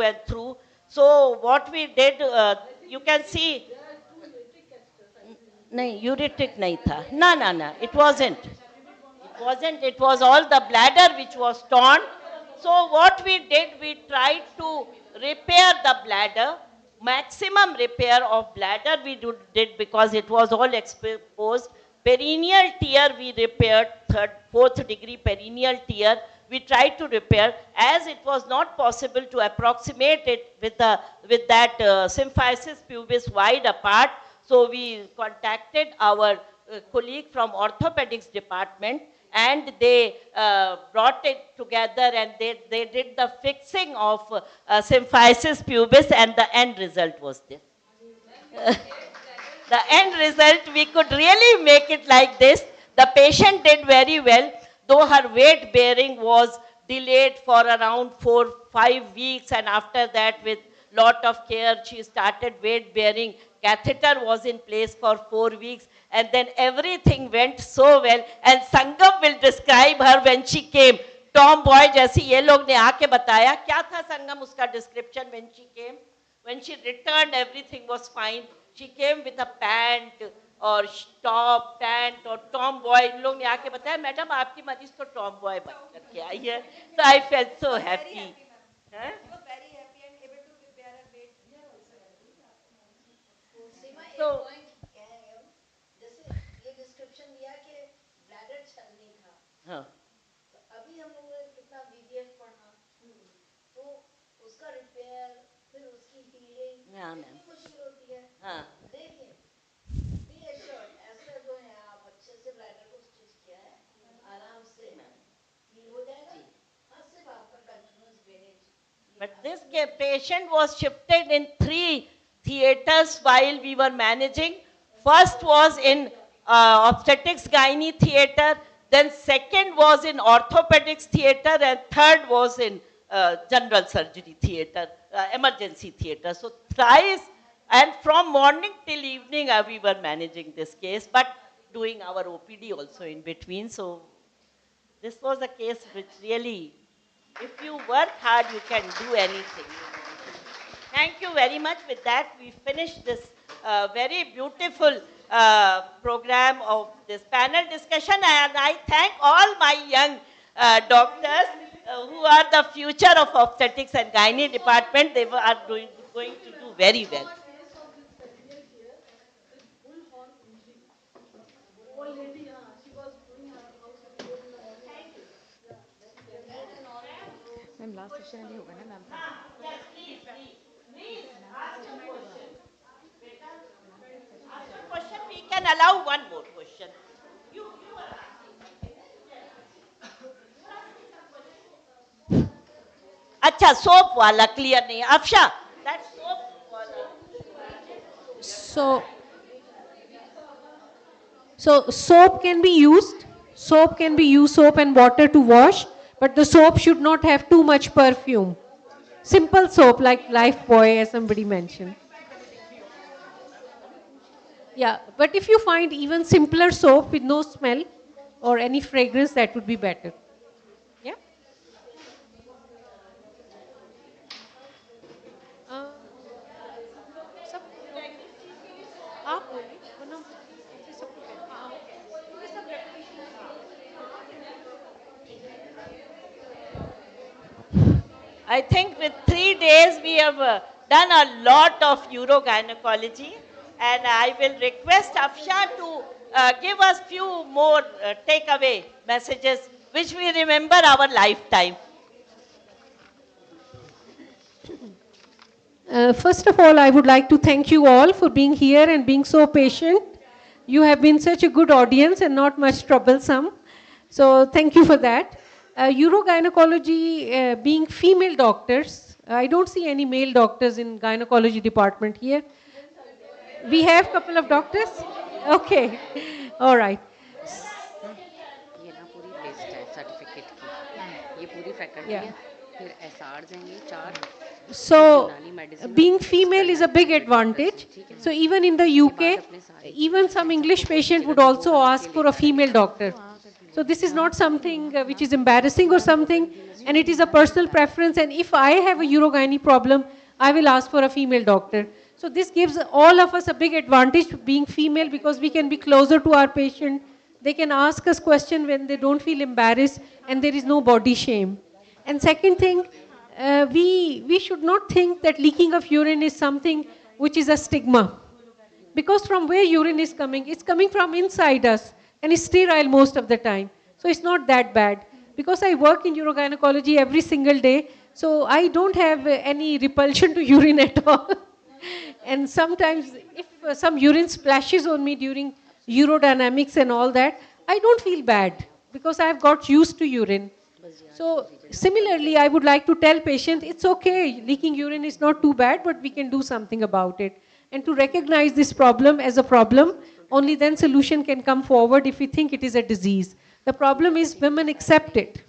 and through. So what we did, you can see. नहीं ureteric नहीं था. No, it wasn't. It was all the bladder which was torn. So what we did, we tried to repair the bladder. Maximum repair of bladder we did because it was all exposed. Perineal tear we repaired, 4th degree perineal tear. We tried to repair, as it was not possible to approximate it with that symphysis pubis wide apart. So we contacted our colleague from orthopedics department, and they brought it together, and they did the fixing of symphysis pubis, and the end result was this. The end result, we could really make it like this. The patient did very well, though her weight bearing was delayed for around 4-5 weeks, and after that, with lot of care, she started weight bearing. Catheter was in place for 4 weeks, and then everything went so well. And Sangam will describe her when she came. Tomboy जैसी ये लोग ने आके बताया. क्या था संगम उसका description when she came? When she returned, everything was fine. She came with a pant or top, pant or tomboy. इन लोग ने आके बताया, मैडम आपकी मरीज तो tomboy बन करके आई है. So I felt so happy. Huh? So, जैसे ये डिस्क्रिप्शन दिया कि ब्लैडर छलनी था. हाँ. तो अभी हम लोगों ने कितना वीवीएफ पढ़ा, तो उसका रिपेयर, फिर उसकी हीलिंग, कितनी मुश्किल होती है. हाँ. लेकिन बी एश्योर्ड, ऐसा जो है आप अच्छे से ब्लैडर को स्टिच किया है, आराम से हील हो जाएगा. हाँ, सिर्फ आपका continuous drainage. But this patient was shifted in 3 theaters while we were managing. First was in obstetrics gynae theater, then second was in orthopedics theater, and third was in general surgery theater, emergency theater. So thrice, and from morning till evening we were managing this case, but doing our OPD also in between. So this was a case which really, if you work hard, you can do anything. Thank you very much. With that, we finished this very beautiful program of this panel discussion, and I thank all my young doctors who are the future of obstetrics and gynae department. They are going to do very well. Question, we can allow one more question. अच्छा soap वाला clear नहीं है Afsha that soap वाला So, so soap can be used. Soap can be used, soap and water to wash, but the soap should not have too much perfume. Simple soap like Lifebuoy, as somebody mentioned. Yeah, but if you find even simpler soap with no smell or any fragrance, that would be better. Yeah. सब आप बोलिए वरना ऐसे सबको हाँ क्योंकि सब repetition I think with 3 days we have done a lot of urogynecology and I will request Afshan to give us few more takeaway messages which we remember our lifetime. First of all, I would like to thank you all for being here and being so patient. You have been such a good audience and not much troublesome. So thank you for that. Urogynecology, being female doctors, I don't see any male doctors in gynecology department here. We have a couple of doctors? Okay. All right. ये ना पूरी list है certificate की ये पूरी faculty है फिर एसआरज हैं ये 4 So, being female is a big advantage. So, even in the UK, even some English patient would also ask for a female doctor. So, this is not something which is embarrassing or something, and it is a personal preference. And if I have a urogyne problem, I will ask for a female doctor. So, this gives all of us a big advantage being female because we can be closer to our patient. They can ask us questions when they don't feel embarrassed, and there is no body shame. And second thing, we should not think that leaking of urine is something which is a stigma. Because from where urine is coming, it's coming from inside us and it's sterile most of the time. So it's not that bad. Because I work in urogynecology every single day, so I don't have any repulsion to urine at all. And sometimes if some urine splashes on me during urodynamics and all that, I don't feel bad because I've got used to urine. So similarly, I would like to tell patients, it's okay, leaking urine is not too bad, but we can do something about it. And to recognize this problem as a problem, only then solution can come forward if we think it is a disease. The problem is women accept it.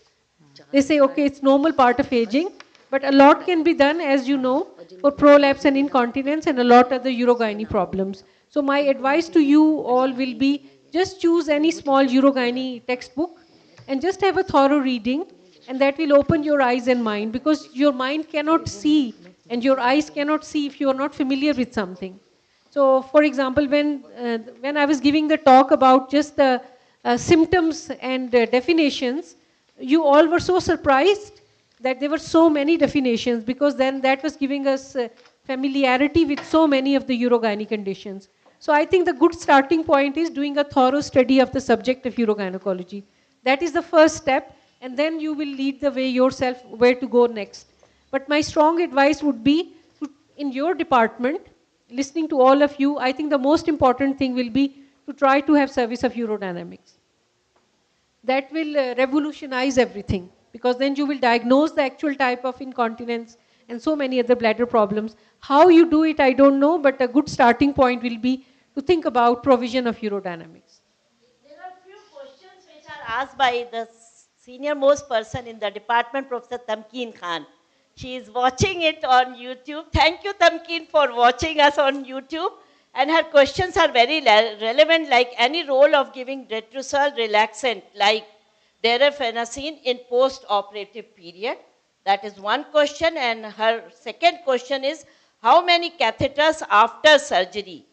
They say, okay, it's normal part of aging, but a lot can be done, as you know, for prolapse and incontinence and a lot other urogyne problems. So my advice to you all will be, just choose any small urogyne textbook and just have a thorough reading, and that will open your eyes and mind, because your mind cannot see and your eyes cannot see if you are not familiar with something. So for example, when I was giving the talk about just the symptoms and definitions, you all were so surprised that there were so many definitions, because then that was giving us familiarity with so many of the urogyne conditions. So I think the good starting point is doing a thorough study of the subject of urogynecology. That is the first step, and then you will lead the way yourself where to go next. But my strong advice would be, in your department, listening to all of you, I think the most important thing will be to try to have service of urodynamics. That will revolutionize everything, because then you will diagnose the actual type of incontinence and so many other bladder problems. How you do it, I don't know, but a good starting point will be to think about provision of urodynamics. Asked by the senior most person in the department, Professor Tamkeen Khan. She is watching it on YouTube. Thank you, Tamkeen, for watching us on YouTube. And her questions are very relevant, like any role of giving retrosal relaxant like darafenacin in post-operative period. That is one question. And her second question is, how many catheters after surgery?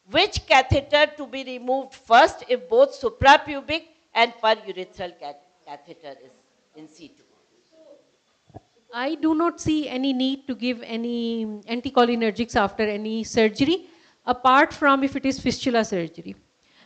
Which catheter to be removed first if both suprapubic and perurethral catheter is in situ? I do not see any need to give any anticholinergics after any surgery, apart from if it is fistula surgery.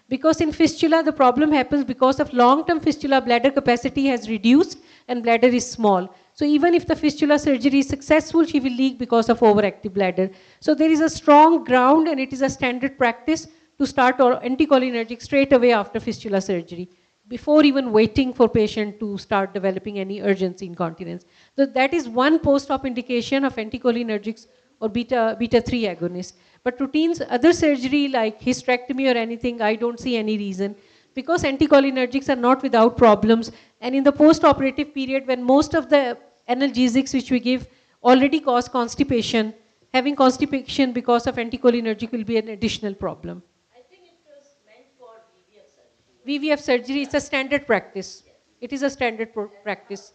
Because in fistula, the problem happens because of long-term fistula, bladder capacity has reduced and bladder is small. So even if the fistula surgery is successful, she will leak because of overactive bladder. So there is a strong ground, and it is a standard practice to start anticholinergic straight away after fistula surgery, before even waiting for patient to start developing any urgency incontinence. So that is one post-op indication of anticholinergics or beta 3 agonist. But routines, other surgery like hysterectomy or anything, I don't see any reason, because anticholinergics are not without problems. And in the post-operative period, when most of the analgesics which we give already cause constipation, having constipation because of anticholinergic will be an additional problem. I think it was meant for VVF surgery. VVF surgery is a standard practice. It is a standard practice.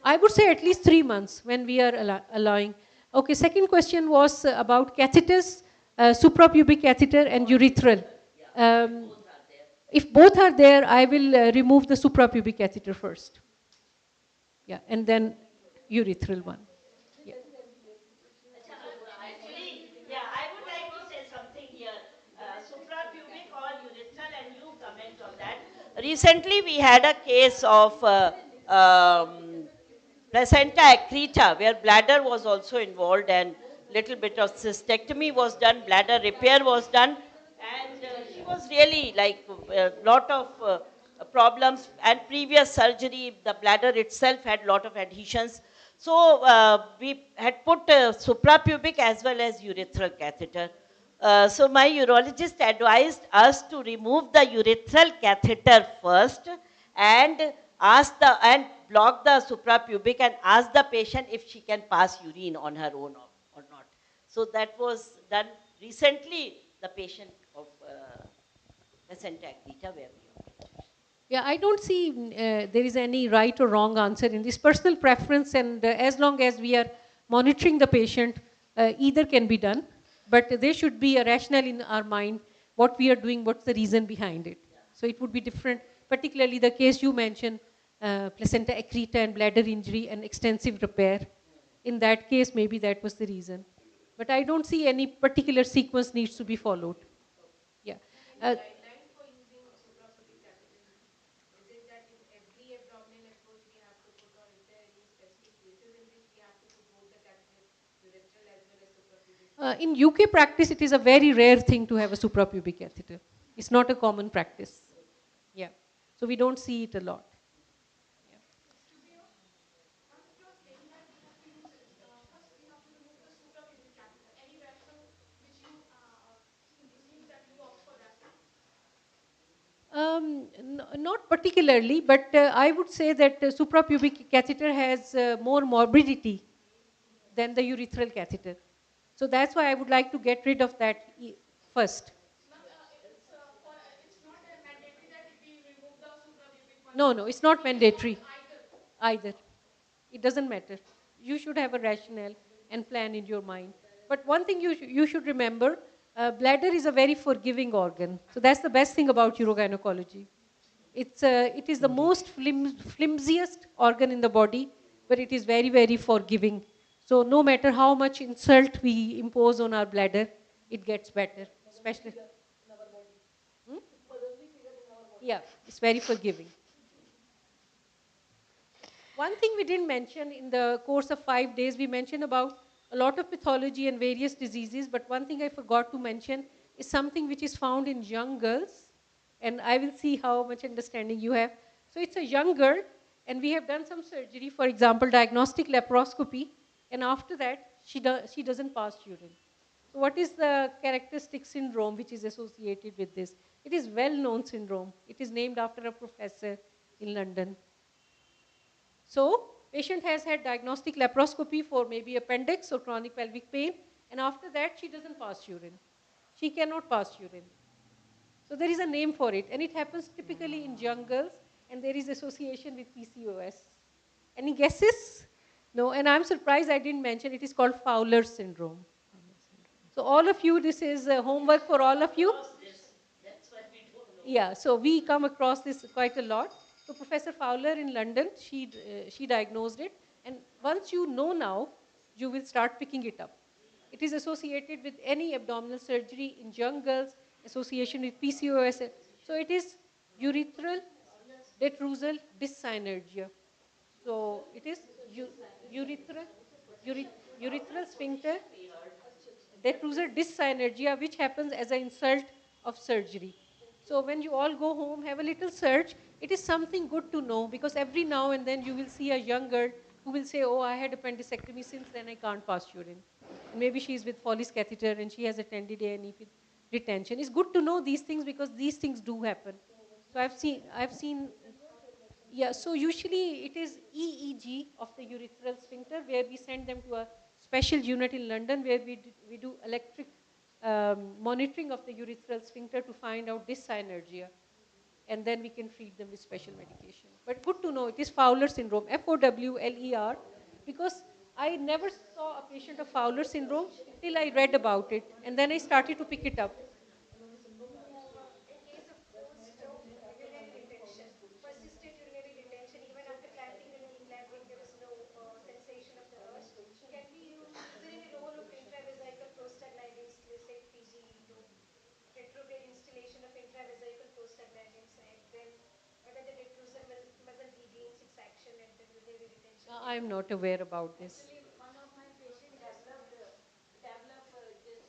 I would say at least 3 months when we are allowing. Okay, second question was about catheters, suprapubic catheter and urethral. If both are there, I will remove the suprapubic catheter first. Yeah, and then urethral one. Yeah. Actually, yeah, I would like to say something here. Suprapubic or urethral, and you comment on that. Recently, we had a case of placenta accreta, where bladder was also involved, and little bit of cystectomy was done, bladder repair was done, and she was really like a lot of problems, and previous surgery, the bladder itself had lot of adhesions. So we had put suprapubic as well as urethral catheter. So my urologist advised us to remove the urethral catheter first and and block the suprapubic and ask the patient if she can pass urine on her own or not. So that was done recently. The patient of placenta accreta where we operated. Yeah, I don't see there is any right or wrong answer in this. Personal preference, and as long as we are monitoring the patient, either can be done. But there should be a rationale in our mind, what we are doing, what's the reason behind it. So it would be different, particularly the case you mentioned, placenta accreta and bladder injury and extensive repair. In that case, maybe that was the reason. But I don't see any particular sequence needs to be followed. Yeah. In UK practice, it is a very rare thing to have a suprapubic catheter. It's not a common practice. Yeah. So we don't see it a lot. Not particularly, but I would say that suprapubic catheter has more morbidity than the urethral catheter. So that's why I would like to get rid of that first. No, it's not mandatory either. It doesn't matter. You should have a rationale and plan in your mind. But one thing you should remember, bladder is a very forgiving organ. So that's the best thing about urogynecology. It is the most flimsiest organ in the body, but it is very, very forgiving. So no matter how much insult we impose on our bladder, it gets better, especially. Yeah, it's very forgiving. One thing we didn't mention in the course of 5 days, we mentioned about a lot of pathology and various diseases, but one thing I forgot to mention is something which is found in young girls, and I will see how much understanding you have. So it's a young girl, and we have done some surgery, for example, diagnostic laparoscopy, and after that, she doesn't pass urine. So what is the characteristic syndrome which is associated with this? It is well-known syndrome. It is named after a professor in London. So patient has had diagnostic laparoscopy for maybe appendix or chronic pelvic pain, and after that she doesn't pass urine. She cannot pass urine. So there is a name for it, and it happens typically in young girls, and there is association with PCOS. Any guesses? No, and I'm surprised I didn't mention it is called Fowler syndrome. So all of you, this is homework for all of you. Yeah, so we come across this quite a lot. So Professor Fowler in London, she diagnosed it. And once you know now, you will start picking it up. It is associated with any abdominal surgery in young girls, association with PCOS. So it is urethral detrusal dyssynergia. So it is urethral, urethral sphincter detrusor dyssynergia, which happens as an insult of surgery. So when you all go home, have a little search. It is something good to know, because every now and then you will see a young girl who will say, oh, I had appendicectomy, since then I can't pass urine. And maybe she's with Foley's catheter and she has attended A&E with retention. It's good to know these things, because these things do happen. So I've seen, yeah, so usually it is EEG of the urethral sphincter, where we send them to a special unit in London, where we do electric monitoring of the urethral sphincter to find out dyssynergia. And then we can treat them with special medication. But good to know, it is Fowler syndrome, Fowler, because I never saw a patient of Fowler syndrome till I read about it. And then I started to pick it up. In case of post-urinary retention, persistent urinary retention, even after clamping and declamping, there is no sensation of the urge. Can we use, is there any role of intravesical prostaglandins, let's say PGE, to retrograde installation of intravesical prostaglandins, and then whether the detrusor muscle regains its action at the urinary retention? I'm not aware about this. Actually, one of my patients developed this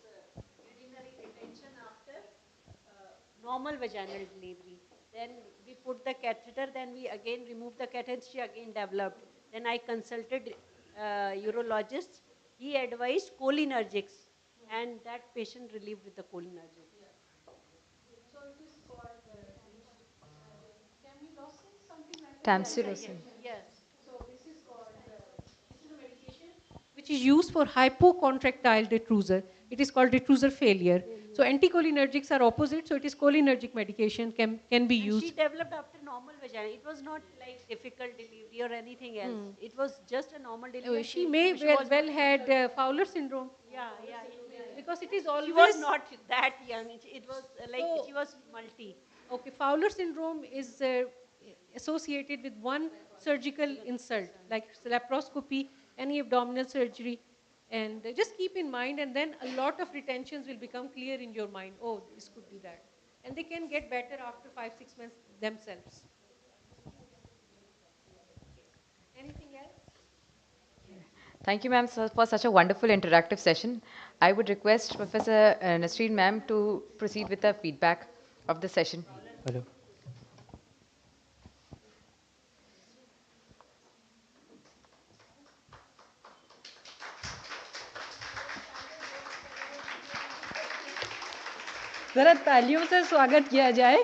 urinary retention after normal vaginal delivery. Then we put the catheter, then we again removed the catheter, she again developed. Then I consulted urologist. He advised cholinergics, and that patient relieved with the cholinergics. So it is called tamsulosin, something like that. Tamsulosin. Yes. So this is called, this is a medication which is used for hypocontractile detrusor. It is called detrusor failure. So anticholinergics are opposite, so it is cholinergic medication can be used. She developed after normal vagina. It was not like difficult delivery or anything else. It was just a normal delivery. She may well had Fowler syndrome. Yeah, yeah. Because it is always... She was not that young. It was like she was multi. Okay, Fowler syndrome is associated with one surgical insult, like laparoscopy, any abdominal surgery. And just keep in mind, and then a lot of retentions will become clear in your mind. Oh, this could be that. And they can get better after 5-6 months themselves. Anything else? Thank you, ma'am, for such a wonderful interactive session. I would request Professor Nasreen, ma'am, to proceed with the feedback of the session. Hello. जरा तालियों से स्वागत किया जाए.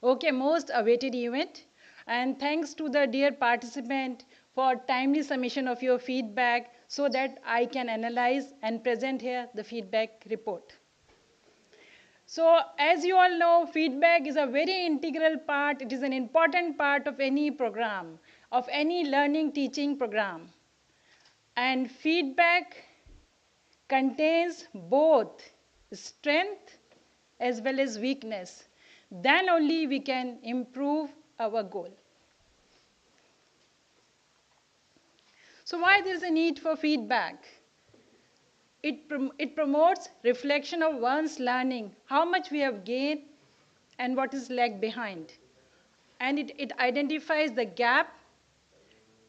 Okay, most awaited event, and thanks to the dear participant for timely submission of your feedback, so that I can analyze and present here the feedback report. So as you all know, feedback is a very integral part. It is an important part of any program, of any learning teaching program. And feedback contains both strength as well as weakness. Then only we can improve our goal. So why there is a need for feedback? It promotes reflection of one's learning, how much we have gained and what is lagged behind. And it identifies the gap.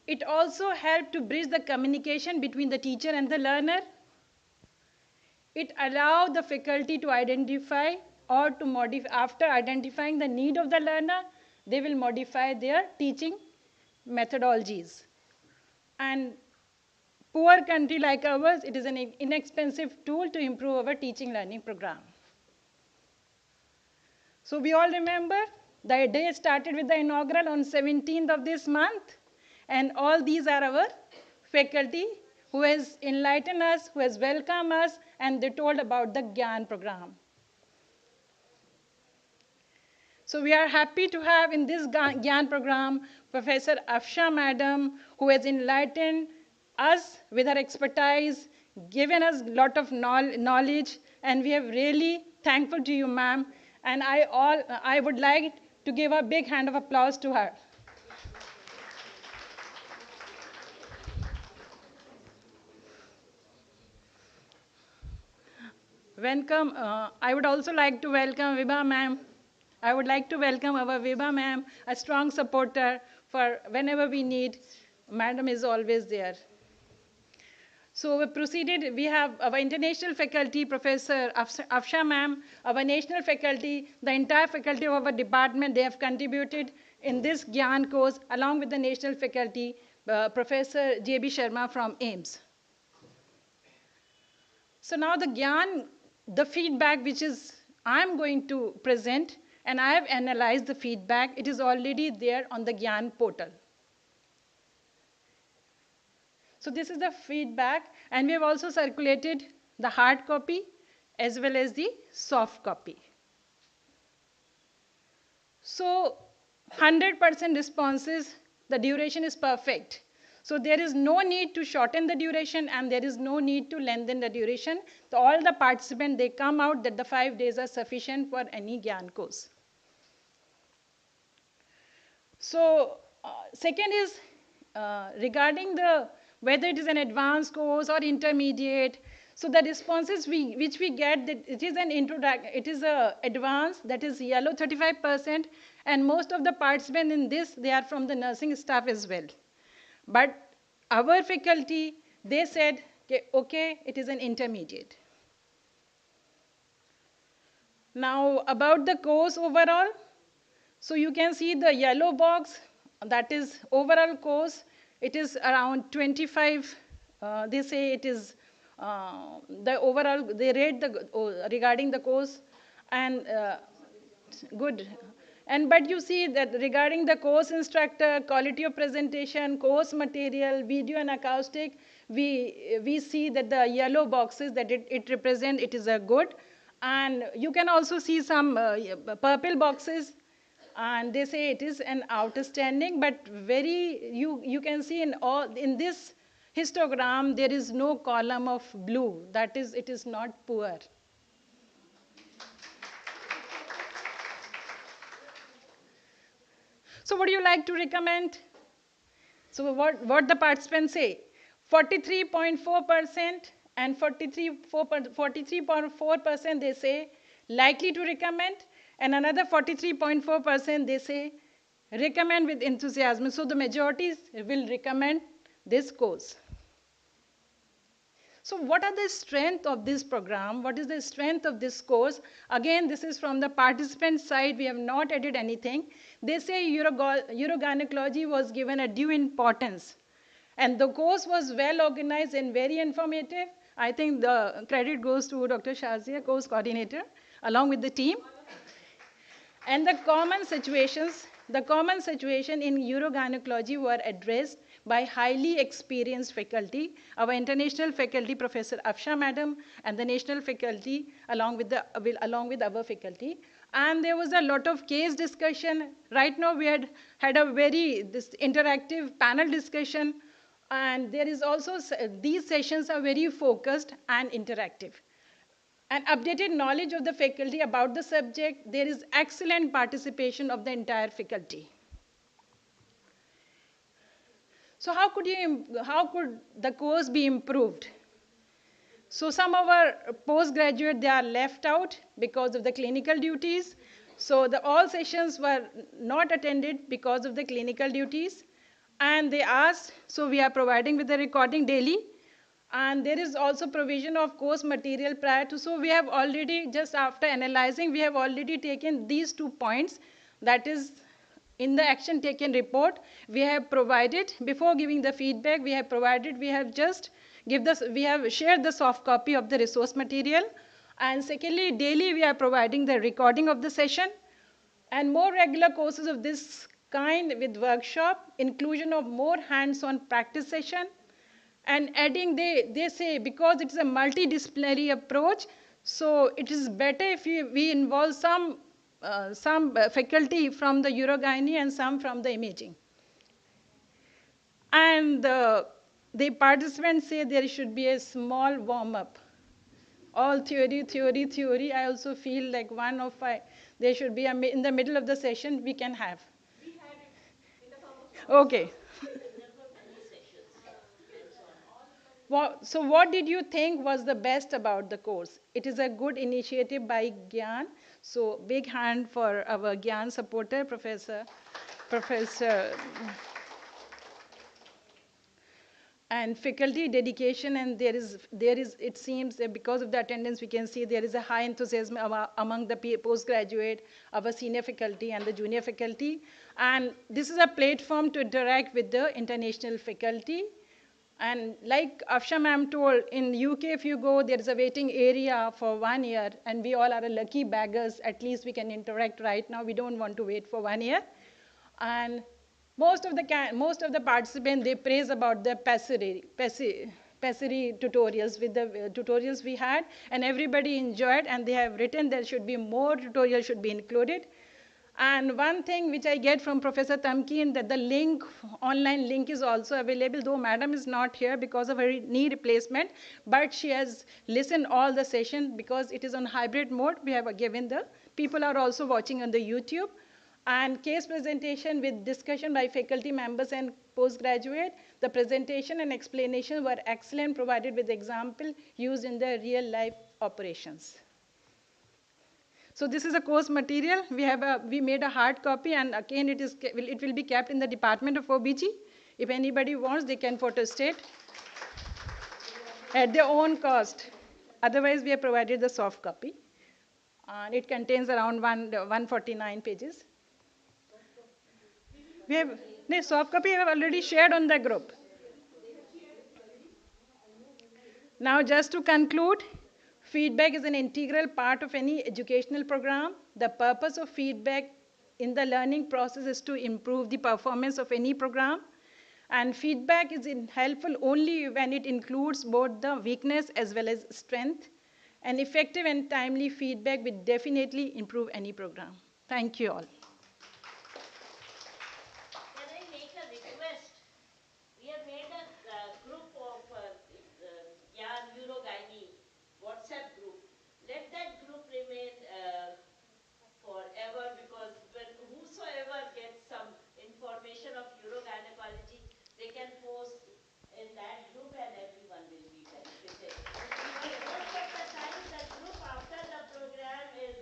It also helps to bridge the communication between the teacher and the learner. It allows the faculty to identify or to modify, after identifying the need of the learner, they will modify their teaching methodologies. And poor country like ours, it is an inexpensive tool to improve our teaching learning program. So we all remember the day started with the inaugural on 17th of this month, and all these are our faculty who has enlightened us, who has welcomed us, and they told about the GIAN program. So we are happy to have in this GIAN program Professor Afshan Madam, who has enlightened us with her expertise, given us a lot of knowledge, and we are really thankful to you, ma'am. And I would like to give a big hand of applause to her. Welcome. I would also like to welcome Vibha ma'am. I would like to welcome our Vibha ma'am, a strong supporter for whenever we need, madam is always there. So we proceeded, we have our international faculty, Professor Afshan ma'am, our national faculty, the entire faculty of our department, they have contributed in this GIAN course along with the national faculty, Professor J.B. Sharma from AIMS. So now the GIAN, the feedback which is I'm going to present, and I have analyzed the feedback, it is already there on the GIAN portal. So this is the feedback, and we have also circulated the hard copy as well as the soft copy. So 100% responses, the duration is perfect. So there is no need to shorten the duration and there is no need to lengthen the duration. So all the participants, they come out that the 5 days are sufficient for any GIAN course. So second is regarding the whether it is an advanced course or intermediate. So the responses which we get, that it is an it is a advanced, that is yellow 35%, and most of the participants in this, they are from the nursing staff as well. But our faculty, they said, okay, it is an intermediate. Now about the course overall, so you can see the yellow box, that is overall course. It is around 25, they say it is the overall, they rate the, regarding the course, and good. And but you see that regarding the course instructor, quality of presentation, course material, video and acoustic, we see that the yellow boxes that it represents, it is a good. And you can also see some purple boxes, and they say it is an outstanding, but very, you can see in this histogram, there is no column of blue. That is, it is not poor. So what do you like to recommend? So what the participants say? 43.4% and 43.4% they say likely to recommend, and another 43.4% they say recommend with enthusiasm. So the majorities will recommend this course. So what are the strengths of this program? What is the strength of this course? Again, this is from the participant side. We have not added anything. They say urogynecology was given a due importance. And the course was well organized and very informative. I think the credit goes to Dr. Shazia, course coordinator, along with the team. And the common situation in urogynecology were addressed by highly experienced faculty, our international faculty, Professor Afshan madam, and the national faculty along with our faculty. And there was a lot of case discussion. Right now we had a very interactive panel discussion, and there is also, these sessions are very focused and interactive. And updated knowledge of the faculty about the subject, there is excellent participation of the entire faculty. So how could the course be improved? So some of our postgraduate, they are left out because of the clinical duties. So all sessions were not attended because of the clinical duties. And they asked, so we are providing with the recording daily. And there is also provision of course material prior to. So we have already, just after analyzing, we have already taken these 2 points. That is, in the action taken report, we have provided, before giving the feedback, we have shared the soft copy of the resource material. And secondly, daily we are providing the recording of the session. And more regular courses of this kind with workshop, inclusion of more hands-on practice session. And adding, they say, because it's a multidisciplinary approach, so it is better if we involve some faculty from the urogyne and some from the imaging. And the participants say there should be a small warm-up. All theory. I also feel like there should be in the middle of the session we can have. We had it in the form of okay. So what did you think was the best about the course? It is a good initiative by GIAN. So big hand for our GIAN supporter, Professor and faculty dedication, and there is it seems that because of the attendance we can see there is a high enthusiasm among the postgraduate, our senior faculty and the junior faculty, and this is a platform to interact with the international faculty. And like Afsha ma'am told, in UK if you go, there is a waiting area for 1 year, and we all are lucky beggars. At least we can interact right now. We don't want to wait for 1 year. And most of the participants, they praise about the PASSERY tutorials with the tutorials we had, and everybody enjoyed, and they have written there should be more tutorials should be included. And one thing which I get from Professor Tamkeen, that the online link is also available, though madam is not here because of her knee replacement, but she has listened all the session because it is on hybrid mode. We have given people are also watching on the YouTube. And case presentation with discussion by faculty members and postgraduate. The presentation and explanation were excellent, provided with example used in the real life operations. So this is a course material. We made a hard copy, and again it will be kept in the Department of OBG. If anybody wants, they can photostate at their own cost. Otherwise, we have provided the soft copy. And it contains around 149 pages. The soft copy I have already shared on the group. Now, just to conclude, feedback is an integral part of any educational program. The purpose of feedback in the learning process is to improve the performance of any program. And feedback is helpful only when it includes both the weakness as well as strength. And effective and timely feedback will definitely improve any program. Thank you all. Can I make a request? We have made a group of GIAN Urogyne WhatsApp group. Let that group remain forever, because when whosoever gets some information of urogynecology, they can post in that group and everyone will be benefited. Most of the time the group after the program is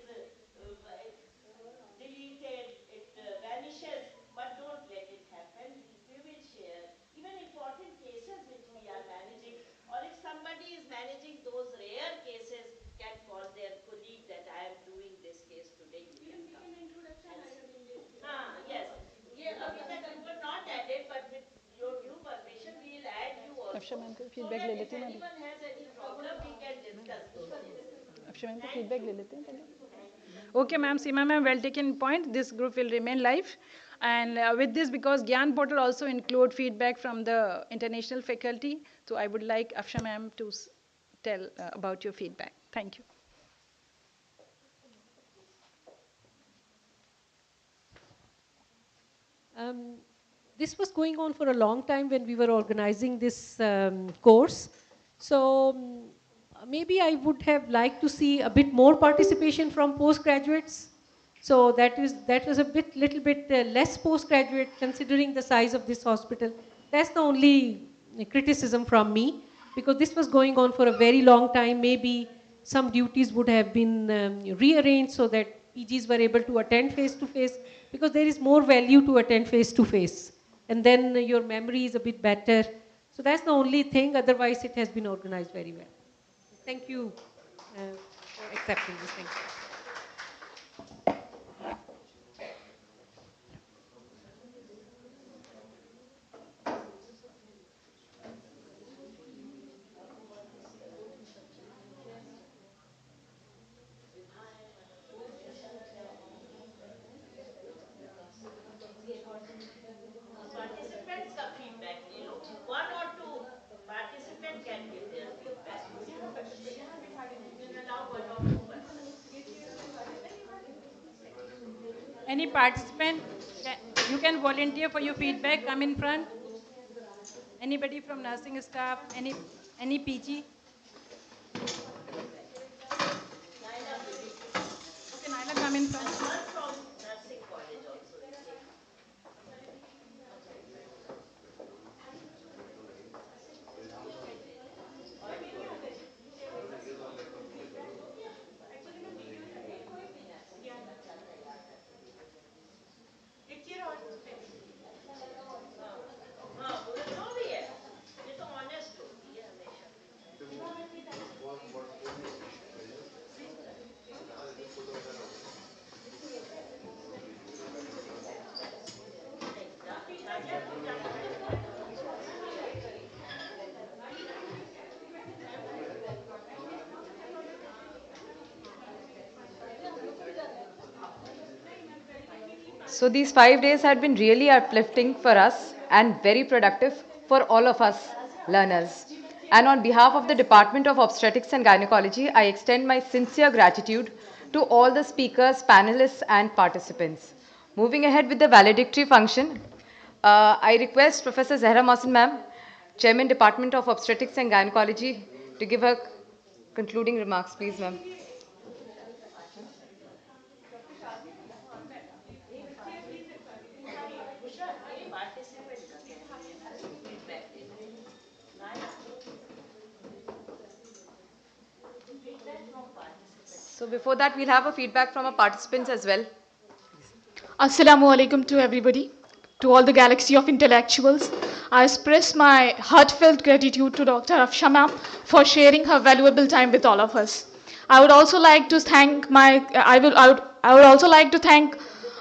deleted, it vanishes, but don't let it happen. We will share even important cases which we are managing, or if somebody is managing those rare cases, can call their colleague that I am doing this case today. You can come. Yes. You were not added, but with your due permission, we will add you also. So that if anyone has any problem, we can discuss those things. Okay, ma'am, Seema ma'am, well taken point. This group will remain live. And with this, because GIAN portal also include feedback from the international faculty, so I would like Afshan ma'am to tell about your feedback. Thank you. This was going on for a long time when we were organizing this course. So maybe I would have liked to see a bit more participation from postgraduates. So that was a little bit less postgraduate considering the size of this hospital. That's the only criticism from me, because this was going on for a very long time. Maybe some duties would have been rearranged so that PGs were able to attend face to face, because there is more value to attend face to face, and then your memory is a bit better. So that's the only thing. Otherwise, it has been organized very well. Thank you for accepting this. Thank you. Participants का feedback ले लो. One or two participant can give their feedback. You can allow one or two persons. Any participant, you can volunteer for your feedback. Come in front. Anybody from nursing staff, any PG? Okay, Naila, come in front. One from nursing college also is here. So these 5 days had been really uplifting for us and very productive for all of us learners. And on behalf of the Department of Obstetrics and Gynecology, I extend my sincere gratitude to all the speakers, panelists, and participants. Moving ahead with the valedictory function, I request Professor Zahra Mohsin ma'am, Chairman Department of Obstetrics and Gynecology, to give her concluding remarks, please, ma'am. So before that, we'll have a feedback from our participants as well. Assalamu alaikum to everybody, to all the galaxy of intellectuals. I express my heartfelt gratitude to Dr. Afshan ma'am for sharing her valuable time with all of us. I would also like to thank I would also like to thank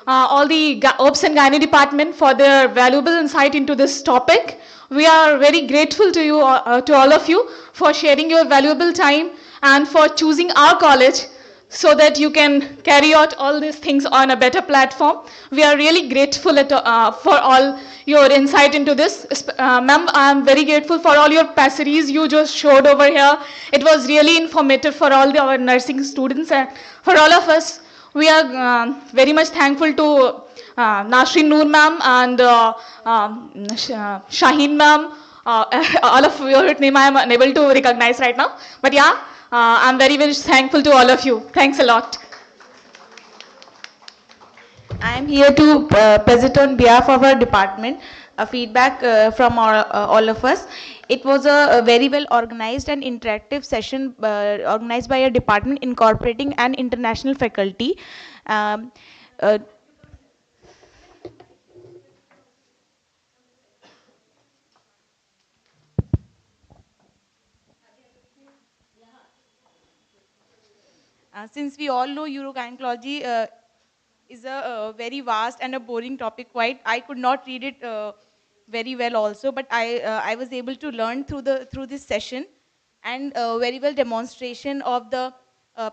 all the OBS and Gynae department for their valuable insight into this topic. We are very grateful to you, to all of you, for sharing your valuable time and for choosing our college so that you can carry out all these things on a better platform. We are really grateful for all your insight into this. Ma'am, I'm very grateful for all your passaries you just showed over here. It was really informative for all our nursing students and for all of us. We are very much thankful to Nasreen Noor ma'am and Shaheen ma'am. All of your name I am unable to recognize right now. But yeah, I'm very, very thankful to all of you. Thanks a lot. I am here to present on behalf of our department a feedback from all of us. It was a very well organized and interactive session organized by our department incorporating an international faculty. Um, uh, since we all know urogynecology is a very vast and a boring topic, quite I could not read it very well also, but I was able to learn through this session, and very well demonstration of the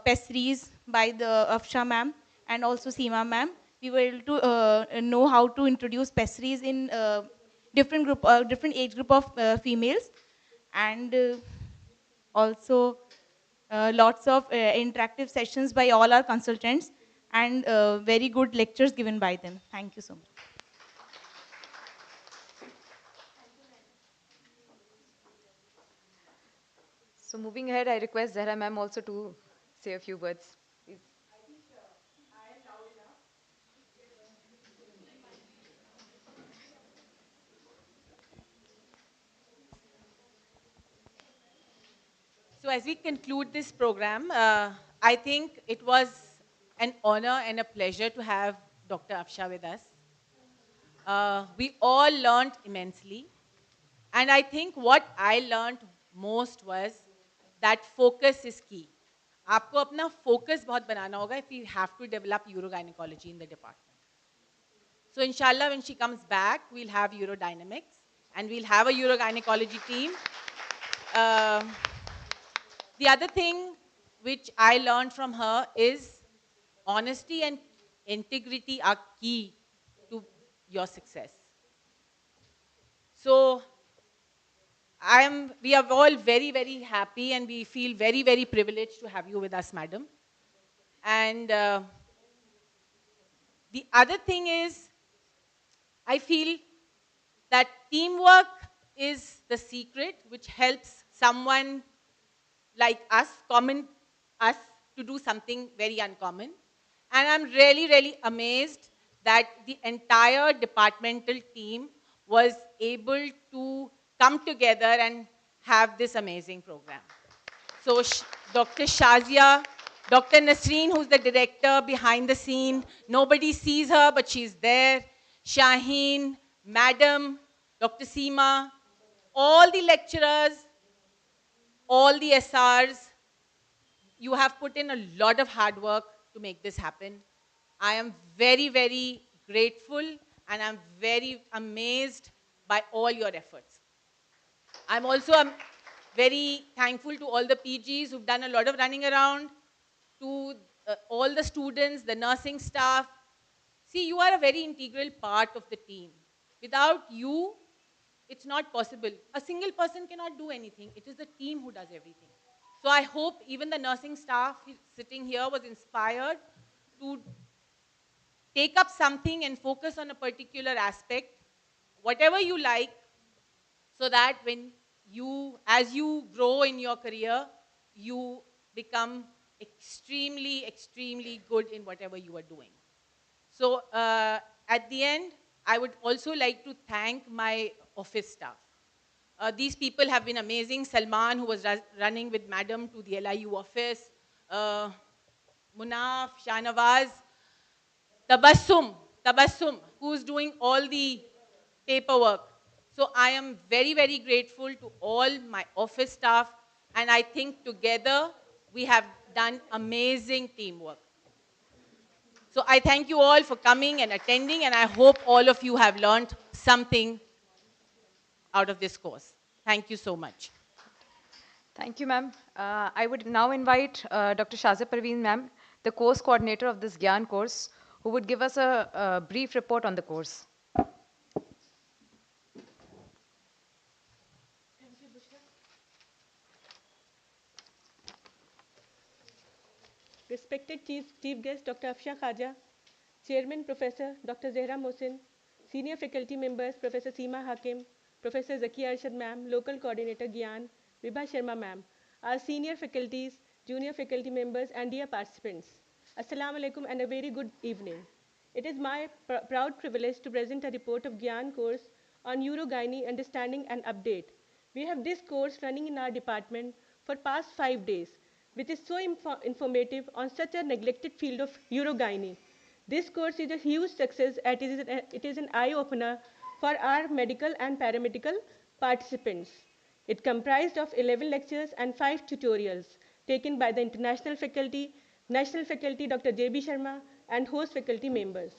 pessaries by the Afsha ma'am and also Seema ma'am. We were able to know how to introduce pessaries in different age group of females, and also lots of interactive sessions by all our consultants, and very good lectures given by them. Thank you so much. So moving ahead, I request Zahra ma'am also to say a few words, please. So as we conclude this program, I think it was an honor and a pleasure to have Dr. Afsha with us. We all learned immensely. And I think what I learned most was that focus is key. आपको अपना focus बहुत बनाना होगा if you have to develop urogynecology in the department. So inshallah, when she comes back, we'll have urodynamics and we'll have a urogynecology team. The other thing which I learned from her is honesty and integrity are key to your success. So we are all very, very happy and we feel very, very privileged to have you with us, madam. And the other thing is, I feel that teamwork is the secret which helps someone like us, common us, to do something very uncommon. And I'm really, really amazed that the entire departmental team was able to come together and have this amazing program. So Dr. Shazia, Dr. Nasreen, who's the director behind the scene, nobody sees her, but she's there. Shaheen, Madam, Dr. Seema, all the lecturers, all the SRs, you have put in a lot of hard work to make this happen. I am very, very grateful and I'm very amazed by all your efforts. I'm also very thankful to all the PGs who've done a lot of running around, to all the students, the nursing staff. See, you are a very integral part of the team. Without you, it's not possible. A single person cannot do anything. It is the team who does everything. So I hope even the nursing staff sitting here was inspired to take up something and focus on a particular aspect, whatever you like, so that when you, as you grow in your career, you become extremely, extremely good in whatever you are doing. So at the end, I would also like to thank my office staff. These people have been amazing. Salman, who was running with Madam to the LIU office, Munaf, Shanawaz, Tabassum, who's doing all the paperwork. So I am very, very grateful to all my office staff, and I think together we have done amazing teamwork. So I thank you all for coming and attending, and I hope all of you have learned something out of this course. Thank you so much. Thank you, ma'am. I would now invite Dr. Shazia Parveen, ma'am, the course coordinator of this GIAN course, who would give us a brief report on the course. Respected Chief Guest Dr. Afshan Khaja, Chairman Professor Dr. Zehra Mohsin, Senior Faculty Members Professor Seema Hakim, Professor Zakia Arshad Ma'am, Local Coordinator GIAN, Vibha Sharma Ma'am, our senior faculties, junior faculty members and dear participants. Assalamu alaikum and a very good evening. It is my proud privilege to present a report of GIAN course on Urogynae Understanding and Update. We have this course running in our department for past 5 days, which is so informative on such a neglected field of Urogynae. This course is a huge success as it is an eye-opener for our medical and paramedical participants. It comprised of 11 lectures and 5 tutorials taken by the international faculty, national faculty Dr. J.B. Sharma, and host faculty members.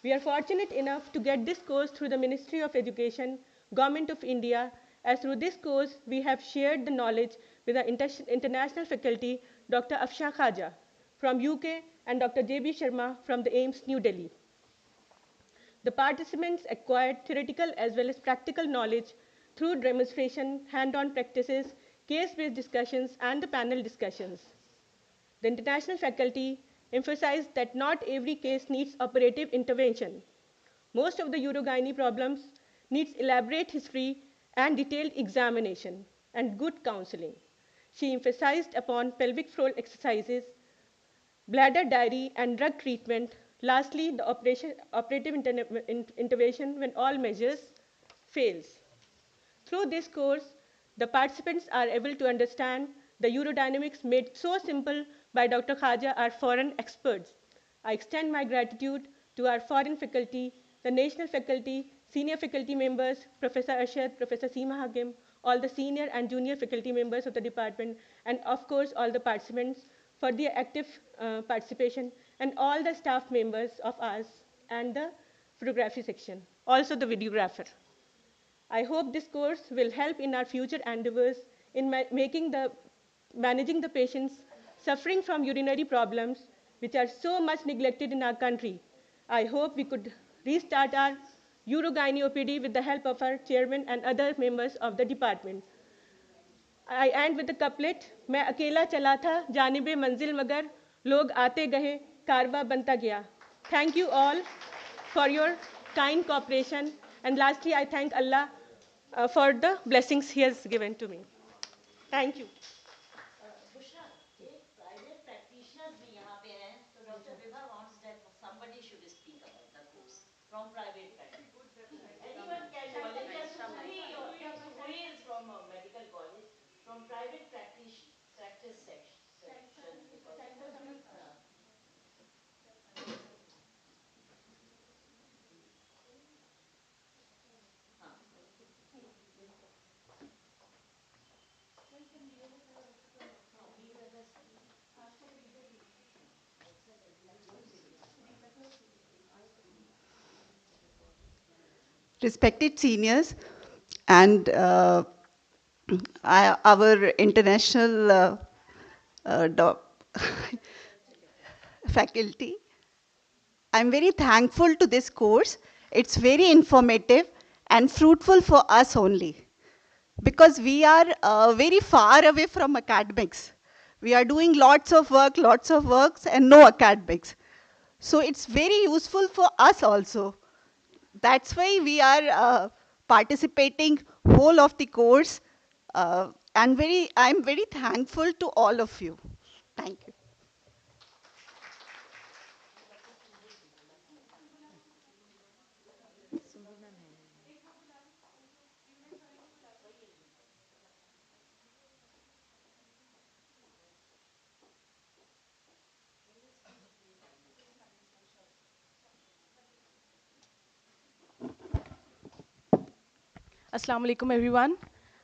We are fortunate enough to get this course through the Ministry of Education, Government of India, as through this course we have shared the knowledge with the international faculty Dr. Afshan Khaja from UK and Dr. J.B. Sharma from the AIIMS, New Delhi. The participants acquired theoretical as well as practical knowledge through demonstration, hand-on practices, case-based discussions, and the panel discussions. The international faculty emphasized that not every case needs operative intervention. Most of the Urogynae problems needs elaborate history and detailed examination and good counseling. She emphasized upon pelvic floor exercises, bladder diary, and drug treatment. Lastly, the operative intervention when all measures fails. Through this course, the participants are able to understand the urodynamics made so simple by Dr. Khaja, our foreign experts. I extend my gratitude to our foreign faculty, the national faculty, senior faculty members, Professor Arshad, Professor Seema Hakim, all the senior and junior faculty members of the department, and of course all the participants for their active participation, and all the staff members of us and the photography section, also the videographer. I hope this course will help in our future endeavors in managing the patients suffering from urinary problems, which are so much neglected in our country. I hope we could restart our Urogynae OPD with the help of our chairman and other members of the department. I end with the couplet, मैं अकेला चला था जानिबे मंजिल मगर लोग आते गए कारवा बनता गया. Thank you all for your kind cooperation, and lastly I thank Allah for the blessings He has given to me. Thank you. Bushra, एक private practitioners भी यहाँ पे हैं, तो Dr. Vibha wants that somebody should speak about the course from private practice. Anyone can volunteer. Who is from a medical college, from private practice section, because respected seniors and our international faculty. I'm very thankful to this course. It's very informative and fruitful for us only, because we are very far away from academics. We are doing lots of works, and no academics. So it's very useful for us also. That's why we are participating whole of the course. I'm very thankful to all of you. Thank you. Assalamu alaikum everyone.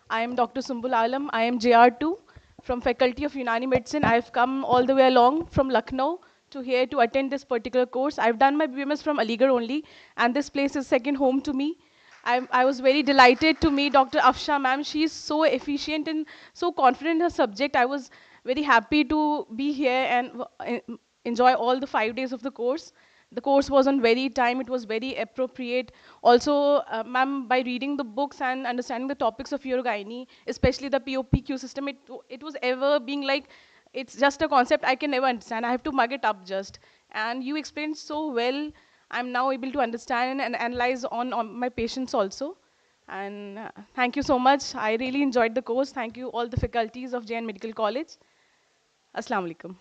I am Dr. Sumbul Alam. I am JR2 from Faculty of Unani Medicine. I've come all the way along from Lucknow to here to attend this particular course. I've done my BMS from Aligarh only, and this place is second home to me. I was very delighted to meet Dr. Afshan ma'am. She is so efficient and so confident in her subject. I was very happy to be here and enjoy all the 5 days of the course. The course was on very time. It was very appropriate. Also, ma'am, by reading the books and understanding the topics of Urogyne, especially the POPQ system, it was ever being like, it's just a concept I can never understand. I have to mug it up just. And you explained so well. I'm now able to understand and analyze on my patients also. And thank you so much. I really enjoyed the course. Thank you all the faculties of GIAN Medical College. Assalamu alaikum.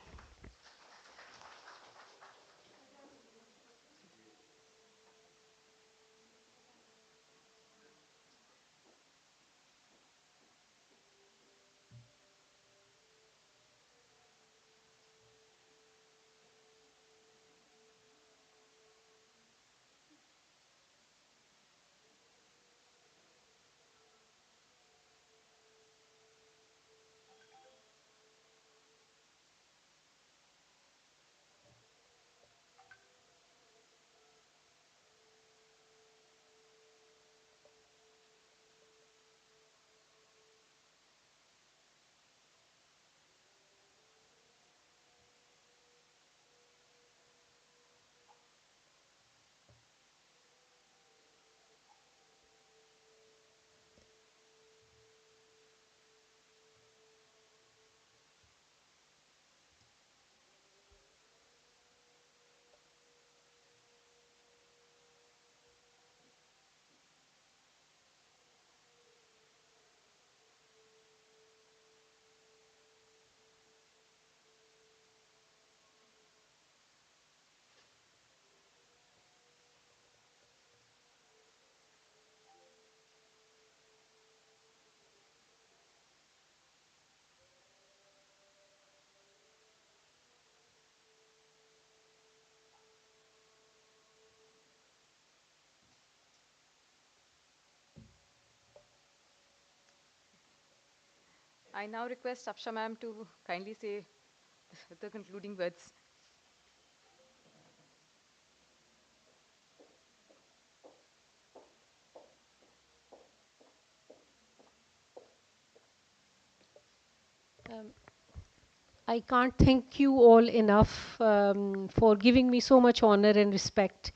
I now request Afshan ma'am to kindly say the concluding words. I can't thank you all enough for giving me so much honor and respect.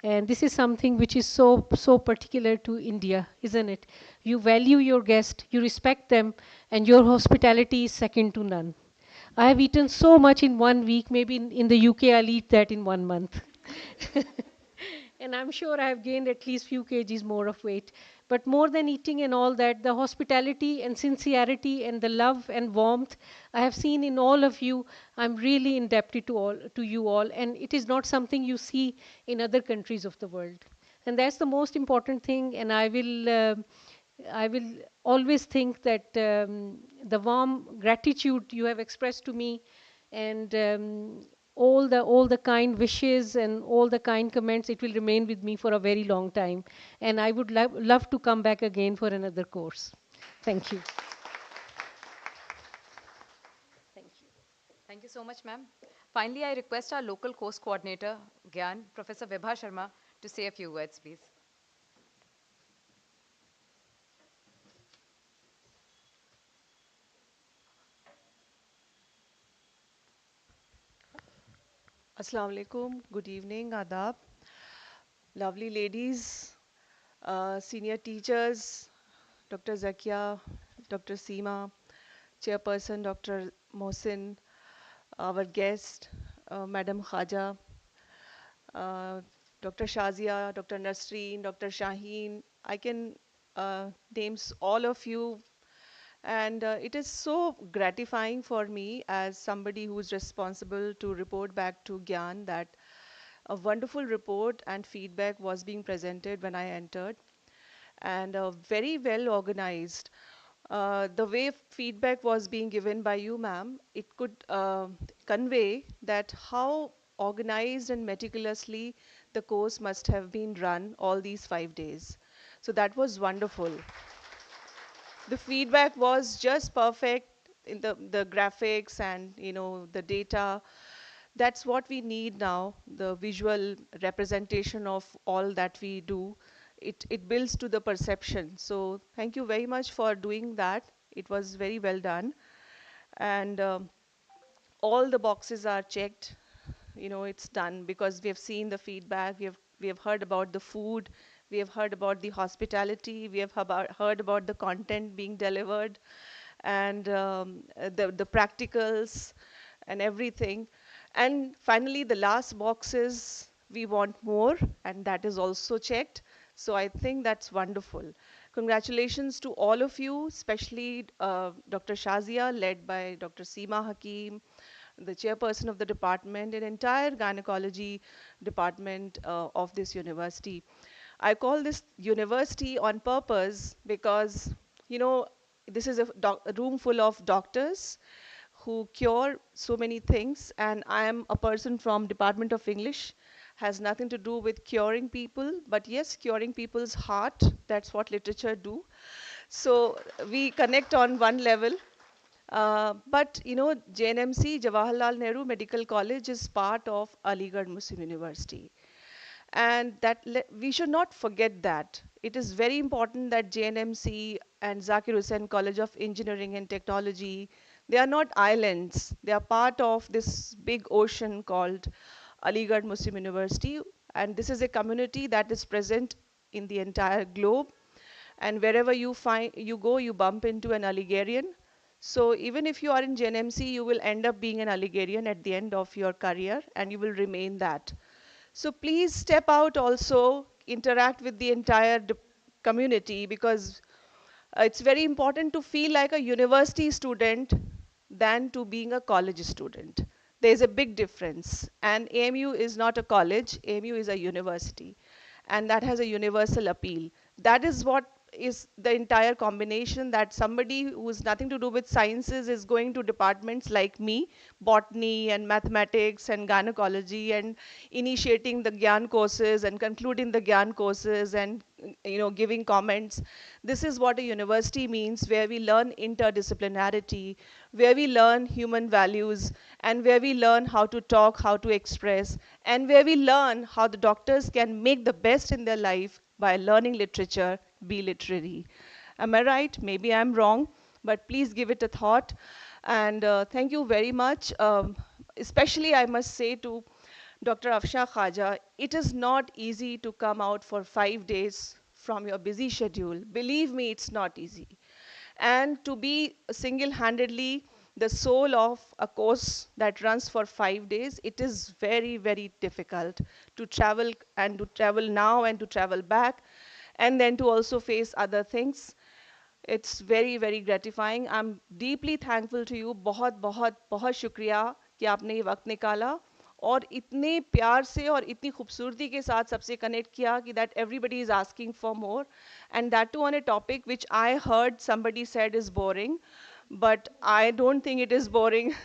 And this is something which is so particular to India, isn't it? You value your guest, you respect them, and your hospitality is second to none. I have eaten so much in 1 week, maybe in the UK I'll eat that in 1 month. And I'm sure I have gained at least few kgs more of weight. But more than eating and all that, the hospitality and sincerity and the love and warmth I have seen in all of you, I'm really indebted to you all. And it is not something you see in other countries of the world. And that's the most important thing. And I will always think that the warm gratitude you have expressed to me, and all the kind wishes and all the kind comments, it will remain with me for a very long time. And I would love to come back again for another course. Thank you. Thank you so much, ma'am. Finally, I request our local course coordinator, GIAN, Professor Vibha Sharma, to say a few words, please. Assalamu alaikum, good evening, adab. Lovely ladies, senior teachers, Dr. Zakia, Dr. Seema, Chairperson Dr. Mohsin, our guest, Madam Khaja, uh, Dr. Shazia, Dr. Nasreen, Dr. Shaheen. I can names all of you, and it is so gratifying for me as somebody who's responsible to report back to GIAN that a wonderful report and feedback was being presented when I entered, and very well organized. The way feedback was being given by you, ma'am, it could convey that how organized and meticulously the course must have been run all these 5 days. So that was wonderful. The feedback was just perfect in the graphics and the data. That's what we need now, the visual representation of all that we do. It builds to the perception. So thank you very much for doing that. It was very well done. And all the boxes are checked. It's done because we have seen the feedback. We have heard about the food. We have heard about the hospitality. We have heard about the content being delivered, and the practicals and everything. And finally, the last box is we want more, and that is also checked. So I think that's wonderful. Congratulations to all of you, especially Dr. Shazia, led by Dr. Seema Hakim, the chairperson of the department, and entire gynecology department of this university. I call this university on purpose because, you know, this is a room full of doctors who cure so many things, and I am a person from Department of English, has nothing to do with curing people, but yes, curing people's heart. That's what literature do. So we connect on one level. But JNMC, Jawaharlal Nehru Medical College, is part of Aligarh Muslim University, and we should not forget that. It is very important that JNMC and Zakir Hussain College of Engineering and Technology, they are not islands. They are part of this big ocean called Aligarh Muslim University, and this is a community that is present in the entire globe. And wherever you go, you bump into an Alligarian. So even if you are in JNMC, you will end up being an Alligarian at the end of your career, and you will remain that. So please step out also, interact with the entire community, because it's very important to feel like a university student than to being a college student. There's a big difference. And AMU is not a college, AMU is a university. And that has a universal appeal. That is what is the entire combination, that somebody who has nothing to do with sciences is going to departments like me, botany and mathematics and gynecology, and initiating the GIAN courses and concluding the GIAN courses, and giving comments. This is what a university means, where we learn interdisciplinarity, where we learn human values, and where we learn how to talk, how to express, and where we learn how the doctors can make the best in their life by learning literature, be literary. Am I right? Maybe I'm wrong, but please give it a thought. And thank you very much. Especially, I must say to Dr. Afshan Khaja, it is not easy to come out for 5 days from your busy schedule. Believe me, it's not easy. And to be single-handedly the soul of a course that runs for 5 days, it is very, very difficult to travel, and to travel now and to travel back, and then to also face other things. It's very, very gratifying. I'm deeply thankful to you. बहुत बहुत बहुत शुक्रिया कि आपने ये वक्त निकाला और इतने प्यार से और इतनी खूबसूरती के साथ सबसे कनेक्ट किया कि that everybody is asking for more, and that too on a topic which I heard somebody said is boring, but I don't think it is boring.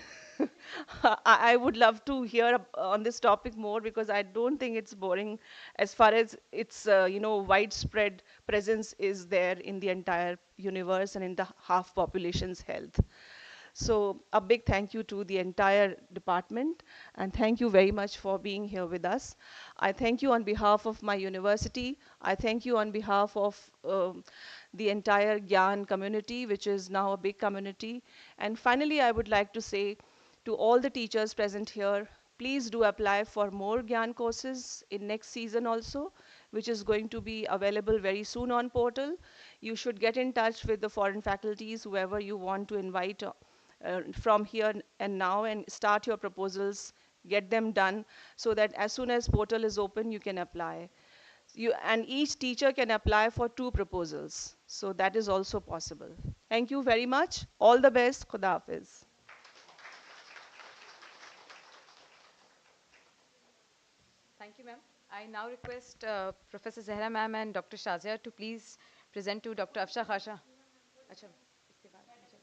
I would love to hear on this topic more, because I don't think it's boring as far as its widespread presence is there in the entire universe and in the half population's health. So a big thank you to the entire department, and thank you very much for being here with us. I thank you on behalf of my university. I thank you on behalf of the entire GIAN community, which is now a big community. And finally, I would like to say to all the teachers present here, Please do apply for more GIAN courses in next season also, which is going to be available very soon on portal. You should get in touch with the foreign faculties, whoever you want to invite from here and now, and start your proposals, get them done, so that as soon as portal is open, you can apply. And each teacher can apply for 2 proposals. So that is also possible. Thank you very much. All the best. Khuda Hafiz. Thank you, ma'am. I now request Professor Zehra ma'am and Dr. Shazia to please present to Dr. Afshan Khaja. Acha, iske baad, acha.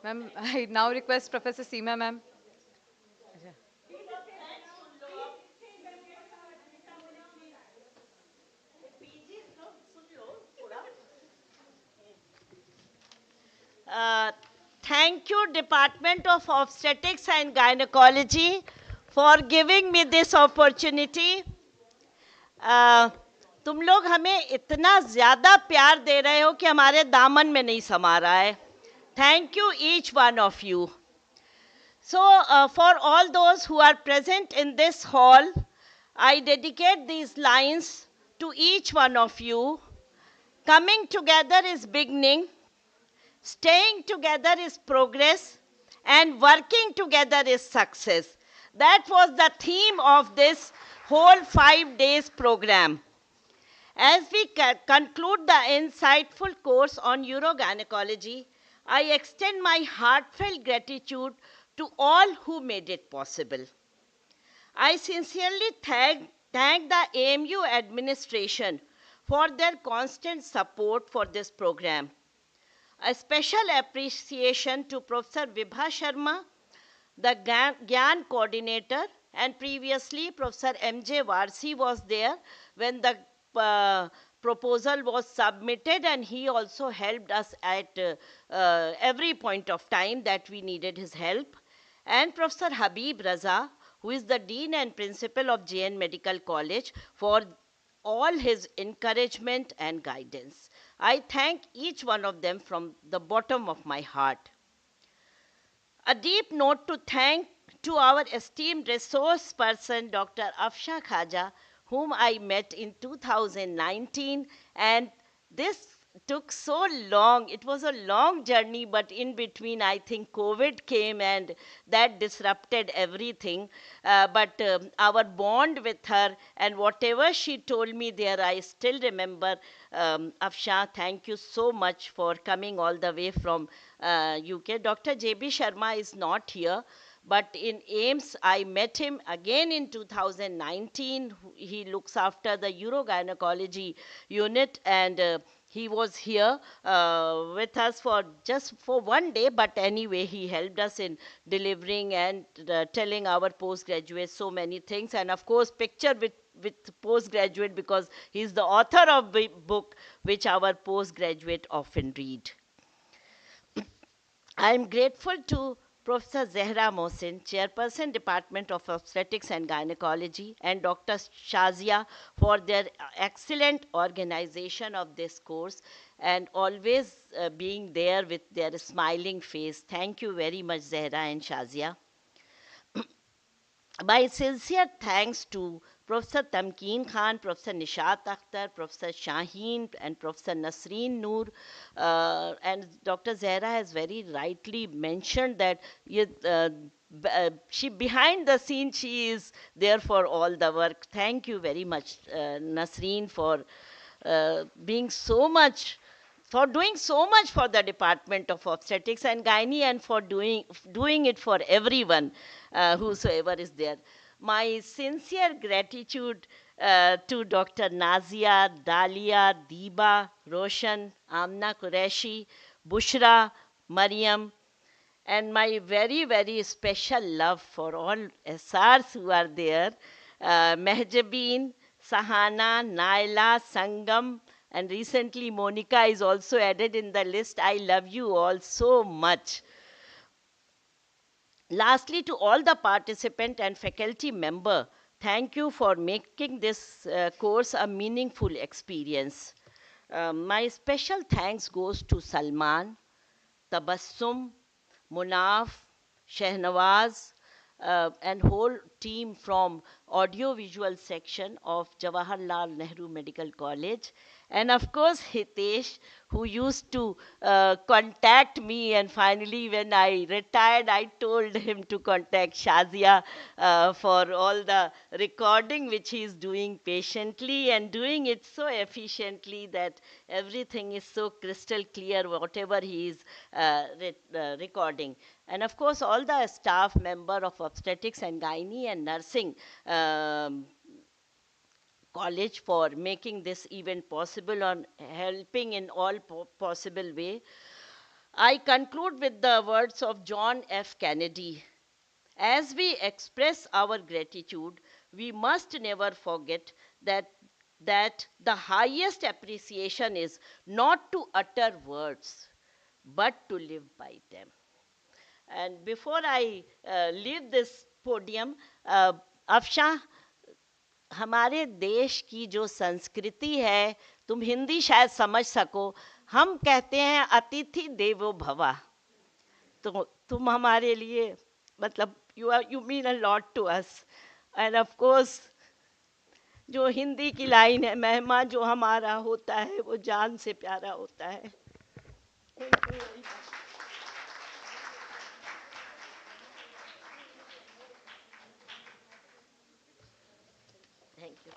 Ma'am, I now request Professor Seema ma'am. Thank you, Department of Obstetrics and Gynecology, for giving me this opportunity. तुम लोग हमें इतना ज़्यादा प्यार दे रहे हो कि हमारे दामन में नहीं समा रहा है. Thank you, each one of you. So, for all those who are present in this hall, I dedicate these lines to each one of you. Coming together is beginning, staying together is progress, and working together is success. That was the theme of this whole 5 days program. As we conclude the insightful course on urogynecology, I extend my heartfelt gratitude to all who made it possible. I sincerely thank the AMU administration for their constant support for this program. A special appreciation to Professor Vibha Sharma, the GIAN coordinator, and previously Professor M.J. Varsi was there when the proposal was submitted, and he also helped us at every point of time that we needed his help. And Professor Habib Raza, who is the Dean and Principal of GIAN Medical College, for all his encouragement and guidance. I thank each one of them from the bottom of my heart. A deep note to thank to our esteemed resource person, Dr. Afshan Khaja, whom I met in 2019. And this took so long. It was a long journey, but in between, I think COVID came and that disrupted everything. But our bond with her and whatever she told me there, I still remember. Afshan, thank you so much for coming all the way from UK. Dr. J.B. Sharma is not here, but in AIMS, I met him again in 2019. He looks after the Urogynecology unit, and he was here with us for just for one day, but anyway, he helped us in delivering and telling our postgraduates so many things, and of course, picture with postgraduate, because he's the author of the book which our postgraduate often read. I am grateful to Professor Zehra Mohsin, Chairperson, Department of Obstetrics and Gynecology, and Dr. Shazia for their excellent organization of this course and always being there with their smiling face. Thank you very much, Zehra and Shazia. My sincere thanks to Professor Tamkeen Khan, Professor Nishat Akhtar, Professor Shaheen, and Professor Nasreen Noor. And Dr. Zehra has very rightly mentioned that she behind the scenes, she is there for all the work. Thank you very much, Nasreen, for being so much for doing so much for the Department of Obstetrics and Gynae, and for doing it for everyone whosoever is there. My sincere gratitude to Dr. Nazia, Dalia, Diba, Roshan, Amna Qureshi, Bushra, Mariam, and my very, very special love for all SRs who are there, Mehjabeen, Sahana, Naila, Sangam, and recently Monica is also added in the list. I love you all so much. Lastly, to all the participant and faculty member, thank you for making this course a meaningful experience. My special thanks goes to Salman, Tabassum, Munaf, Shehnawaz, and whole team from audio-visual section of Jawaharlal Nehru Medical College. And of course, Hitesh, who used to contact me, and finally when I retired, I told him to contact Shazia for all the recording which he is doing patiently and doing it so efficiently that everything is so crystal clear, whatever he is recording. And of course, all the staff member of obstetrics and gynae and nursing college for making this event possible and helping in all possible way. I conclude with the words of John F. Kennedy. As we express our gratitude, we must never forget that the highest appreciation is not to utter words, but to live by them. And before I leave this podium, Afshan, हमारे देश की जो संस्कृति है, तुम हिंदी शायद समझ सको, हम कहते हैं अतिथि देवो भवा. तो तुम हमारे लिए मतलब you mean a lot to us. And of course, जो हिंदी की लाइन है, मेहमान जो हमारा होता है वो जान से प्यारा होता है. Thank you very much. Thank you.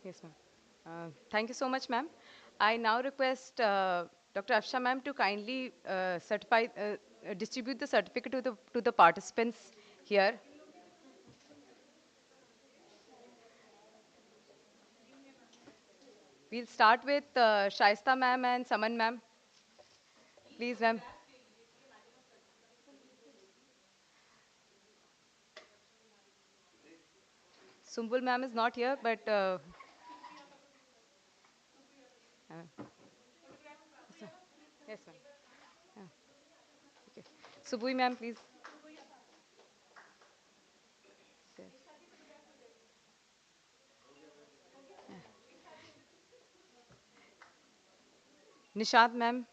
Yes, ma'am. Thank you so much, ma'am. I now request Dr. Afshan ma'am to kindly distribute the certificate to the participants here. We'll start with Shaista ma'am and Saman ma'am. Please, ma'am. Sumbul ma'am is not here, but yes, ma'am. Okay. Subui ma'am, please. There. Nishad ma'am.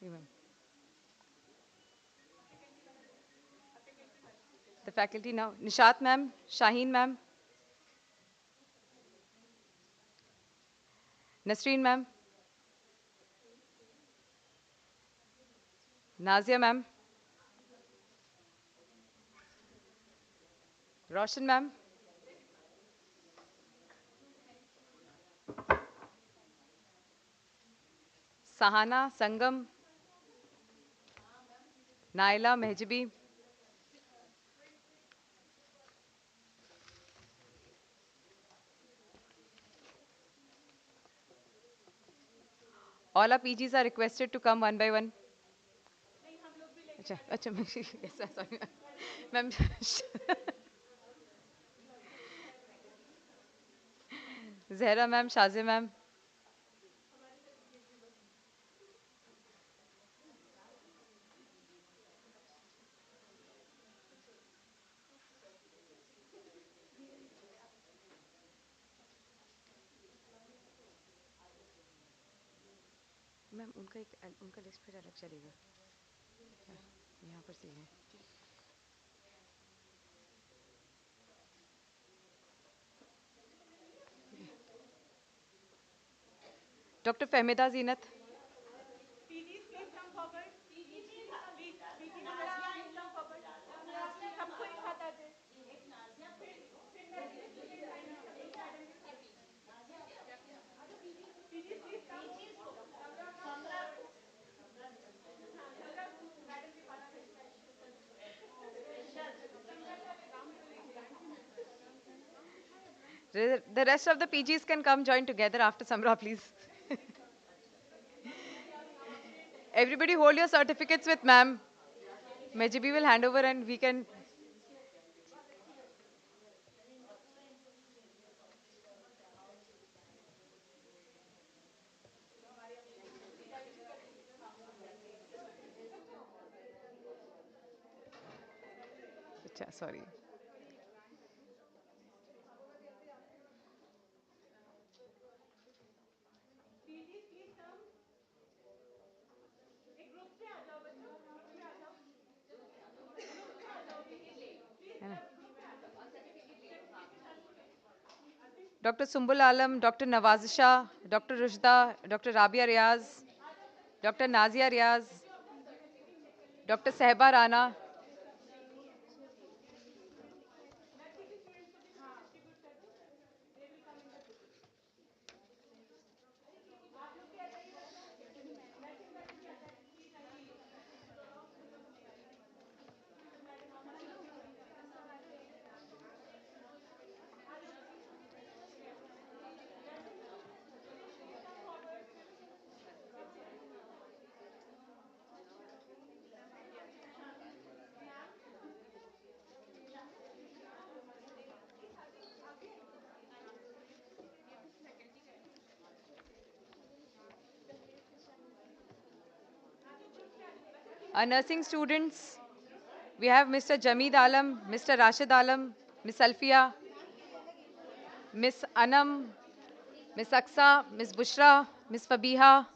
You, ma'am. The faculty now. Nishat ma'am, Shaheen ma'am, Nasreen ma'am, Nazia ma'am, Roshan ma'am, Sahana, Sangam, Naila, Mehjabi, all our PGs are requested to come one by one. अच्छा yes, sorry ma'am. Zehra ma'am, Shazia ma'am, ma'am उनका list फिर अलग चलेगा यहाँ पर सही है Dr. Fehmida Zinat. PGs, please come forward. PGs, please. PGs, please come forward. सबको एक साथ आ जाए. PGs, please come. मैडम के पास The rest of the PGs can come join together after Samra, please. Everybody hold your certificates with ma'am. Mejibi will hand over and we can... Achha, sorry. PGs, please come. एक group से आ जाओ बच्चों. Group से आ जाओ. Group से आ जाओ. Dr. Sumbul Alam, Dr. Nawazisha, Dr. Rushda, Dr. Rabia Riaz, Dr. Nazia Riaz, Dr. Sehba Rana, our nursing students. We have Mr. Jameed Alam, Mr. Rashid Alam, Miss Alfia, Miss Anam, Miss Aksa, Miss Bushra, Miss Fabiha,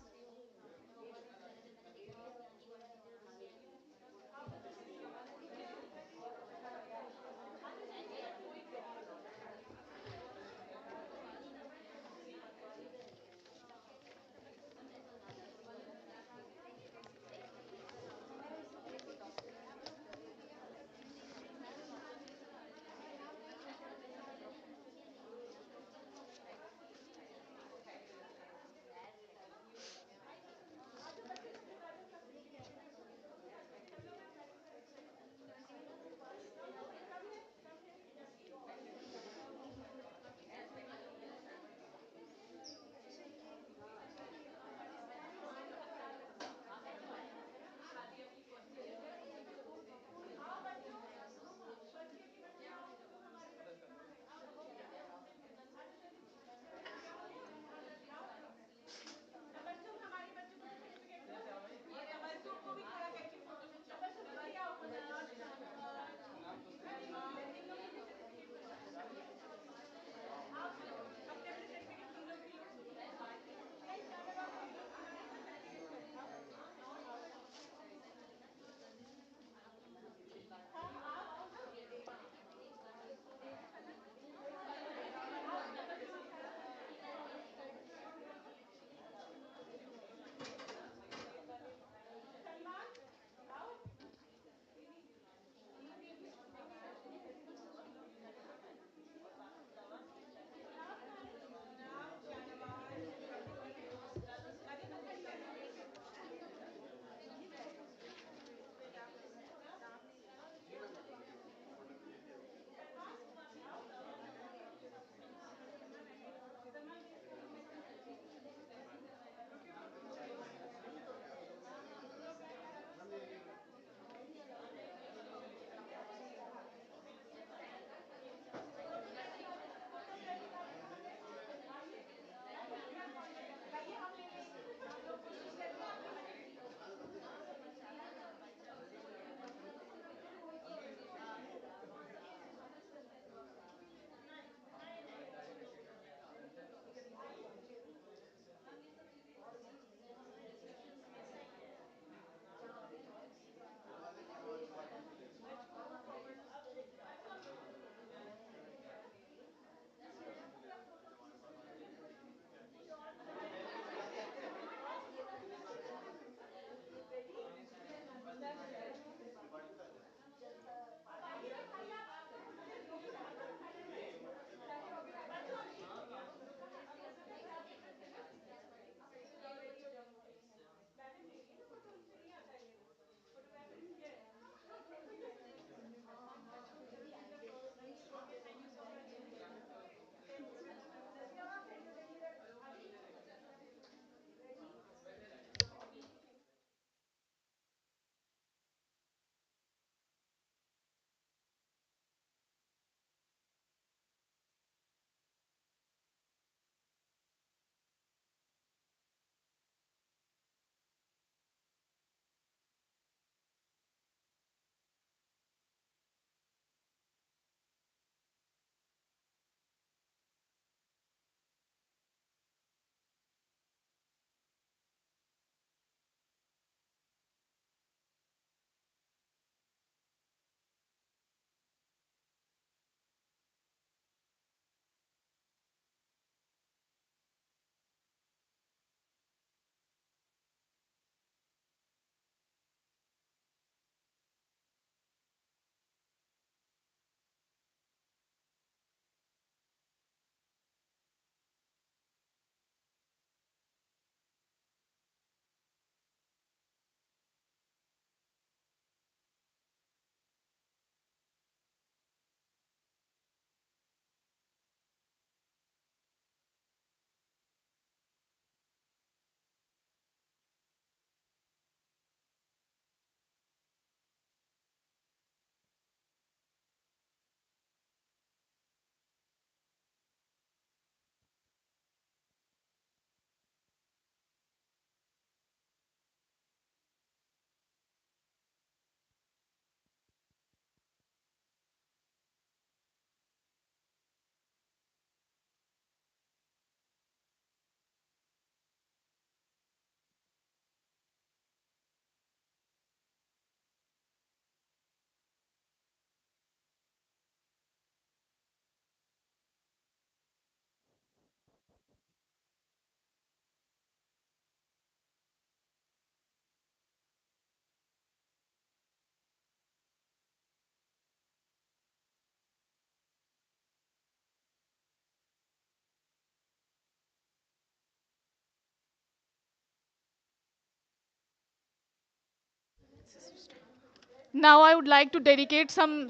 Now I would like to dedicate some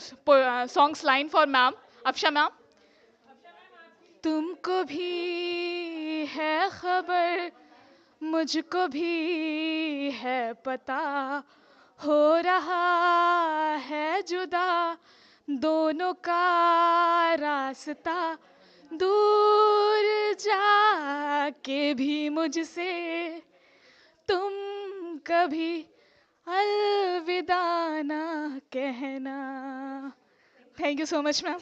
songs line for ma'am, Afsha ma'am. तुमको भी है खबर, मुझको भी है पता, हो रहा है जुदा दोनों का रास्ता, दूर जाके भी मुझसे तुम कभी अलविदा ना कहना. Thank you so much, ma'am.